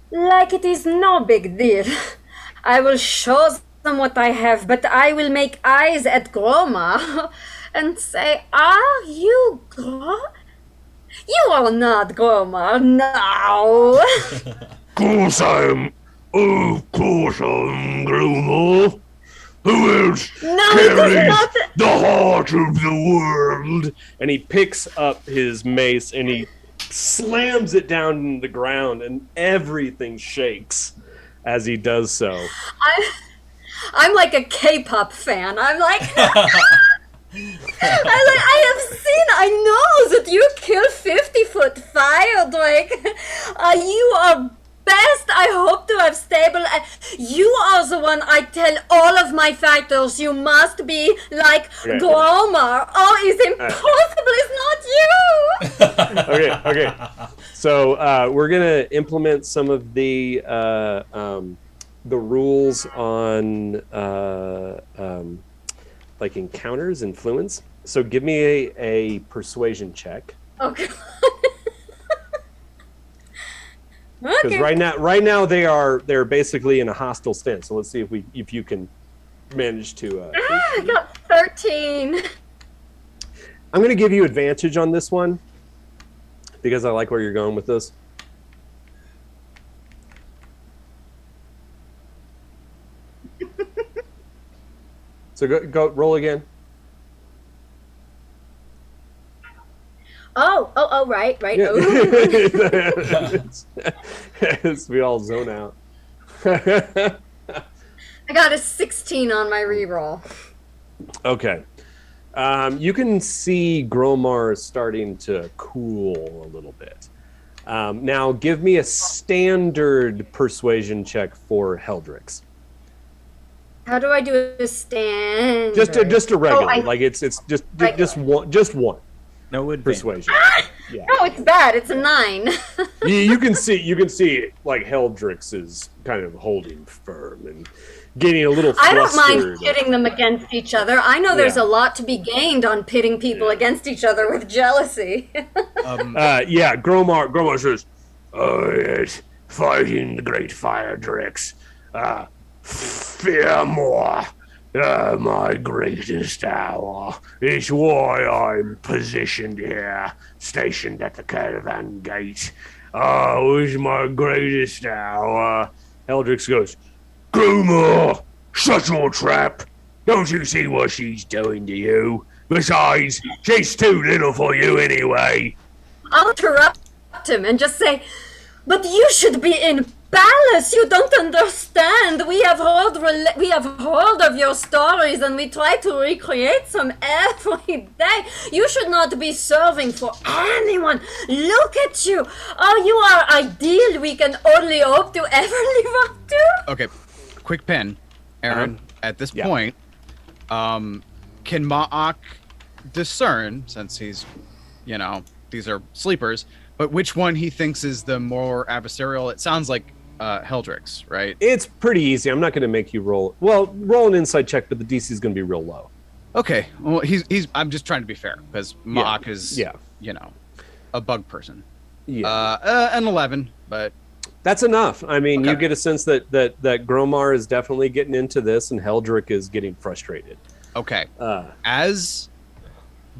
Like it is no big deal. I will show them what I have, but I will make eyes at Groma and say, Are you Groma? You are not Groma, no. Of course I'm Groma. Who else carries the heart of the world? And he picks up his mace and he slams it down in the ground, and everything shakes as he does so. I'm like a K-pop fan. I'm like, I know that you kill 50-foot fire, Drake. You are best. I hope to have stable. You are the one I tell all of my fighters. You must be like Groma. Oh, it's impossible. It's not you. Okay. So we're gonna implement some of the rules on like encounters, influence. So give me a persuasion check. Okay. Because right now they're basically in a hostile stance. So let's see if you can manage to. I got 13. I'm going to give you advantage on this one because I like where you're going with this. So go roll again. Oh, right. Yeah. We all zone out. I got a 16 on my reroll. Okay. You can see Gromar starting to cool a little bit. Now give me a standard persuasion check for Heldrix. How do I do a stand? Just a regular. Like it's just one. No would persuasion. Yeah. No, it's bad. It's a 9. You can see like Heldrix is kind of holding firm and getting a little flustered. I don't mind pitting them against each other. I know there's a lot to be gained on pitting people against each other with jealousy. Gromar says, "Oh yes, fighting the great fire Drix. Fear more. My greatest hour. It's why I'm positioned here, stationed at the caravan gate. It's my greatest hour." Heldrix goes, "Gromar, shut your trap. Don't you see what she's doing to you? Besides, she's too little for you anyway." I'll interrupt him and just say, "But you should be in Palace, you don't understand. We have heard of your stories and we try to recreate them every day. You should not be serving for anyone. Look at you. Oh, you are ideal. We can only hope to ever live up to." Okay, quick pen, Aaron. At this point, can Ma'ak discern, since he's, these are sleepers, but which one he thinks is the more adversarial? It sounds like Heldrix, right? It's pretty easy. I'm not going to make you roll. Well, roll an insight check, but the DC is going to be real low. Okay. Well, he's. I'm just trying to be fair because Mock is, a bug person. Yeah. An 11, but that's enough. I mean, okay. You get a sense that Gromar is definitely getting into this, and Heldrick is getting frustrated. Okay. As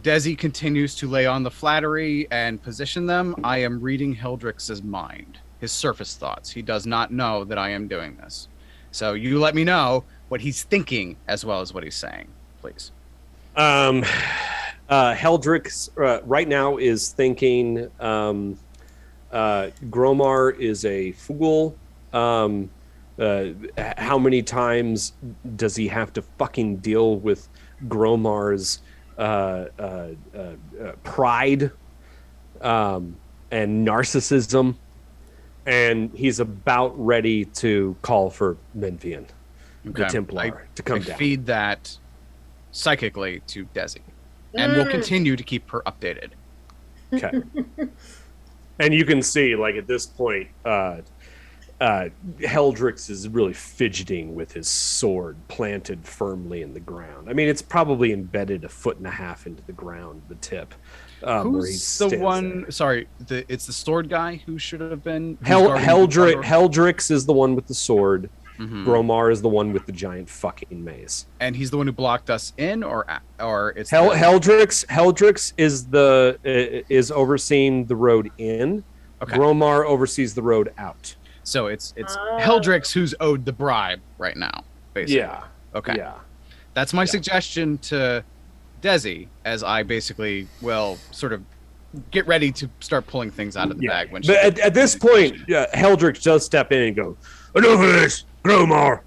Desi continues to lay on the flattery and position them, I am reading Heldrix's mind, his surface thoughts. He does not know that I am doing this. So you let me know what he's thinking as well as what he's saying, please. Heldrix right now is thinking Gromar is a fool. How many times does he have to fucking deal with Gromar's pride and narcissism? And he's about ready to call for Menvian, the Templar, to come down. Feed that psychically to Desi, and we'll continue to keep her updated. Okay. And you can see, like, at this point, Heldrix is really fidgeting with his sword planted firmly in the ground. I mean, it's probably embedded 1.5 feet into the ground, the tip. Who's the one? There. Sorry, it's the sword guy who should have been. Heldrix is the one with the sword. Mm-hmm. Gromar is the one with the giant fucking mace. And he's the one who blocked us in, or it's Heldrix is overseeing the road in. Okay. Gromar oversees the road out. So it's Heldrix who's owed the bribe right now, basically. Yeah. Okay. Yeah. That's my suggestion to Desi, as I basically will sort of get ready to start pulling things out of the bag. When but at this point, Heldrix does step in and go, "Enough of this, Gromar.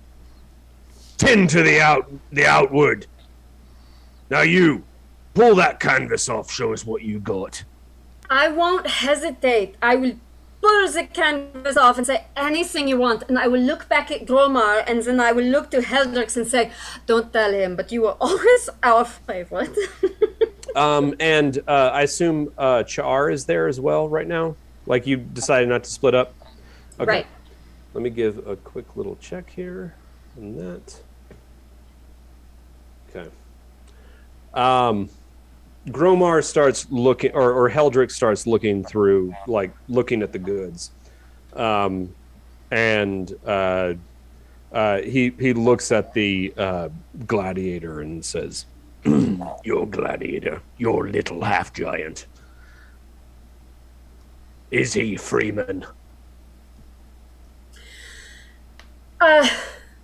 Tend to the outward. Now you, pull that canvas off. Show us what you got." I won't hesitate. I will pull the canvas off and say anything you want, and I will look back at Gromar, and then I will look to Heldrix and say, "Don't tell him, but you were always our favorite." And I assume Char is there as well right now? Like, you decided not to split up? Okay. Right. Let me give a quick little check here on that. Okay. Gromar starts looking, or Heldrix starts looking through, like, looking at the goods. And he looks at the gladiator and says, "Your gladiator, your little half-giant. Is he Freeman?"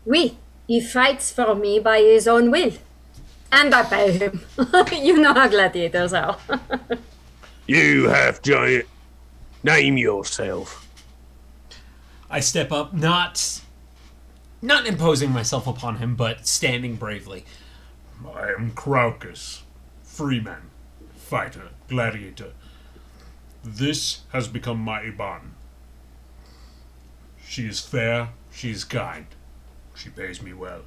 Oui. He fights for me by his own will. And I pay him. You know how gladiators are. You half-giant, name yourself. I step up, not imposing myself upon him, but standing bravely. I am Craucus, freeman, fighter, gladiator. This has become my Iban. She is fair, she is kind. She pays me well.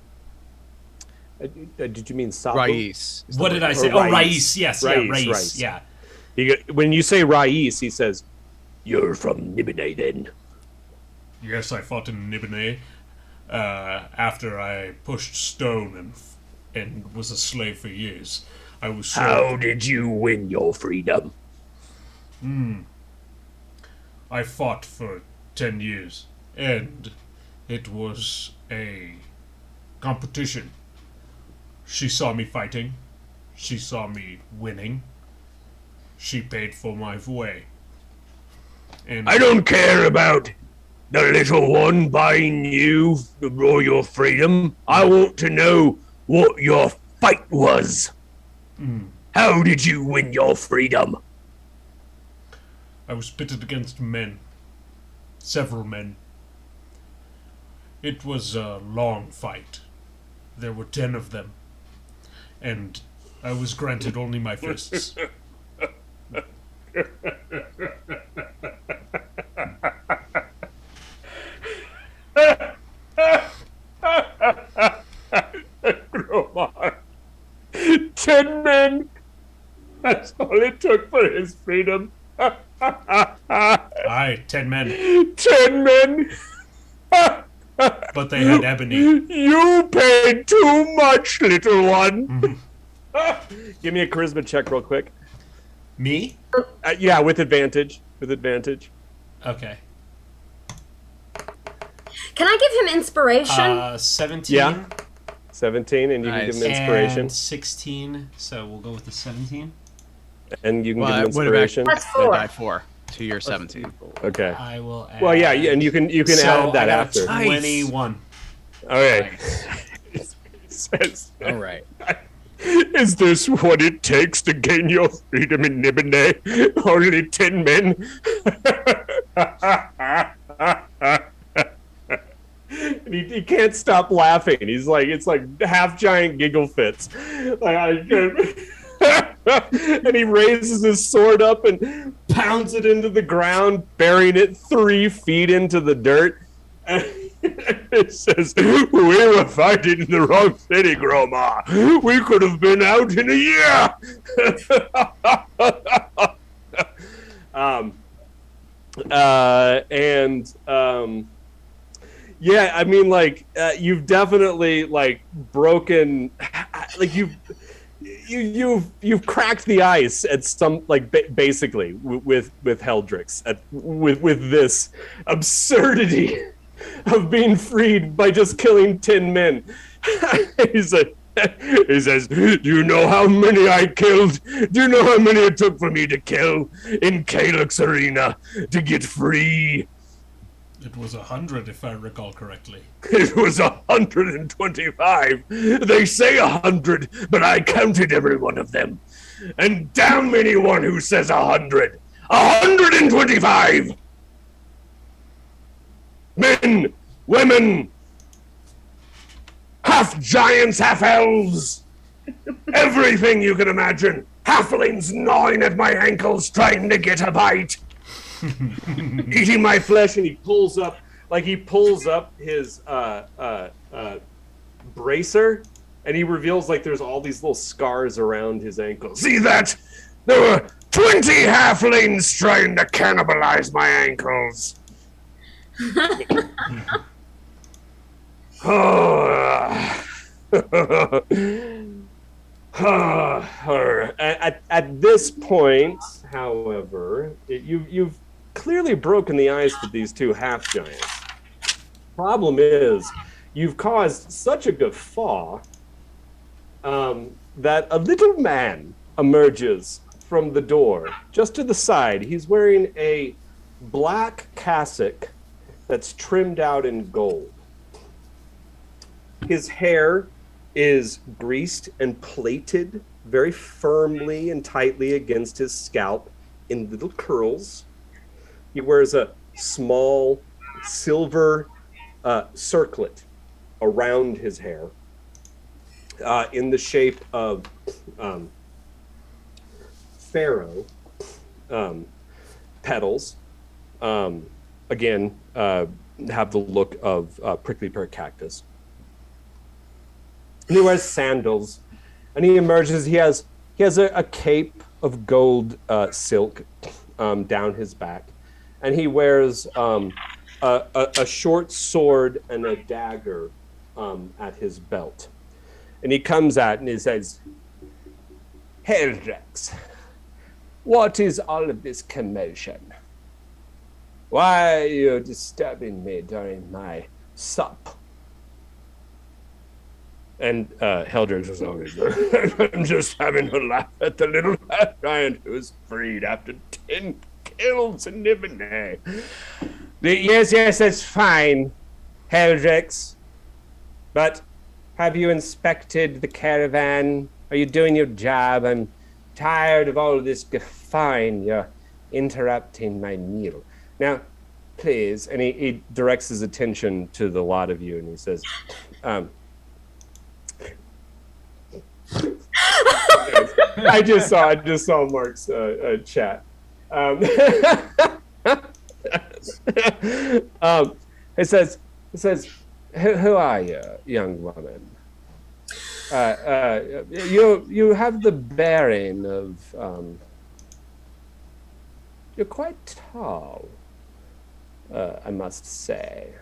Did you mean Sabu? Rais. What did I say? Oh, Rais. Yes, Rais. Yeah. When you say Rais, he says, "You're from Nibene, then." Yes, I fought in Nibene after I pushed stone and was a slave for years. I was sold. How did you win your freedom? I fought for 10 years, and it was a competition. She saw me fighting. She saw me winning. She paid for my way. And I don't care about the little one buying you or your freedom. I want to know what your fight was. How did you win your freedom? I was pitted against men. Several men. It was a long fight. There were 10 of them. And I was granted only my fists. Gromar. 10 men. That's all it took for his freedom. Aye, 10 men. 10 men. But they had ebony. You paid too much, little one. Give me a charisma check real quick. Me? Yeah, with advantage. With advantage. Okay. Can I give him inspiration? 17. Yeah. 17, and you can give him inspiration. And 16, so we'll go with the 17. And you can give him Well, it would have inspiration. That's Then 4. die 4 to your 17. Okay. I will add... Well, yeah, and you can So add that I got after. 21. Okay. All right. Is this what it takes to gain your freedom in Nibene? Only 10 men? And he can't stop laughing. He's like, it's like half giant giggle fits. And he raises his sword up and pounds it into the ground, burying it 3 feet into the dirt. And it says, "We were fighting in the wrong city, Groma. We could have been out in a year." Yeah, I mean, like, you've definitely like broken, like you've cracked the ice at some, like, basically with Heldrix, with this absurdity of being freed by just killing 10 men. He says, "Do you know how many I killed? Do you know how many it took for me to kill in Kalux Arena to get free?" It was 100, if I recall correctly. It was 125. They say 100, but I counted every one of them. And damn anyone who says 100. 125! Men, women, half giants, half elves. Everything you can imagine. Halflings gnawing at my ankles trying to get a bite. Eating my flesh. And he pulls up his bracer, and he reveals, like, there's all these little scars around his ankles. See that? There were 20 halflings trying to cannibalize my ankles. At this point, however, you've clearly broken the ice with these 2 half giants. Problem is, you've caused such a guffaw that a little man emerges from the door just to the side. He's wearing a black cassock that's trimmed out in gold. His hair is greased and plaited very firmly and tightly against his scalp in little curls. He wears a small silver circlet around his hair in the shape of pharaoh petals. Again, have the look of prickly pear cactus. And he wears sandals, and he emerges. He has a cape of gold silk down his back, and he wears a short sword and a dagger at his belt. And he comes out and he says, "Heldrix, what is all of this commotion? Why are you disturbing me during my sup?" And Heldrix was always there. "I'm just having a laugh at the little giant who's freed after 10 kills in Nibene." Yes, that's fine, Heldrix. But have you inspected the caravan? Are you doing your job? I'm tired of all this guffawing. You're interrupting my meal. Now, please, and he directs his attention to the lot of you, and he says, I just saw Mark's chat. It says, who are you, young woman? You have the bearing of, you're quite tall, I must say.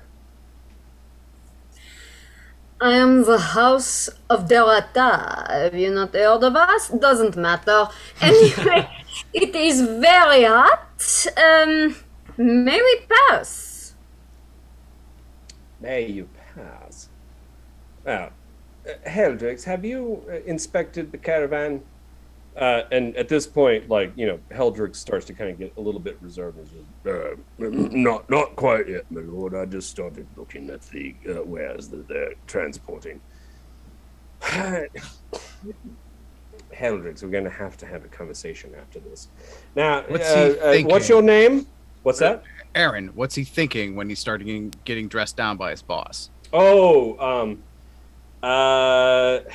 I am the House of Delata. Have you not heard of us? Doesn't matter. Anyway, it is very hot. May we pass? May you pass. Well, Heldrix, have you inspected the caravan? And at this point, like, you know, Heldrix starts to kind of get a little bit reserved. And says, Not quite yet, my lord. I just started looking at the wares that they're transporting. Heldrix, we're going to have a conversation after this. Now, What's he thinking? what's your name? What's that? Aaron, what's he thinking when he started getting dressed down by his boss? Oh, God,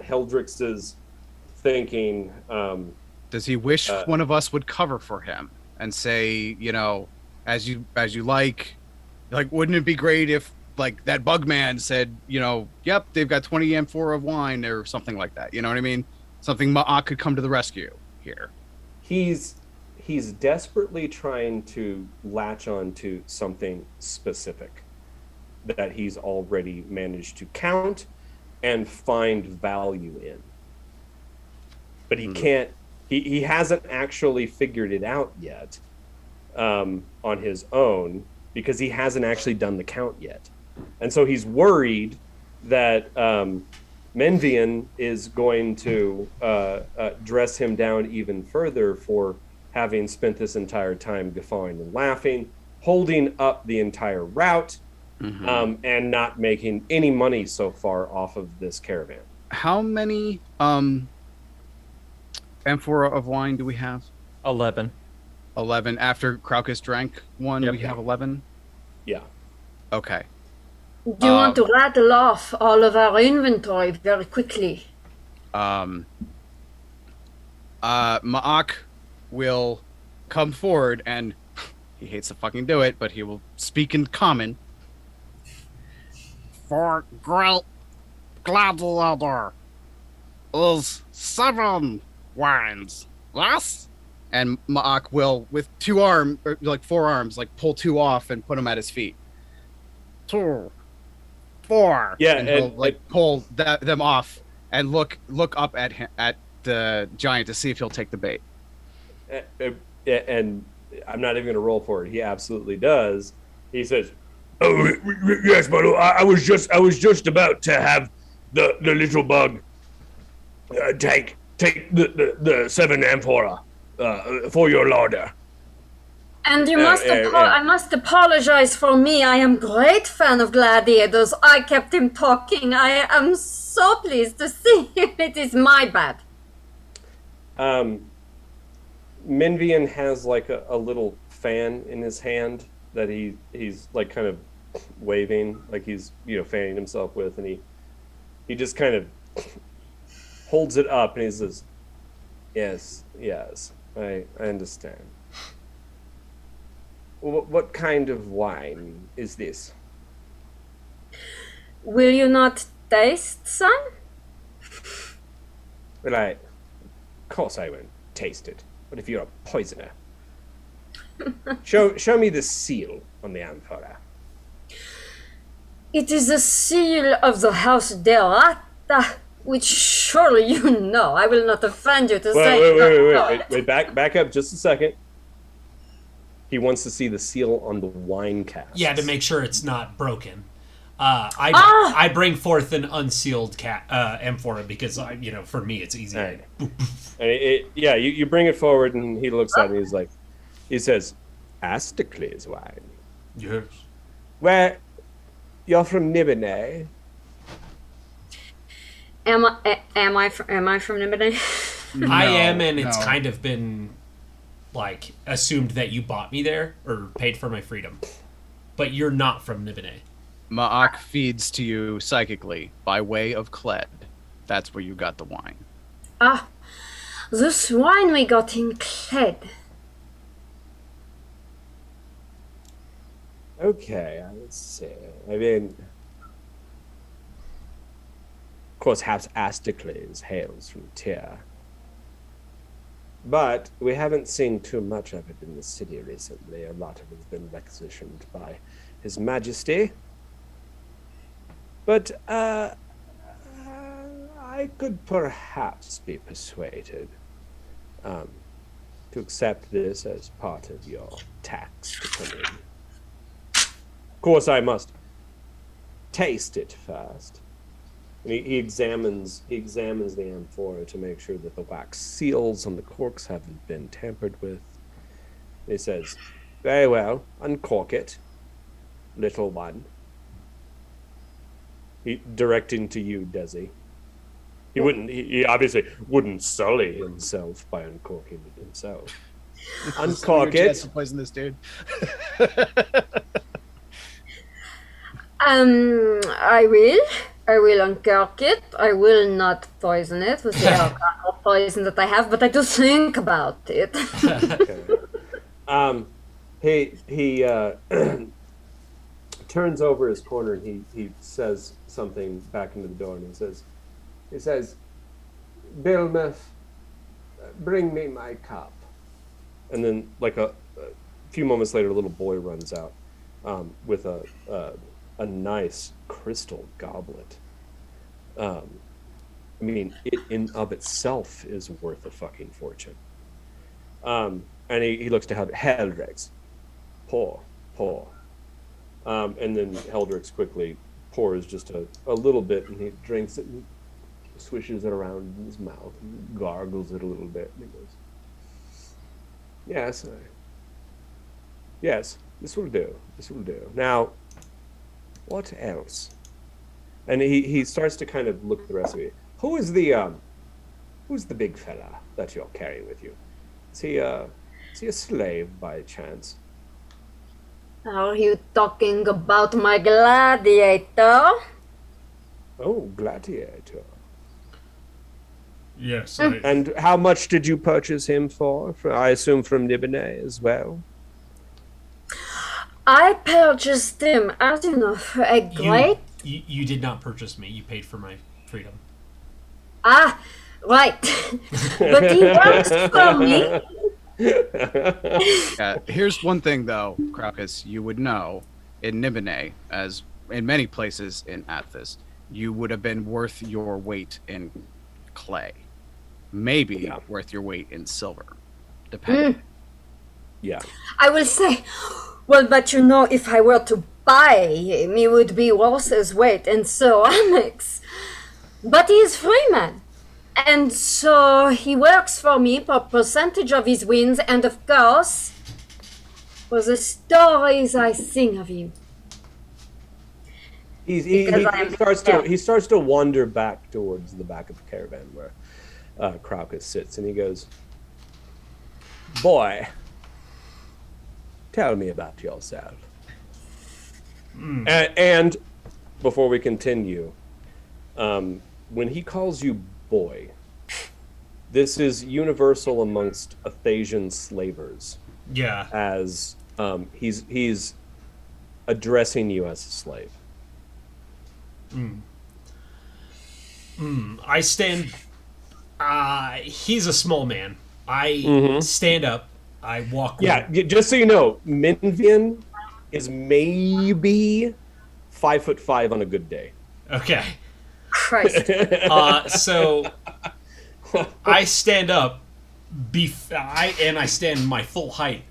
Heldrix is thinking. Does he wish one of us would cover for him and say, you know, as you like, wouldn't it be great if like that bug man said, you know, yep, they've got 20 amphora of wine or something like that. You know what I mean? Something Ma'ak could come to the rescue here. He's desperately trying to latch on to something specific that he's already managed to count and find value in. But he can't, he hasn't actually figured it out yet on his own because he hasn't actually done the count yet. And so he's worried that Menvian is going to dress him down even further for having spent this entire time guffawing and laughing, holding up the entire route, and not making any money so far off of this caravan. How many amphora of wine do we have? 11. 11. After Kraukus drank one, we have 11? Yeah. Okay. Do you want to rattle off all of our inventory very quickly? Ma'ak will come forward and he hates to fucking do it, but he will speak in common. For great gladiator is 7 wines. Yes? And Ma'ak will, with 4 arms, like pull 2 off and put them at his feet. 2, 4. Yeah, and he'll pull them off and look up at him, at the giant to see if he'll take the bait. And I'm not even going to roll for it. He absolutely does. He says, "Oh, yes, my lord. I was just about to have the little bug take the 7 amphora for your larder." And you I must apologize for me. I am great fan of gladiators. I kept him talking. I am so pleased to see him. It is my bad. Menvian has like a little fan in his hand that he's like kind of waving, like he's, you know, fanning himself with, and he just kind of holds it up and he says, yes, I understand. What kind of wine is this? Will you not taste some? Well, of course I won't taste it. What if you're a poisoner? Show me the seal on the amphora. It is the seal of the House Delata, which surely you know. I will not offend you to say. Wait, back up just a second. He wants to see the seal on the wine cask. Yeah, to make sure it's not broken. I bring forth an unsealed amphora because for me it's easy. Right. And you bring it forward and he looks at it and he says, Asticles wine. Yes. Where you're from Nibene? Am I from Nibene? No, I am, and it's kind of been like assumed that you bought me there or paid for my freedom, but you're not from Nibene. Ma'ak feeds to you psychically by way of Kled. That's where you got the wine. Ah, this wine we got in Kled. Okay, let's see. I mean, of course, House Asticles hails from Tyr. But we haven't seen too much of it in the city recently. A lot of it has been requisitioned by His Majesty. But I could perhaps be persuaded to accept this as part of your tax to come in. Of course, I must taste it first. And he examines the amphora to make sure that the wax seals on the corks haven't been tampered with. He says, "Very well, uncork it, little one." He directing to you, Desi. He obviously wouldn't sully himself by uncorking it himself. Uncork it. Poison this dude. I will uncork it. I will not poison it with the alcohol poison that I have, but I do think about it. Okay. He turns over his corner and he says something back into the door, and he says, "Bilmuth, bring me my cup." And then, like a few moments later, a little boy runs out with a nice crystal goblet. I mean, it in of itself is worth a fucking fortune. And he looks to Heldrix. Pour. And then Heldrix quickly pours just a little bit, and he drinks it and swishes it around in his mouth and gargles it a little bit. And he goes, Yes, this will do. Now, what else?" And he starts to kind of look at the rest of you. Who's the big fella that you're carrying with you? Is he a slave by chance? Are you talking about my gladiator? Oh, gladiator. Yes. And how much did you purchase him for? I assume from Nibene as well? I purchased him, as you know, for a great... You did not purchase me. You paid for my freedom. Ah, right. But he works for me. Here's one thing, though, Crocus, you would know in Nibene, as in many places in Athos, you would have been worth your weight in clay. Maybe worth your weight in silver, depending. Yeah. I will say, well, but you know, if I were to buy him, he would be worth his weight in ceramics. But he is free man. And so he works for me for percentage of his wins, and of course, for the stories I sing of you. He starts to wander back towards the back of the caravan where Crocus sits, and he goes, "Boy, tell me about yourself." And before we continue, when he calls you boy, this is universal amongst Athasian slavers. Yeah. As he's addressing you as a slave. I stand. He's a small man. I stand up. I walk. Yeah, just so you know, Minvian is maybe 5'5" on a good day. Okay. Christ. So I stand up, I stand my full height.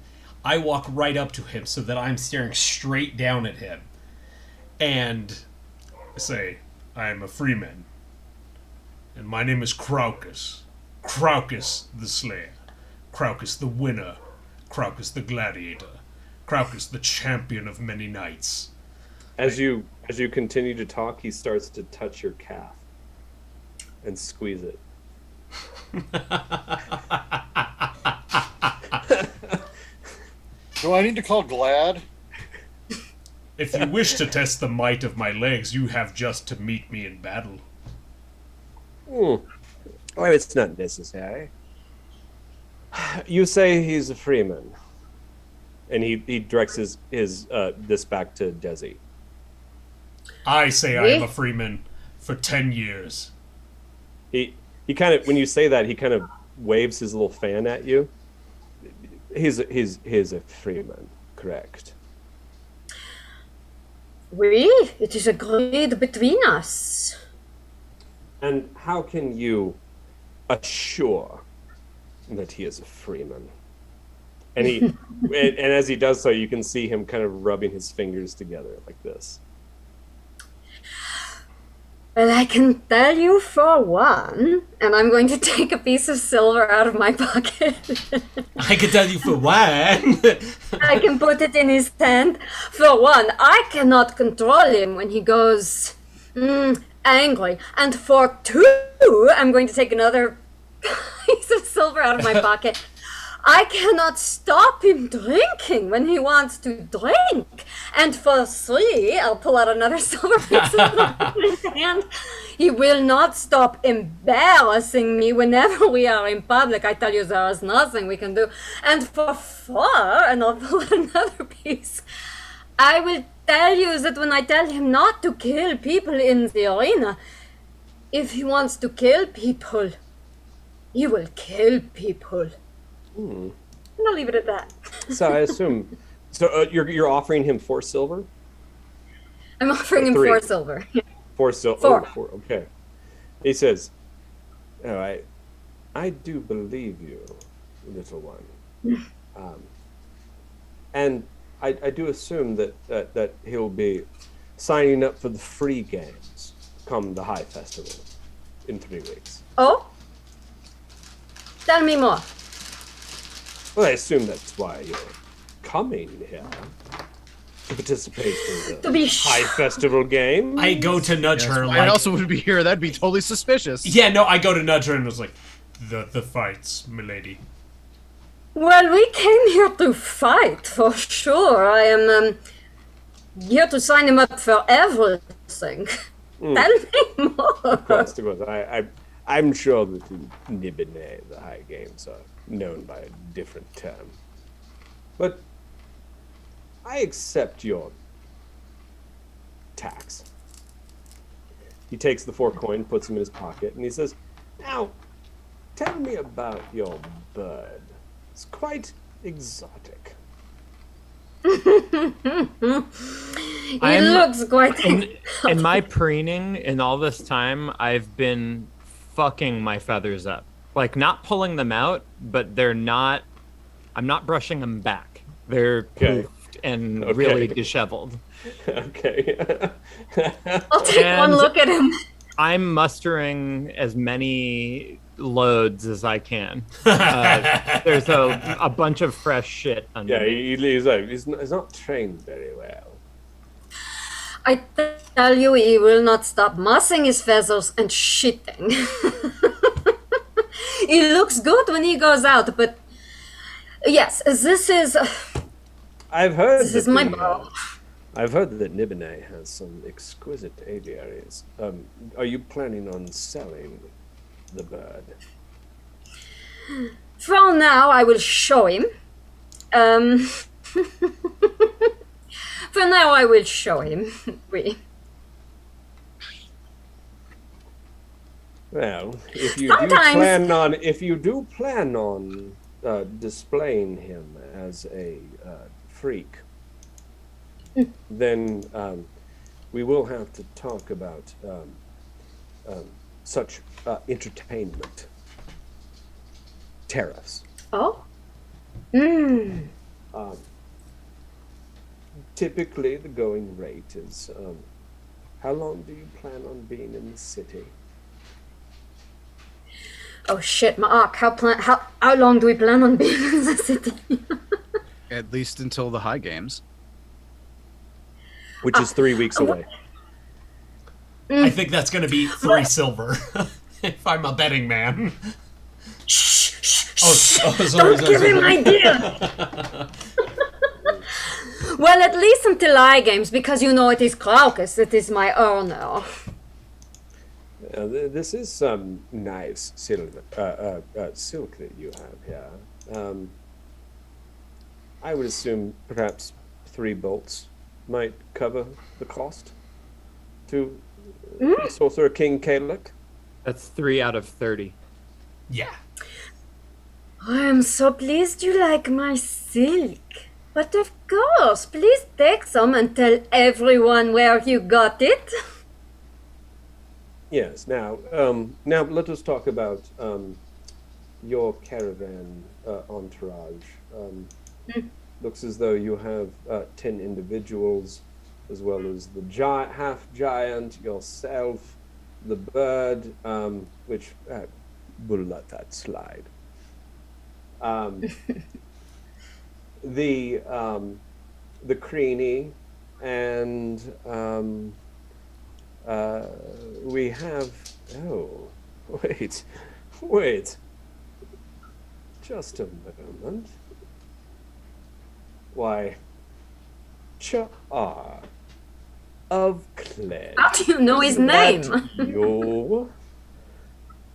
I walk right up to him so that I'm staring straight down at him, and say, "I am a freeman, and my name is Crocus. Crocus the Slayer, Crocus the Winner, Crocus the Gladiator, Crocus the Champion of many knights." As you continue to talk, he starts to touch your calf and squeeze it. Do I need to call Glad? If you wish to test the might of my legs, you have just to meet me in battle. Well, it's not necessary. You say he's a freeman, and he directs his this back to Desi. I say I am a freeman for 10 years. He kind of, when you say that, he kind of waves his little fan at you. He's a freeman, correct? It is agreed between us. And how can you assure that he is a freeman? And he, and as he does so, you can see him kind of rubbing his fingers together like this. Well, I can tell you for one, and I'm going to take a piece of silver out of my pocket. I can tell you for one. I can put it in his hand. For one, I cannot control him when he goes angry. And for two, I'm going to take another piece of silver out of my pocket. I cannot stop him drinking when he wants to drink. And for three, I'll pull out another silver piece of his hand. He will not stop embarrassing me whenever we are in public. I tell you, there is nothing we can do. And for four, and I'll pull out another piece, I will tell you that when I tell him not to kill people in the arena, if he wants to kill people, he will kill people. And I'll leave it at that. So I assume, you're offering him 4 silver? I'm offering him 4 silver. 4 silver. Four. Oh, 4. Okay. He says, "All right, I do believe you, little one, and I do assume that he'll be signing up for the free games come the High Festival in 3 weeks." Oh? Tell me more. Well, I assume that's why you're coming here to participate in the High Festival game. I go to nudge her. I also would be here. That'd be totally suspicious. Yeah, no, I go to nudge her and was like, the fights, milady. Well, we came here to fight, for sure. I am here to sign him up for everything. Tell me more. Of course. I'm sure that in Nibene, the high games are known by a different term. But I accept your tax. He takes the 4 coin, puts them in his pocket, and he says, "Now, tell me about your bird. It's quite exotic." He looks quite... In my preening, in all this time, I've been fucking my feathers up. Like, not pulling them out, but I'm not brushing them back. They're poofed and really disheveled. Okay. I'll take one look at him. I'm mustering as many loads as I can. There's a bunch of fresh shit under me. He's not trained very well. I tell you, he will not stop mussing his feathers and shitting. He looks good when he goes out, but yes, this is... I've heard this is my ball. I've heard that Nibene has some exquisite aviaries. Are you planning on selling the bird? For now, I will show him. For now, I will show him. Well, if you do plan on displaying him as a freak, then we will have to talk about such entertainment tariffs. Oh? Typically, the going rate is, how long do you plan on being in the city? Oh shit, Mark, how long do we plan on being in the city? At least until the high games. Which is 3 weeks away. I think that's going to be 3 silver, if I'm a betting man. Sorry, don't give him idea. Well, at least until high games, because you know it is Crocus, it is my honor. This is some nice silk that you have here. I would assume perhaps 3 bolts might cover the cost to Sorcerer King Kalek. That's 3 out of 30. Yeah. I am so pleased you like my silk. But of course, please take some and tell everyone where you got it. Yes. Now let us talk about your caravan entourage. Looks as though you have 10 individuals, as well as the half giant, yourself, the bird, which we'll let that slide. The Creanie, and we have. Oh, wait. Just a moment. Why, Char of Cled. How do you know his name? You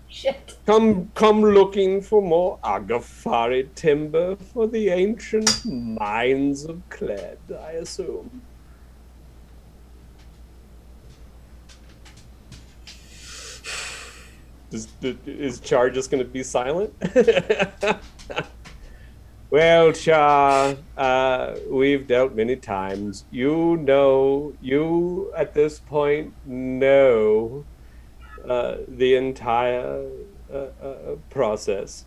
Shit. come looking for more Agafari timber for the ancient mines of Cled, I assume. Is Char just going to be silent? Well, Char, we've dealt many times. You at this point know the entire process.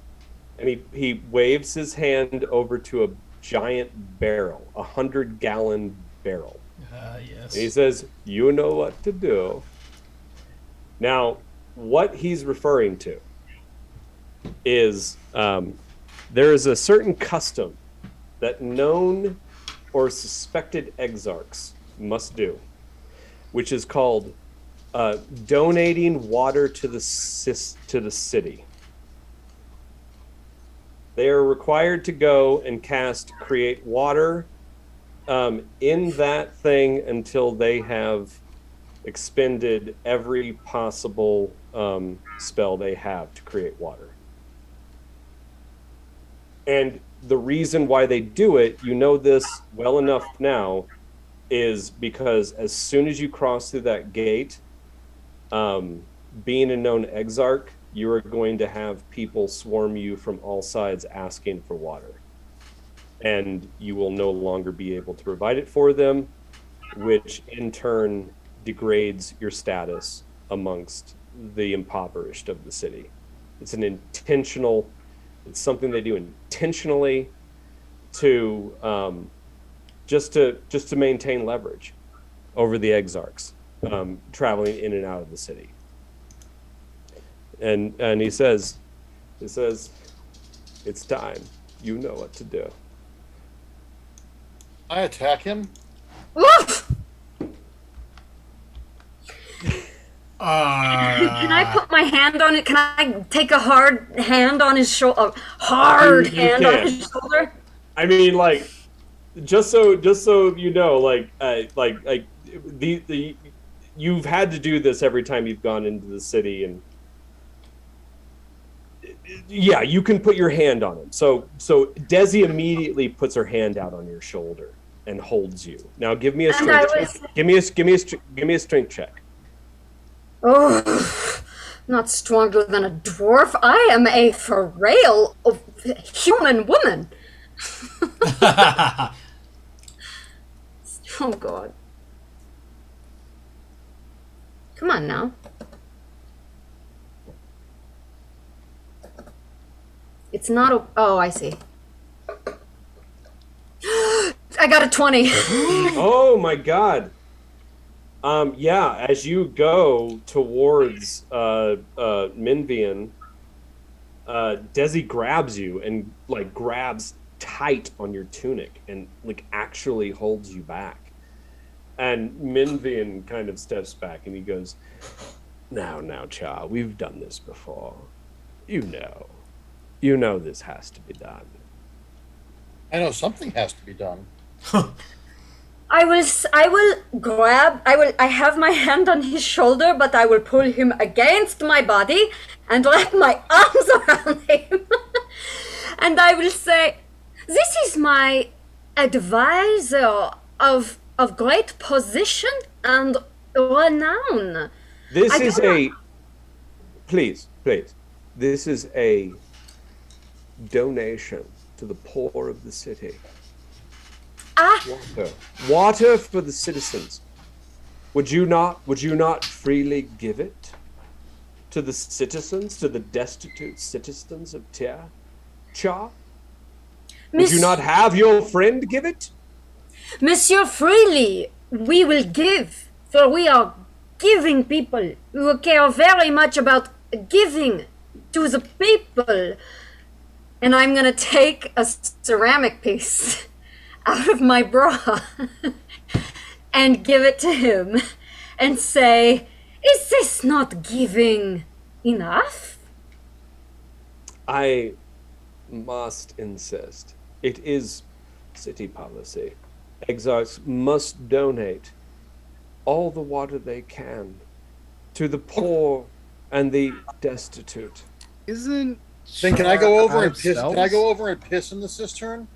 And he waves his hand over to a giant barrel, 100-gallon barrel. Yes. And he says, you know what to do. Now, what he's referring to is there is a certain custom that known or suspected exarchs must do, which is called donating water to the city. They are required to go and cast create water in that thing until they have expended every possible spell they have to create water. And the reason why they do it, you know this well enough now, is because as soon as you cross through that gate, being a known exarch, you are going to have people swarm you from all sides asking for water. And you will no longer be able to provide it for them, which in turn degrades your status amongst the impoverished of the city. It's something they do intentionally to just to maintain leverage over the exarchs traveling in and out of the city. And he says, it's time. You know what to do. I attack him. Woof! Can I put my hand on it? Can I take a hard hand on his shoulder? On his shoulder? I mean, like, just so you know, like the you've had to do this every time you've gone into the city, and yeah, you can put your hand on him. So Desi immediately puts her hand out on your shoulder and holds you. Now, give me a strength check. Give me a strength check. Oh, not stronger than a dwarf. I am a frail human woman. Oh, God. Come on now. It's not a... Oh, I see. I got a 20. Oh, my God. Yeah, as you go towards Minvian, Desi grabs you and like grabs tight on your tunic and like actually holds you back. And Minvian kind of steps back and he goes, Now, Cha, we've done this before. You know this has to be done. I know something has to be done. I have my hand on his shoulder, but I will pull him against my body and wrap my arms around him. And I will say, this is my advisor of great position and renown. Please, this is a donation to the poor of the city. Water for the citizens. Would you not freely give it to the citizens, to the destitute citizens of Cha? Would you not have your friend give it? Monsieur, freely we will give, for we are giving people who care very much about giving to the people. And I'm gonna take a ceramic piece out of my bra and give it to him and say, is this not giving enough? I must insist. It is city policy. Exarchs must donate all the water they can to the poor and the destitute. Isn't Then can I go over and piss? Can I go over and piss in the cistern?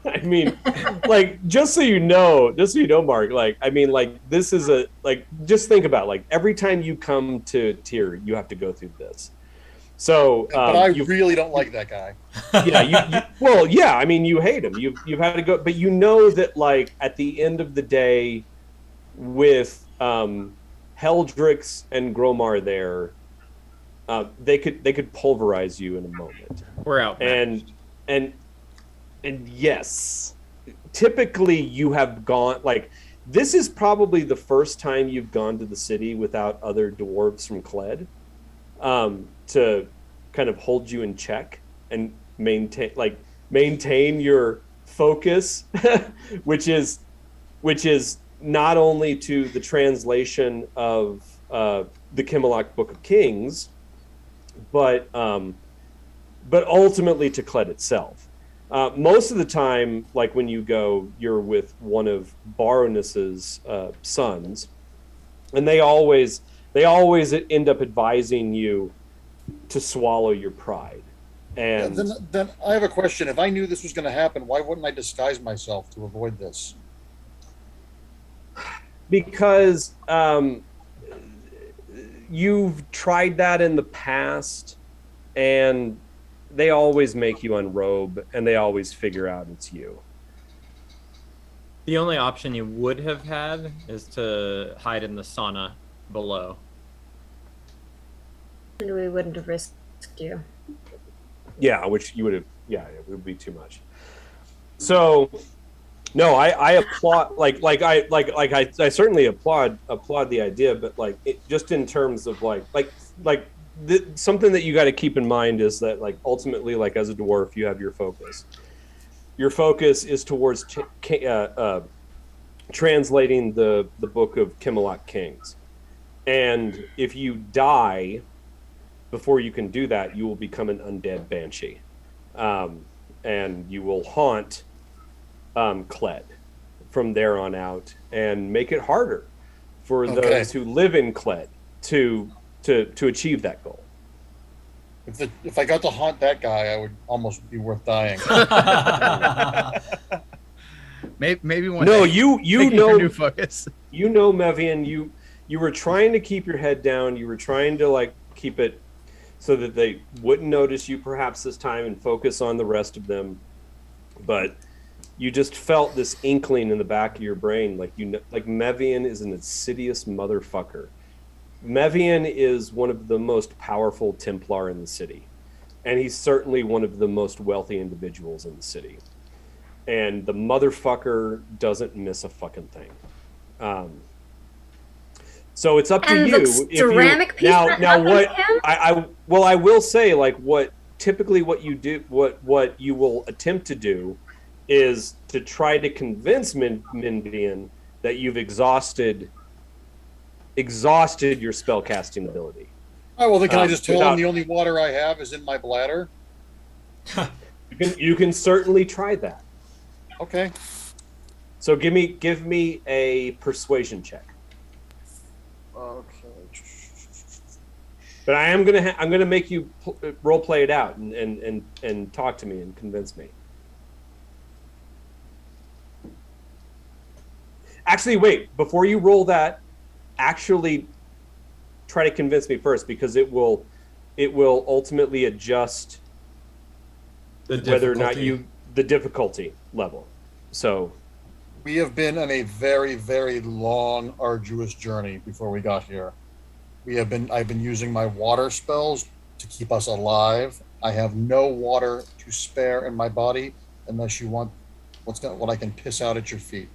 I mean, like, just so you know, Mark, like, I mean, like, this is just think about, like, every time you come to Tyr, you have to go through this. So, but I really don't like that guy. Yeah, well, yeah, I mean, you hate him. You've had to go, but you know that, like, at the end of the day, with Heldrix and Gromar there, they could pulverize you in a moment. We're out. And yes, typically you have gone, like, this is probably the first time you've gone to the city without other dwarves from Kled, to kind of hold you in check and maintain your focus, which is not only to the translation of the Kimmelach Book of Kings, but ultimately to Kled itself. Most of the time, like when you go, you're with one of Baroness's sons, and they always end up advising you to swallow your pride. And then I have a question. If I knew this was going to happen, why wouldn't I disguise myself to avoid this? Because you've tried that in the past, and they always make you unrobe, and they always figure out it's you. The only option you would have had is to hide in the sauna below. And we wouldn't have risked you. Yeah, which you would have. Yeah, it would be too much. So, no, I applaud. I certainly applaud the idea, but just in terms of something that you got to keep in mind is that, like, ultimately, like, as a dwarf, you have your focus. Your focus is towards translating the book of Kimmelach Kings, and if you die before you can do that, you will become an undead banshee, and you will haunt Kled from there on out, and make it harder for those who live in Kled to achieve that goal. If I got to haunt that guy, I would almost be worth dying. Maybe one. No, day. you know, new focus. You know, Mevian, you were trying to keep your head down. You were trying to, like, keep it so that they wouldn't notice you perhaps this time and focus on the rest of them. But you just felt this inkling in the back of your brain, like Mevian is an insidious motherfucker. Mevian is one of the most powerful Templar in the city, and he's certainly one of the most wealthy individuals in the city. And the motherfucker doesn't miss a fucking thing. So it's up to you. Now what I will say, like, what you do, what you will attempt to do is to try to convince Minvian that you've exhausted your spellcasting ability. Oh, well, then can I just tell him the only water I have is in my bladder? You can certainly try that. Okay. So give me a persuasion check. Okay. But I'm gonna make you role play it out and talk to me and convince me. Actually, wait, before you roll that, actually try to convince me first, because it will ultimately adjust whether or not the difficulty level. So We have been on a very, very long, arduous journey before we got here. I've been using my water spells to keep us alive. I have no water to spare in my body unless you want what I can piss out at your feet.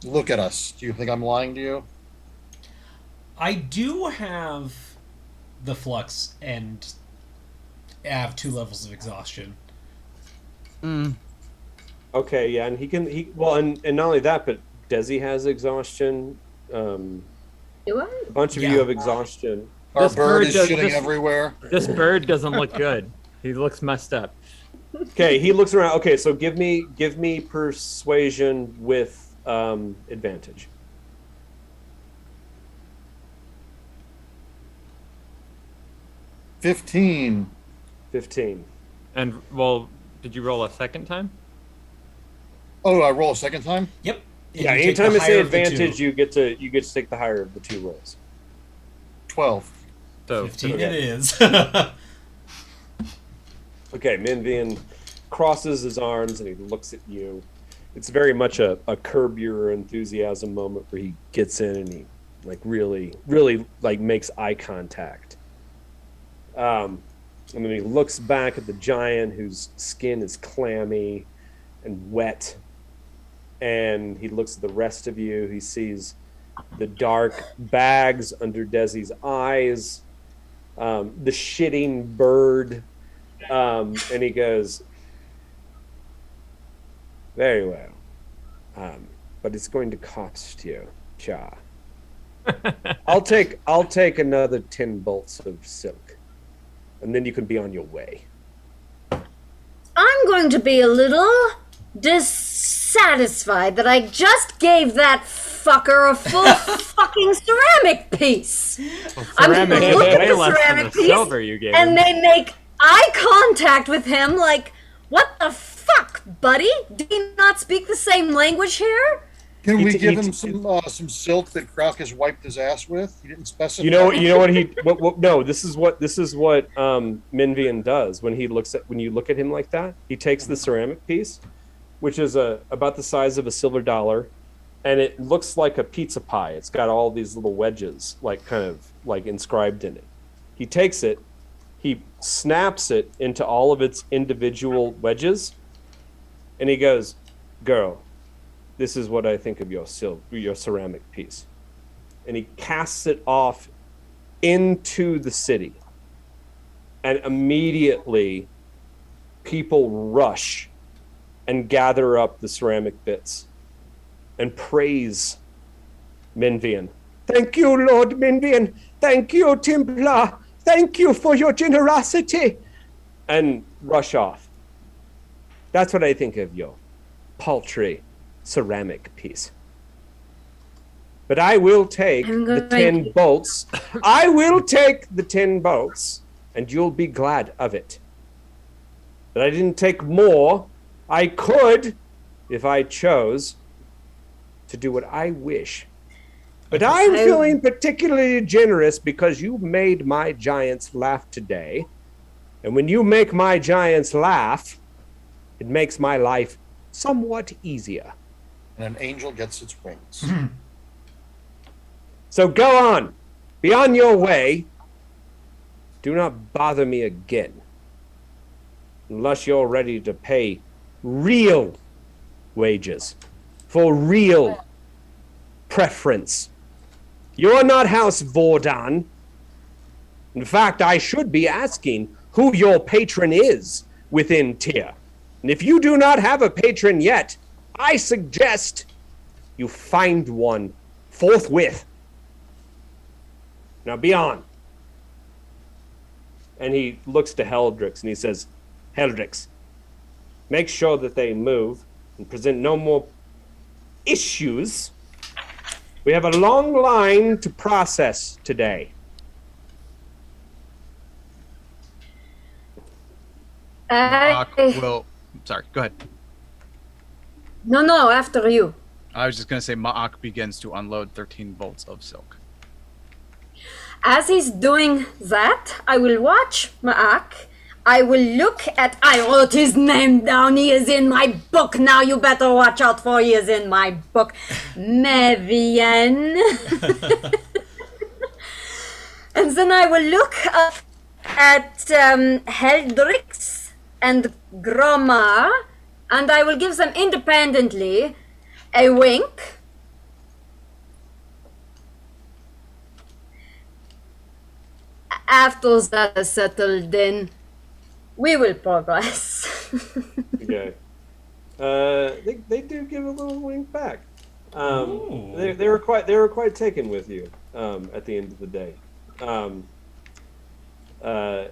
Look at us. Do you think I'm lying to you? I do have the flux and have 2 levels of exhaustion. Okay, yeah, and and not only that, but Desi has exhaustion. Do I? A bunch of you have exhaustion. Our bird is shitting everywhere. This bird doesn't look good. He looks messed up. Okay, he looks around. Okay, so give me persuasion with advantage. $15. 15. And well, did you roll a second time? Oh, I roll a second time? Yep. Yeah, anytime I say advantage, you get to take the higher of the 2 rolls. 12. So 15 it is. Okay, Minvian crosses his arms and he looks at you. It's very much a curb your enthusiasm moment where he gets in and he really makes eye contact. And then he looks back at the giant whose skin is clammy and wet. And he looks at the rest of you. He sees the dark bags under Desi's eyes, the shitting bird, and he goes, "Very well, but it's going to cost you, Cha. I'll take another 10 bolts of silk, and then you can be on your way." I'm going to be a little dissatisfied that I just gave that fucker a full fucking ceramic piece. I'm going to look at the ceramic piece and they make eye contact with him like, what the fuck, buddy? Do you not speak the same language here? Can we give him some silk that Krauk has wiped his ass with? He didn't specify. You know what no, this is what Minvian does when you look at him like that. He takes the ceramic piece, which is about the size of a silver dollar, and it looks like a pizza pie. It's got all these little wedges kind of inscribed in it. He takes it, he snaps it into all of its individual wedges, and he goes, "Girl, this is what I think of your ceramic piece." And he casts it off into the city. And immediately people rush and gather up the ceramic bits and praise Minvian. "Thank you, Lord Minvian. Thank you, Templar. Thank you for your generosity." And rush off. That's what I think of your paltry ceramic piece. But I will take the 10 bolts. I will take the 10 bolts, and you'll be glad of it. But I didn't take more. I could, if I chose, to do what I wish. But I'm feeling particularly generous because you made my giants laugh today. And when you make my giants laugh, it makes my life somewhat easier. And an angel gets its wings. So go on. Be on your way. Do not bother me again. Unless you're ready to pay real wages for real preference. You're not House Vordan. In fact, I should be asking who your patron is within Tyr. And if you do not have a patron yet, I suggest you find one forthwith. Now be on. And he looks to Heldrix and he says, "Heldrix, make sure that they move and present no more issues. We have a long line to process today." Sorry, go ahead. No, after you. I was just going to say Ma'ak begins to unload 13 bolts of silk. As he's doing that, I will watch Ma'ak. I will look at. I wrote his name down. He is in my book. Now you better watch out for. He is in my book. Mevian. And then I will look up at Heldrix and Gromar, and I will give them independently a wink. After that is settled in, we will progress. Okay. They do give a little wink back. They were quite taken with you at the end of the day.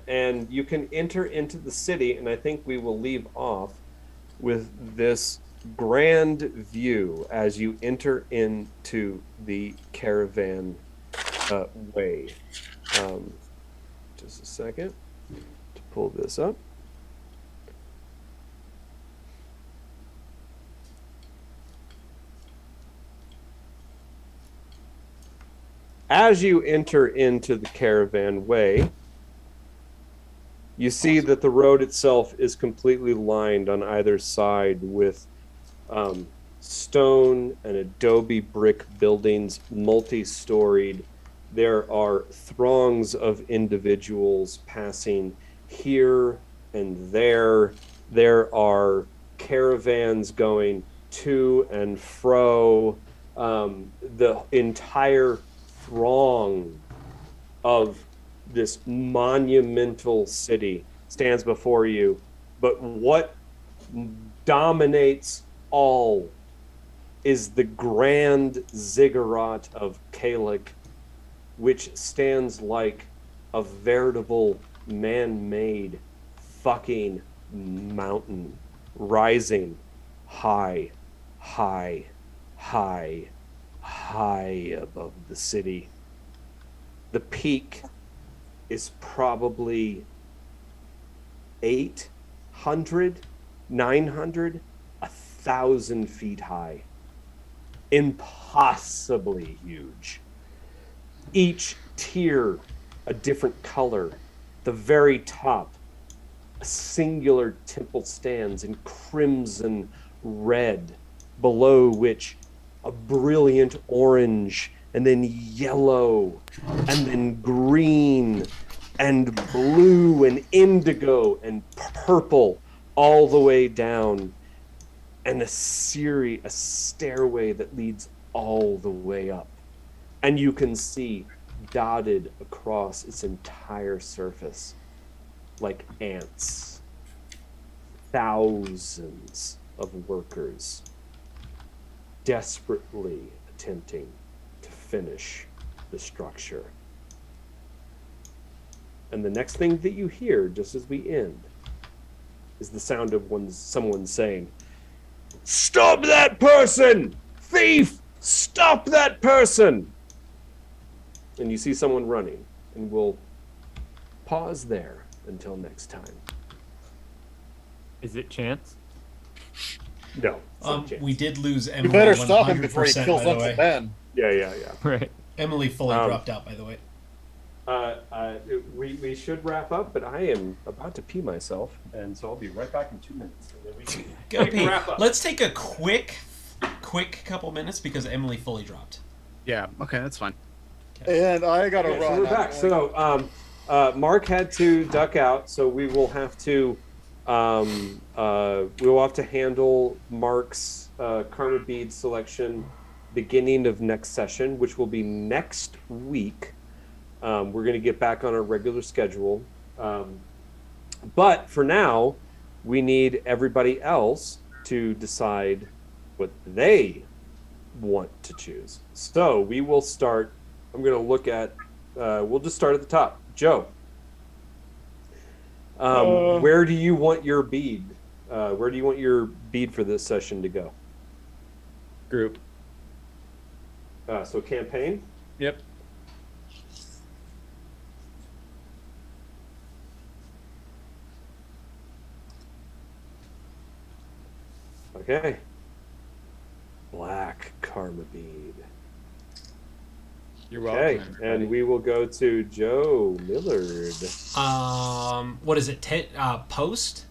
And you can enter into the city, and I think we will leave off with this grand view as you enter into the caravan way. Just a second to pull this up. As you enter into the caravan way, you see that the road itself is completely lined on either side with stone and adobe brick buildings, multi-storied. There are throngs of individuals passing here and there. There are caravans going to and fro. The entire throng of this monumental city stands before you. But what dominates all is the grand ziggurat of Kalec, which stands like a veritable man-made fucking mountain, rising high, high, high, high above the city. The peak is probably 800, 900, 1,000 feet high. Impossibly huge. Each tier a different color. The very top, a singular temple stands in crimson red, below which a brilliant orange, and then yellow, and then green, and blue, and indigo, and purple, all the way down, and a stairway that leads all the way up. And you can see dotted across its entire surface, like ants, thousands of workers desperately attempting to finish the structure. And the next thing that you hear, just as we end, is the sound of someone saying, "Stop that person! Thief! Stop that person!" And you see someone running, and we'll pause there until next time. Is it Chance? No. We did lose Emelie. You better stop him before he kills by the Uncle way. Ben. Yeah. Right. Emelie fully dropped out, by the way. We should wrap up, but I am about to pee myself, and so I'll be right back in 2 minutes. And then we can wrap up. Let's take a quick couple minutes because Emelie fully dropped. Yeah. Okay, that's fine. And I gotta run. So we're back. So Mark had to duck out, so we will have to handle Mark's karma bead selection beginning of next session, which will be next week. We're going to get back on our regular schedule. But for now, we need everybody else to decide what they want to choose. So we will start. I'm going to look at, we'll just start at the top. Joe, where do you want your bead? Where do you want your bead for this session to go? Group. So campaign? Yep. Okay. Black karma bead. You're welcome. Okay, and we will go to Joe Millard. What is it? Post?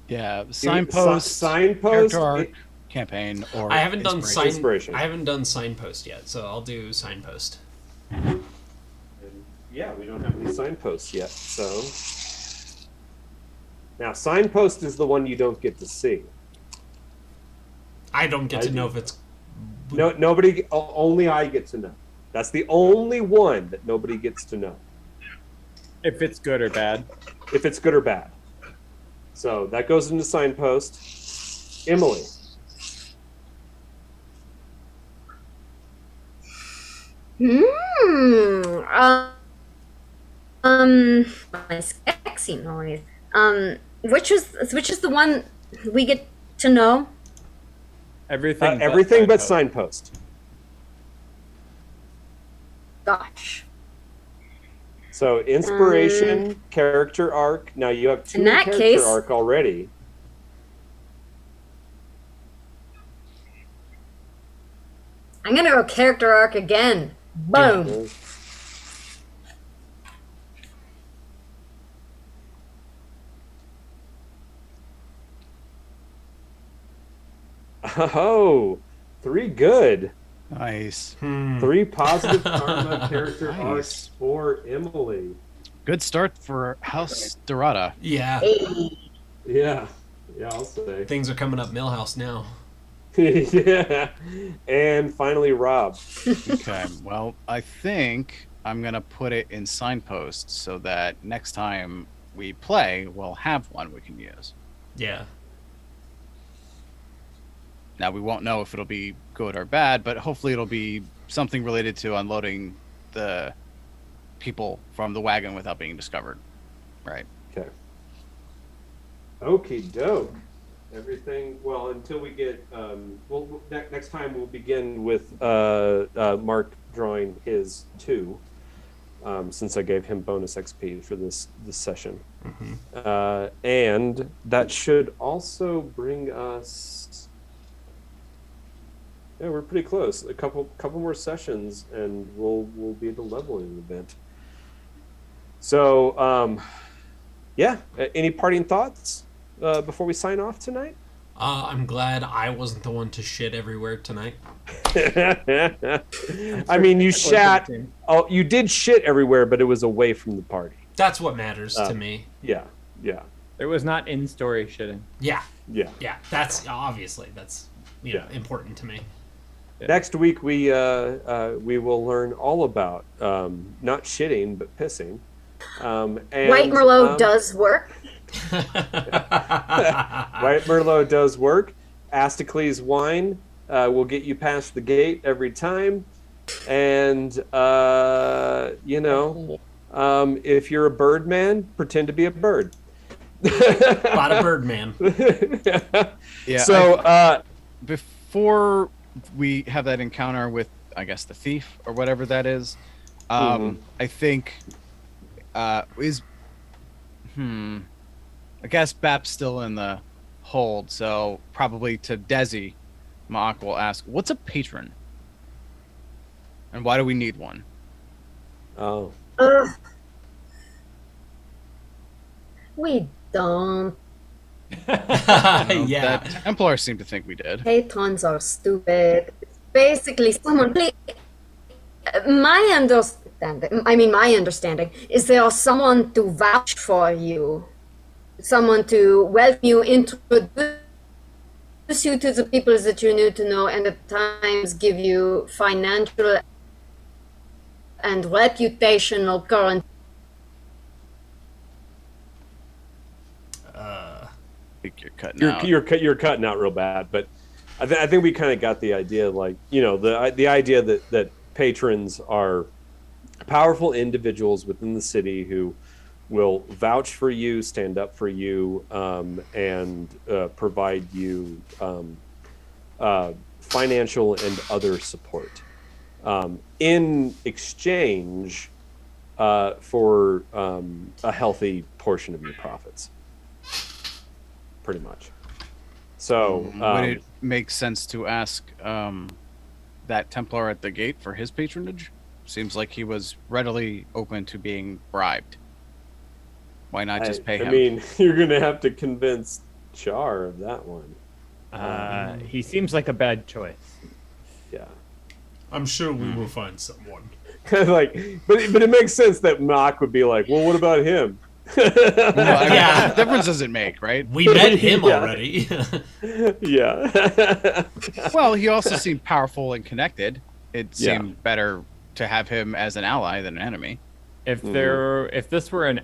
Yeah, signpost, signpost, character arc, campaign, or I haven't done Inspiration. I haven't done signpost yet, so I'll do signpost. And yeah, we don't have any signposts yet. So now, signpost is the one you don't get to see. I don't get to know if it's. No, nobody. Only I get to know. That's the only one that nobody gets to know. If it's good or bad. If it's good or bad. So that goes into signpost. Emelie. My sexy noise. Which is the one we get to know? Everything but signpost. Gosh. So inspiration, character arc. Now you have 2 in that character case, arc already. I'm gonna go character arc again. Boom. Oh, 3 good. Nice. 3 positive karma character arcs for Emelie. Good start for House Dorada. Yeah. Yeah, I'll say. Things are coming up Millhouse now. Yeah. And finally, Rob. Okay, well, I think I'm going to put it in signpost so that next time we play, we'll have one we can use. Yeah. Now, we won't know if it'll be good or bad, but hopefully it'll be something related to unloading the people from the wagon without being discovered. Right. Okay. Okie doke. Everything, well, until we get, next time we'll begin with Mark drawing his 2, since I gave him bonus XP for this session. And that should also bring us, yeah, we're pretty close. A couple more sessions, and we'll be at the leveling event. So, yeah. Any parting thoughts before we sign off tonight? I'm glad I wasn't the one to shit everywhere tonight. I mean, you shat. Oh, you did shit everywhere, but it was away from the party. That's what matters to me. Yeah. It was not in-story shitting. Yeah. Yeah. That's obviously important to me. Yeah. Next week we will learn all about not shitting but pissing. And, White Merlot does work. White Merlot does work. Asticles wine will get you past the gate every time. And if you're a bird man, pretend to be a bird. Not a bird man. Yeah. So before we have that encounter with, I guess, the thief or whatever that is, I think I guess Bap's still in the hold, so probably to Desi, Mock will ask, what's a patron? And why do we need one? Oh. We don't. Yeah. That Templars seem to think we did. Patrons are stupid. Basically, someone. My understanding is there is someone to vouch for you, someone to welcome you, introduce you to the people that you need to know, and at times give you financial and reputational currency. I think you're cutting out. You're cutting out real bad, but I think we kind of got the idea. Like, the idea that patrons are powerful individuals within the city who will vouch for you, stand up for you, and provide you financial and other support in exchange for a healthy portion of your profits. Pretty much. So would it make sense to ask them that Templar at the gate for his patronage? Seems like he was readily open to being bribed. Why not just pay him? I mean, you're going to have to convince Char of that one. He seems like a bad choice. Yeah. I'm sure we will find someone. Like, but it makes sense that Mock would be like, well, what about him? Well, what difference does it make, right? We met him already. Yeah. Well, he also seemed powerful and connected. It seemed better to have him as an ally than an enemy. If this were an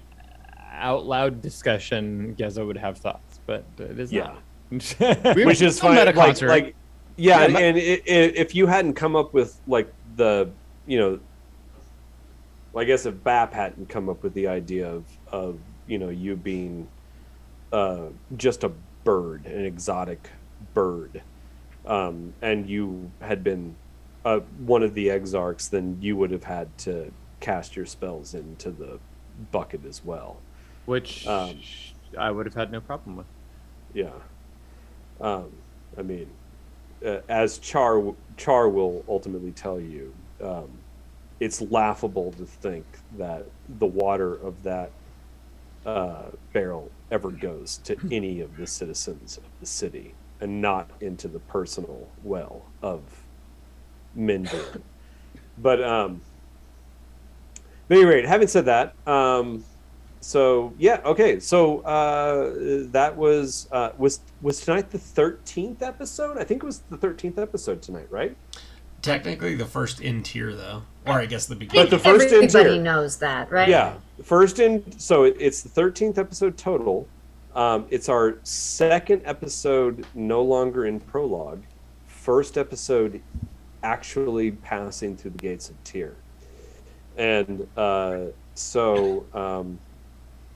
out loud discussion, Geza would have thoughts, but it is not. Which is fine. Like, and if you hadn't come up with like the, I guess if Bap hadn't come up with the idea of you being just a bird, an exotic bird, and you had been one of the exarchs, then you would have had to cast your spells into the bucket as well. Which I would have had no problem with. Yeah. I mean, as Char will ultimately tell you, it's laughable to think that the water of that barrel ever goes to any of the citizens of the city and not into the personal well of Mindor. But at any rate, having said that, so yeah, okay. So that was tonight the 13th episode? I think it was the 13th episode tonight, right? Technically the first in tier though, or I guess the beginning. But the first in tier. Everybody knows that, right? Yeah, first in. So it's the 13th episode total. It's our second episode, no longer in prologue. First episode, actually passing through the gates of tier, and so.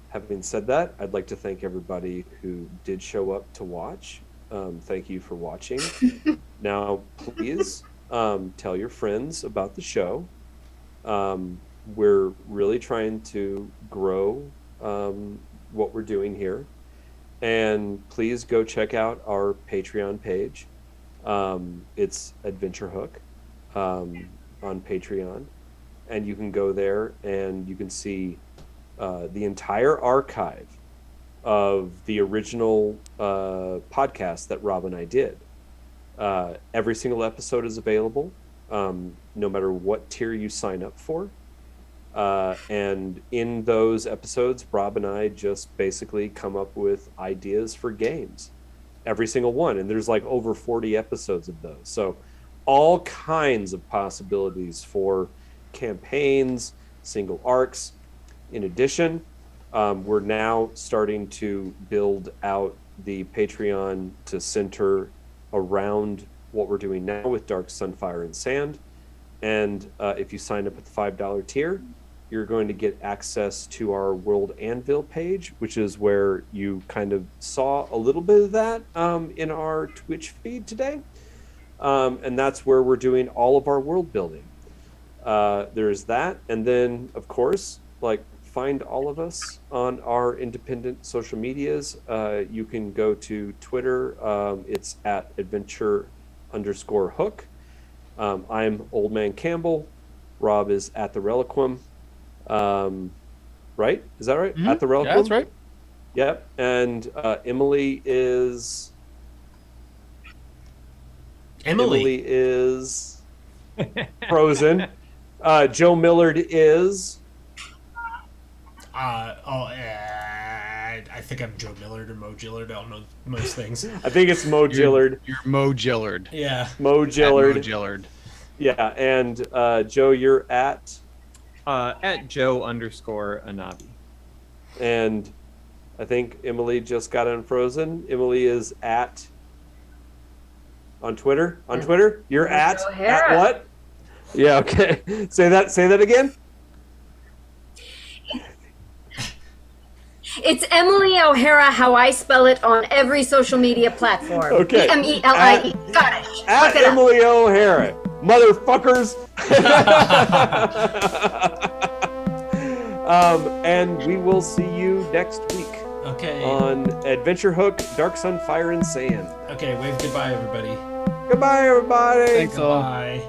Having said that, I'd like to thank everybody who did show up to watch. Thank you for watching. Now, please tell your friends about the show. We're really trying to grow what we're doing here. And please go check out our Patreon page. It's Adventure Hook on Patreon. And you can go there and you can see the entire archive of the original podcast that Rob and I did. Every single episode is available, no matter what tier you sign up for. And in those episodes, Rob and I just basically come up with ideas for games. Every single one. And there's like over 40 episodes of those. So all kinds of possibilities for campaigns, single arcs. In addition, we're now starting to build out the Patreon to center around what we're doing now with Dark Sun, Fire, and Sand. And if you sign up at the $5 tier, you're going to get access to our World Anvil page, which is where you kind of saw a little bit of that in our Twitch feed today. And that's where we're doing all of our world building. There's that. And then, of course, find all of us on our independent social medias. You can go to Twitter. It's at adventure_hook. I'm Old Man Campbell. Rob is at the Reliquum. Right? Is that right? Mm-hmm. At the Reliquum? Yeah, that's right. Yep. And Emelie is... Emelie is Frozen. Joe Millard is... I think I'm Joe Millard or Mo Gillard. I don't know most things. I think it's Mo Gillard. You're Mo Gillard. Yeah. Mo Gillard. Mo Gillard. Yeah, and Joe, you're at Joe_Annabi. And I think Emelie just got unfrozen. Emelie is at on Twitter. On Twitter, you're at what? Yeah. Okay. Say that again. It's Emelie O'Hara, how I spell it on every social media platform. Okay. Emelie. Got it. At Emelie O'Hara. Motherfuckers. And we will see you next week. Okay. On Adventure Hook, Dark Sun, Fire, and Sand. Okay, wave goodbye, everybody. Goodbye, everybody. Thanks all. Bye.